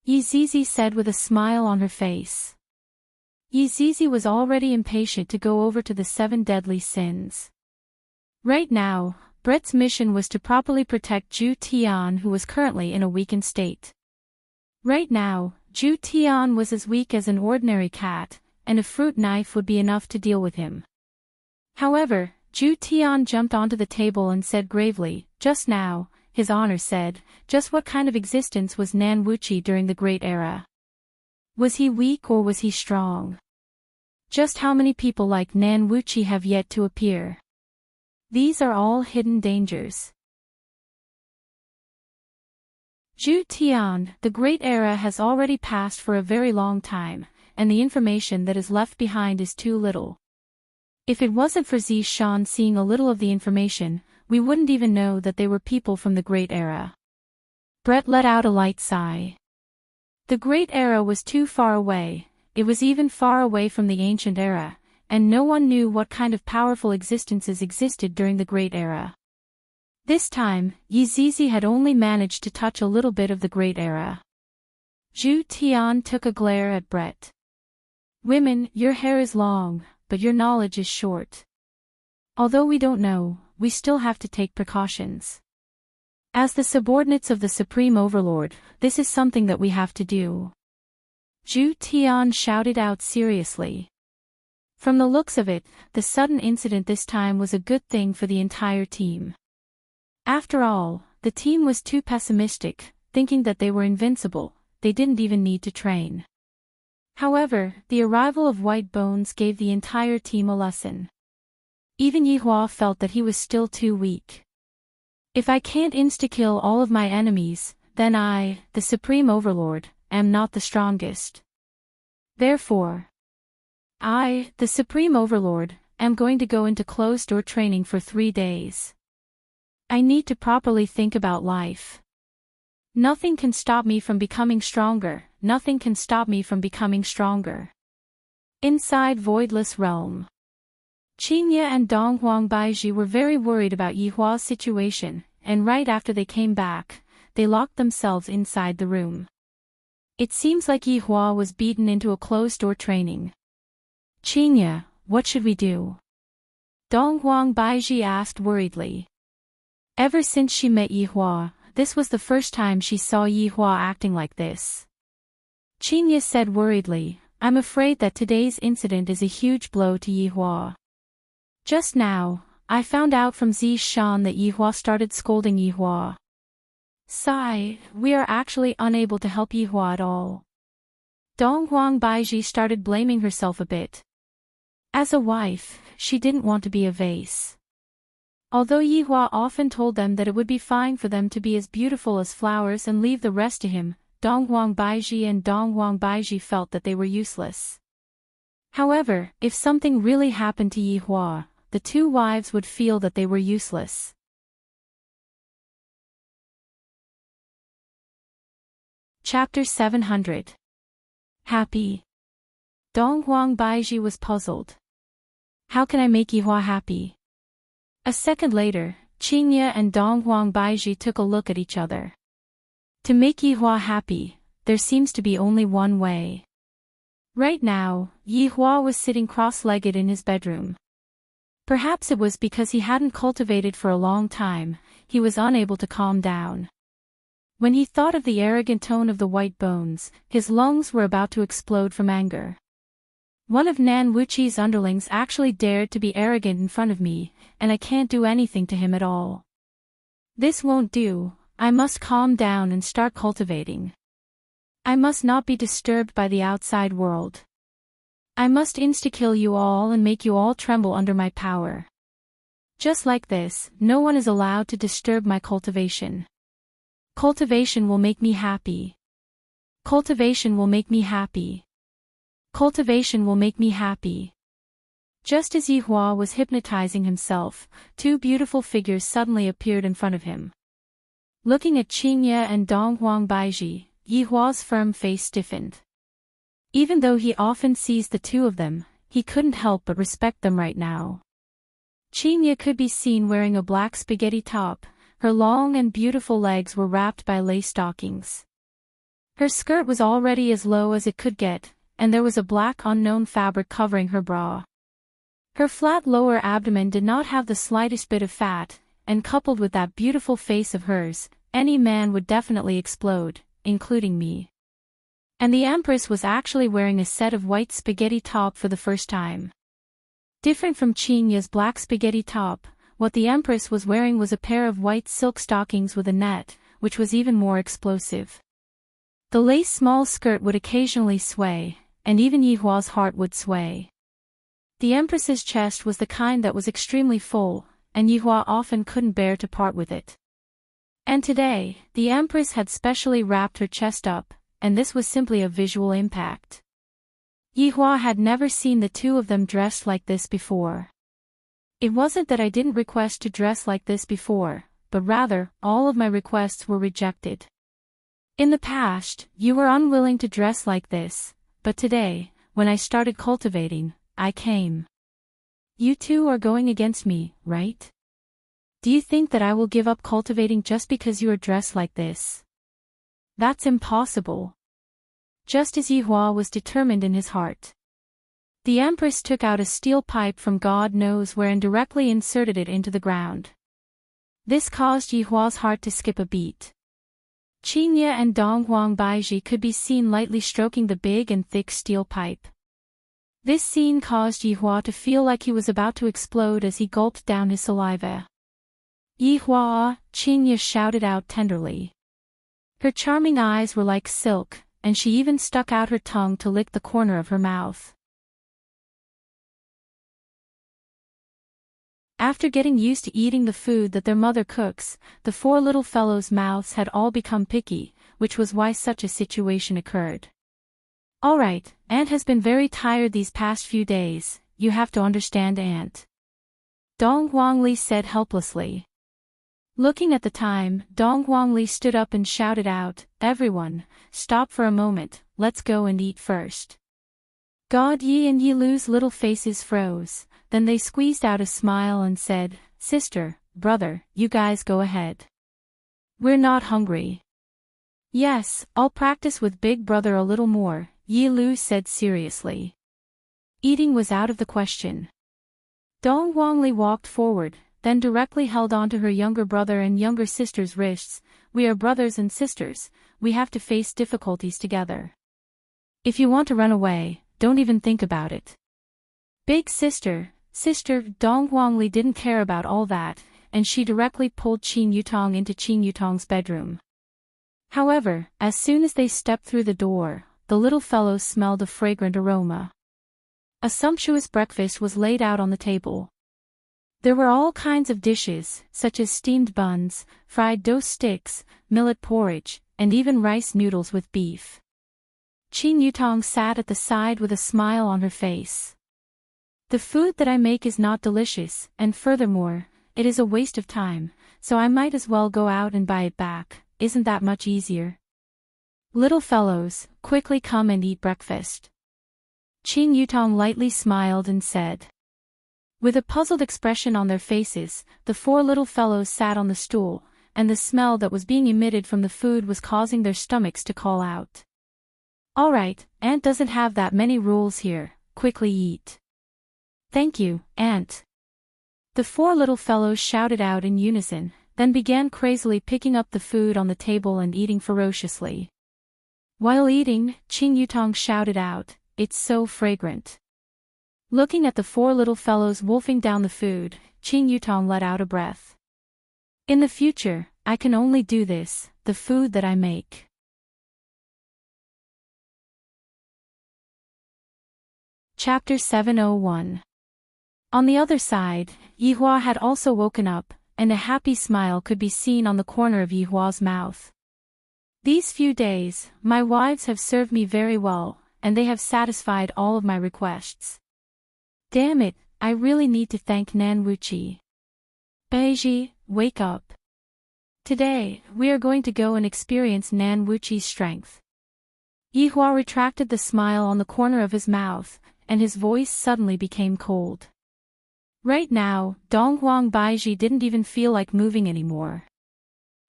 Yi Zizi said with a smile on her face. Yi Zizi was already impatient to go over to the 7 deadly sins. Right now, Brett's mission was to properly protect Zhu Tian, who was currently in a weakened state. Right now, Ju Tian was as weak as an ordinary cat, and a fruit knife would be enough to deal with him. However, Ju Tian jumped onto the table and said gravely, "Just now, His Honor said, just what kind of existence was Nan Wuchi during the Great Era? Was he weak or was he strong? Just how many people like Nan Wuchi have yet to appear? These are all hidden dangers." Ju Tian, the Great Era has already passed for a very long time, and the information that is left behind is too little. If it wasn't for Zishan seeing a little of the information, we wouldn't even know that they were people from the Great Era. Brett let out a light sigh. The Great Era was too far away, it was even far away from the Ancient Era, and no one knew what kind of powerful existences existed during the Great Era. This time, Yi Zizi had only managed to touch a little bit of the Great Era. Ju Tian took a glare at Brett. "Women, your hair is long, but your knowledge is short. Although we don't know, we still have to take precautions. As the subordinates of the Supreme Overlord, this is something that we have to do." Ju Tian shouted out seriously. From the looks of it, the sudden incident this time was a good thing for the entire team. After all, the team was too pessimistic, thinking that they were invincible, they didn't even need to train. However, the arrival of White Bones gave the entire team a lesson. Even Yihua felt that he was still too weak. "If I can't insta-kill all of my enemies, then I, the Supreme Overlord, am not the strongest. Therefore, I, the Supreme Overlord, am going to go into closed-door training for 3 days. I need to properly think about life. Nothing can stop me from becoming stronger, nothing can stop me from becoming stronger." Inside Voidless Realm, Qingye and Donghuang Baiji were very worried about Yihua's situation, and right after they came back, they locked themselves inside the room. It seems like Yihua was beaten into a closed-door training. "Qingye, what should we do?" Donghuang Baiji asked worriedly. Ever since she met Yihua, this was the first time she saw Yihua acting like this. Qingye said worriedly, "I'm afraid that today's incident is a huge blow to Yihua. Just now, I found out from Zishan that Yihua started scolding Yihua. Sigh, we are actually unable to help Yihua at all." Donghuang Baiji started blaming herself a bit. As a wife, she didn't want to be a vase. Although Yihua often told them that it would be fine for them to be as beautiful as flowers and leave the rest to him, Donghuang Baiji and Donghuang Baiji felt that they were useless. However, if something really happened to Yihua, the two wives would feel that they were useless. Chapter 700. Happy. Donghuang Baiji was puzzled. How can I make Yihua happy? A second later, Qingye and Donghuang Baiji took a look at each other. To make Yihua happy, there seems to be only one way. Right now, Yihua was sitting cross-legged in his bedroom. Perhaps it was because he hadn't cultivated for a long time, he was unable to calm down. When he thought of the arrogant tone of the White Bones, his lungs were about to explode from anger. One of Nan Wuchi's underlings actually dared to be arrogant in front of me, and I can't do anything to him at all. This won't do, I must calm down and start cultivating. I must not be disturbed by the outside world. I must insta-kill you all and make you all tremble under my power. Just like this, no one is allowed to disturb my cultivation. Cultivation will make me happy. Cultivation will make me happy. Cultivation will make me happy. Just as Yihua was hypnotizing himself, two beautiful figures suddenly appeared in front of him. Looking at Qingye and Donghuang Baiji, Yihua's firm face stiffened. Even though he often sees the two of them, he couldn't help but respect them right now. Qingye could be seen wearing a black spaghetti top, her long and beautiful legs were wrapped by lace stockings. Her skirt was already as low as it could get, and there was a black unknown fabric covering her bra. Her flat lower abdomen did not have the slightest bit of fat, and coupled with that beautiful face of hers, any man would definitely explode, including me. And the Empress was actually wearing a set of white spaghetti top for the first time. Different from Qinya's black spaghetti top, what the Empress was wearing was a pair of white silk stockings with a net, which was even more explosive. The lace small skirt would occasionally sway, and even Yihua's heart would sway. The Empress's chest was the kind that was extremely full, and Yihua often couldn't bear to part with it. And today, the Empress had specially wrapped her chest up, and this was simply a visual impact. Yihua had never seen the two of them dressed like this before. It wasn't that I didn't request to dress like this before, but rather, all of my requests were rejected. In the past, you were unwilling to dress like this, but today, when I started cultivating, I came. You two are going against me, right? Do you think that I will give up cultivating just because you are dressed like this? That's impossible. Just as Yihua was determined in his heart. The Empress took out a steel pipe from God knows where and directly inserted it into the ground. This caused Yihua's heart to skip a beat. Qinya and Donghuang Baiji could be seen lightly stroking the big and thick steel pipe. This scene caused Yihua to feel like he was about to explode as he gulped down his saliva. Yihua, Qinya shouted out tenderly. Her charming eyes were like silk, and she even stuck out her tongue to lick the corner of her mouth. After getting used to eating the food that their mother cooks, the four little fellows' mouths had all become picky, which was why such a situation occurred. Alright, Aunt has been very tired these past few days, you have to understand Aunt. Dong Huangli said helplessly. Looking at the time, Dong Huangli stood up and shouted out, "Everyone, stop for a moment, let's go and eat first." God Yi and Yi Lu's little faces froze, then they squeezed out a smile and said, "Sister, brother, you guys go ahead. We're not hungry." "Yes, I'll practice with Big Brother a little more," Yi Lu said seriously. Eating was out of the question. Dong Huangli walked forward, then directly held on to her younger brother and younger sister's wrists. "We are brothers and sisters, we have to face difficulties together. If you want to run away, don't even think about it." Big sister, Dong Huangli didn't care about all that, and she directly pulled Qin Yutong into Qin Yutong's bedroom. However, as soon as they stepped through the door, the little fellows smelled a fragrant aroma. A sumptuous breakfast was laid out on the table. There were all kinds of dishes, such as steamed buns, fried dough sticks, millet porridge, and even rice noodles with beef. Qin Yutong sat at the side with a smile on her face. "The food that I make is not delicious, and furthermore, it is a waste of time, so I might as well go out and buy it back, isn't that much easier? Little fellows, quickly come and eat breakfast." Qin Yutong lightly smiled and said. With a puzzled expression on their faces, the four little fellows sat on the stool, and the smell that was being emitted from the food was causing their stomachs to call out. "Alright, Aunt doesn't have that many rules here, quickly eat." "Thank you, Aunt." The four little fellows shouted out in unison, then began crazily picking up the food on the table and eating ferociously. While eating, Qin Yutong shouted out, "It's so fragrant." Looking at the four little fellows wolfing down the food, Qin Yutong let out a breath. "In the future, I can only do this, the food that I make." Chapter 701. On the other side, Yihua had also woken up, and a happy smile could be seen on the corner of Yihua's mouth. "These few days, my wives have served me very well, and they have satisfied all of my requests. Damn it, I really need to thank Nan Wuqi. Beiji, wake up. Today, we are going to go and experience Nan Wuqi's strength." Yihua retracted the smile on the corner of his mouth, and his voice suddenly became cold. Right now, Donghuang Baiji didn't even feel like moving anymore.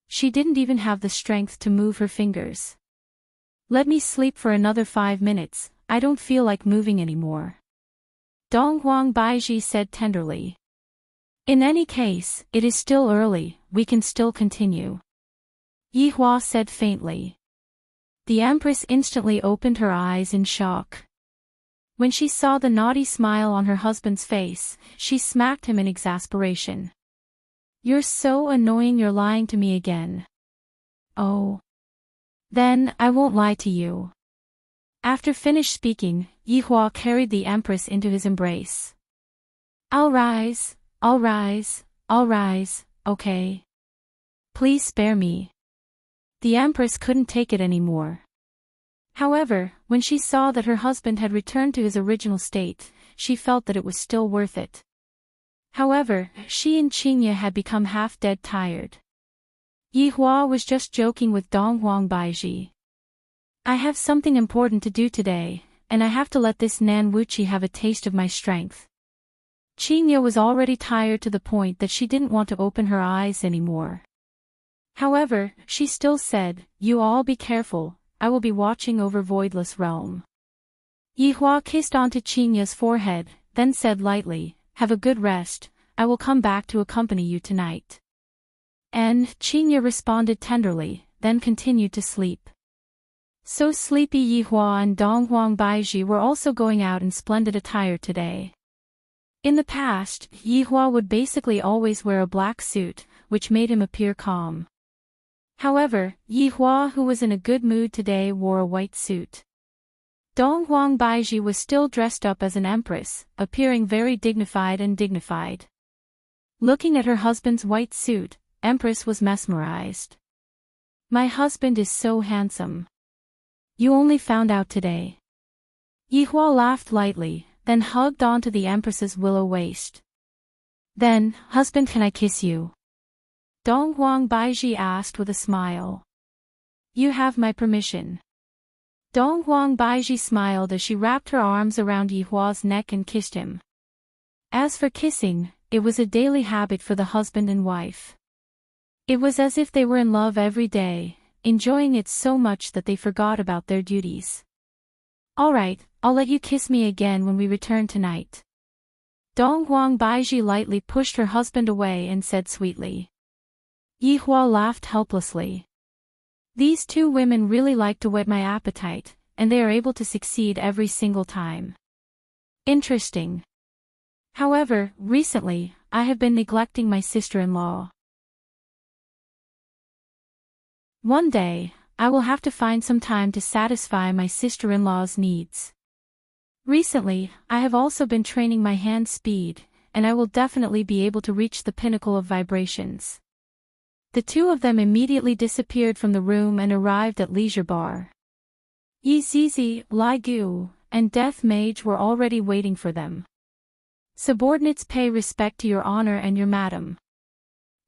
She didn't even have the strength to move her fingers. "Let me sleep for another 5 minutes, I don't feel like moving anymore," Donghuang Baiji said tenderly. "In any case, it is still early, we can still continue," Yihua said faintly. The Empress instantly opened her eyes in shock. When she saw the naughty smile on her husband's face, she smacked him in exasperation. "You're so annoying, you're lying to me again." "Oh. Then, I won't lie to you." After finished speaking, Yihua carried the Empress into his embrace. I'll rise, okay? Please spare me." The Empress couldn't take it anymore. However, when she saw that her husband had returned to his original state, she felt that it was still worth it. However, she and Qingye had become half-dead tired. Yihua was just joking with Donghuang Baiji. "I have something important to do today, and I have to let this Nan Wuqi have a taste of my strength." Qingye was already tired to the point that she didn't want to open her eyes anymore. However, she still said, "You all be careful, I will be watching over Voidless Realm." Yihua kissed onto Qingye's forehead, then said lightly, "Have a good rest, I will come back to accompany you tonight." And Qingye responded tenderly, then continued to sleep. So sleepy Yihua and Donghuang Baiji were also going out in splendid attire today. In the past, Yihua would basically always wear a black suit, which made him appear calm. However, Yihua, who was in a good mood today, wore a white suit. Donghuang Baiji was still dressed up as an empress, appearing very dignified. Looking at her husband's white suit, Empress was mesmerized. "My husband is so handsome. You only found out today." Yihua laughed lightly, then hugged onto the Empress's willow waist. "Then, husband, can I kiss you?" Donghuang Baiji asked with a smile. "You have my permission." Donghuang Baiji smiled as she wrapped her arms around Yihua's neck and kissed him. As for kissing, it was a daily habit for the husband and wife. It was as if they were in love every day, enjoying it so much that they forgot about their duties. "Alright, I'll let you kiss me again when we return tonight." Donghuang Baiji lightly pushed her husband away and said sweetly. Yihua laughed helplessly. These two women really like to whet my appetite, and they are able to succeed every single time. Interesting. However, recently, I have been neglecting my sister-in-law. One day, I will have to find some time to satisfy my sister-in-law's needs. Recently, I have also been training my hand speed, and I will definitely be able to reach the pinnacle of vibrations. The two of them immediately disappeared from the room and arrived at Leisure Bar. Yi Zizi, Lai Gu, and Death Mage were already waiting for them. "Subordinates, pay respect to your honor and your madam."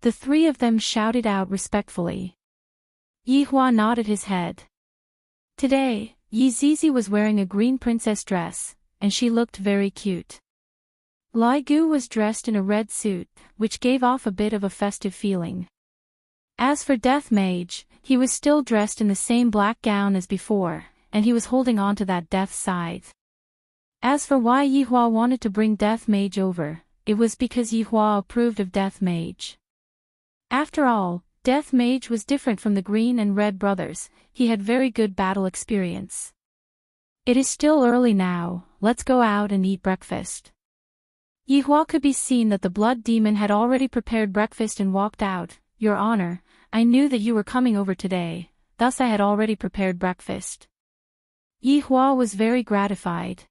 The three of them shouted out respectfully. Yihua nodded his head. Today, Yi Zizi was wearing a green princess dress, and she looked very cute. Lai Gu was dressed in a red suit, which gave off a bit of a festive feeling. As for Death Mage, he was still dressed in the same black gown as before, and he was holding on to that death scythe. As for why Yihua wanted to bring Death Mage over, it was because Yihua approved of Death Mage. After all, Death Mage was different from the Green and Red brothers, he had very good battle experience. "It is still early now, let's go out and eat breakfast." Yihua could be seen that the blood demon had already prepared breakfast and walked out. "Your honor, I knew that you were coming over today, thus I had already prepared breakfast." Yihua was very gratified.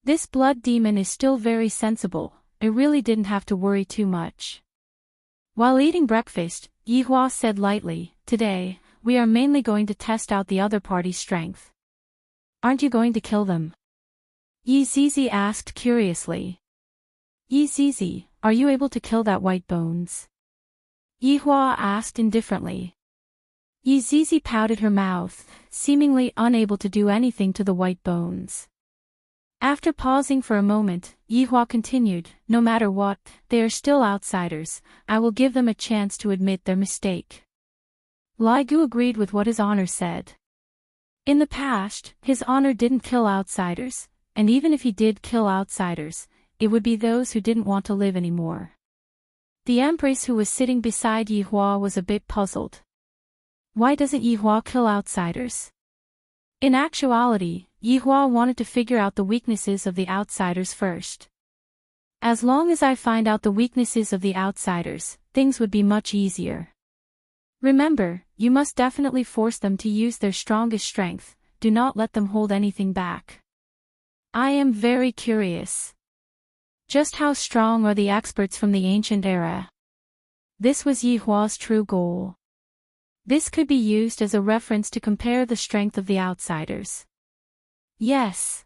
This blood demon is still very sensible, I really didn't have to worry too much. While eating breakfast, Yihua said lightly, "Today, we are mainly going to test out the other party's strength." "Aren't you going to kill them?" Yi Zizi asked curiously. "Yi Zizi, are you able to kill that White Bones?" Yihua asked indifferently. Yi Zizi pouted her mouth, seemingly unable to do anything to the White Bones. After pausing for a moment, Yihua continued, "No matter what, they are still outsiders, I will give them a chance to admit their mistake." Lai Gu agreed with what his honor said. In the past, his honor didn't kill outsiders, and even if he did kill outsiders, it would be those who didn't want to live anymore. The Empress who was sitting beside Yihua was a bit puzzled. Why doesn't Yihua kill outsiders? In actuality, Yihua wanted to figure out the weaknesses of the outsiders first. As long as I find out the weaknesses of the outsiders, things would be much easier. Remember, you must definitely force them to use their strongest strength, do not let them hold anything back. I am very curious. Just how strong are the experts from the ancient era? This was Yihua's true goal. This could be used as a reference to compare the strength of the outsiders. Yes.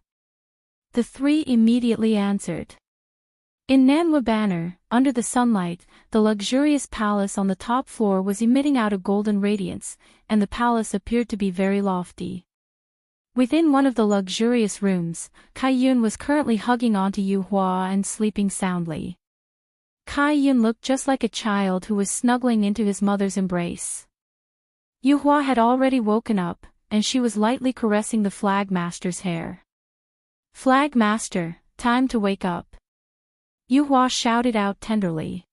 The three immediately answered. In Nanhua Banner, under the sunlight, the luxurious palace on the top floor was emitting out a golden radiance, and the palace appeared to be very lofty. Within one of the luxurious rooms, Kai-yun was currently hugging onto Yihua and sleeping soundly. Kai-yun looked just like a child who was snuggling into his mother's embrace. Yihua had already woken up, and she was lightly caressing the Flag Master's hair. "Flag Master, time to wake up," Yihua shouted out tenderly.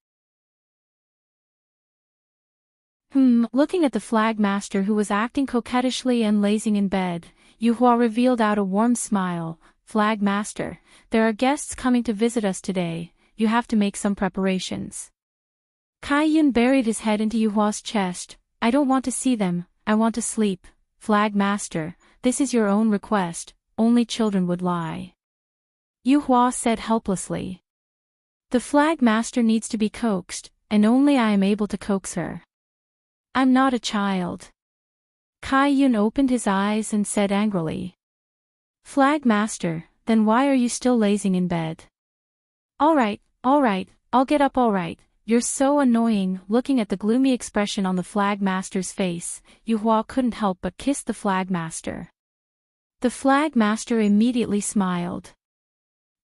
Looking at the Flag Master who was acting coquettishly and lazing in bed, Yihua revealed out a warm smile. "Flag Master, there are guests coming to visit us today, you have to make some preparations." Kai-yun buried his head into Yuhua's chest. "I don't want to see them, I want to sleep. Flag Master, this is your own request, only children would lie," Yuhua said helplessly. "The Flag Master needs to be coaxed, and only I am able to coax her. I'm not a child." Kai-yun opened his eyes and said angrily. "Flag Master, then why are you still lazing in bed?" Alright, I'll get up alright, you're so annoying." Looking at the gloomy expression on the Flag Master's face, Yuhua couldn't help but kiss the Flag Master. The Flag Master immediately smiled.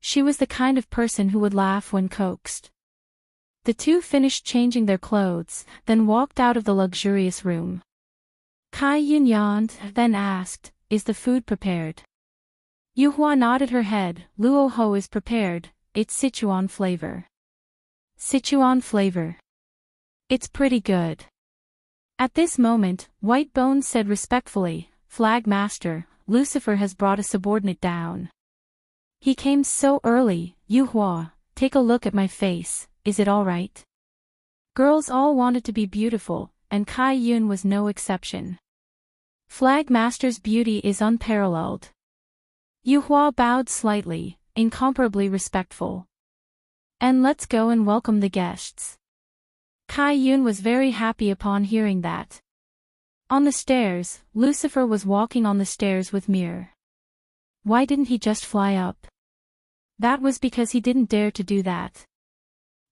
She was the kind of person who would laugh when coaxed. The two finished changing their clothes, then walked out of the luxurious room. Kai-yun yawned, then asked, "Is the food prepared?" Yuhua nodded her head. "Luoho is prepared, it's Sichuan flavor." Sichuan flavor. It's pretty good. At this moment, White Bones said respectfully, "Flag Master, Lucifer has brought a subordinate down. He came so early. Yuhua, take a look at my face, is it alright?" Girls all wanted to be beautiful, and Kai-yun was no exception. Flag Master's beauty is unparalleled. Yuhua bowed slightly, incomparably respectful. "And let's go and welcome the guests." Kai-yun was very happy upon hearing that. On the stairs, Lucifer was walking on the stairs with Mir. Why didn't he just fly up? That was because he didn't dare to do that.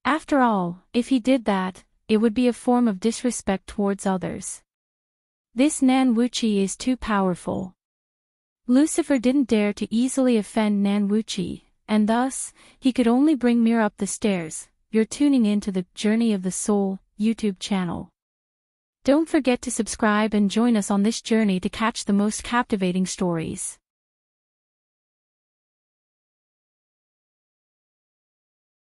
After all, if he did that, it would be a form of disrespect towards others. This Nanwuchi is too powerful. Lucifer didn't dare to easily offend Nanwuchi, and thus, he could only bring Mir up the stairs. You're tuning in to the Journey of the Soul YouTube channel. Don't forget to subscribe and join us on this journey to catch the most captivating stories.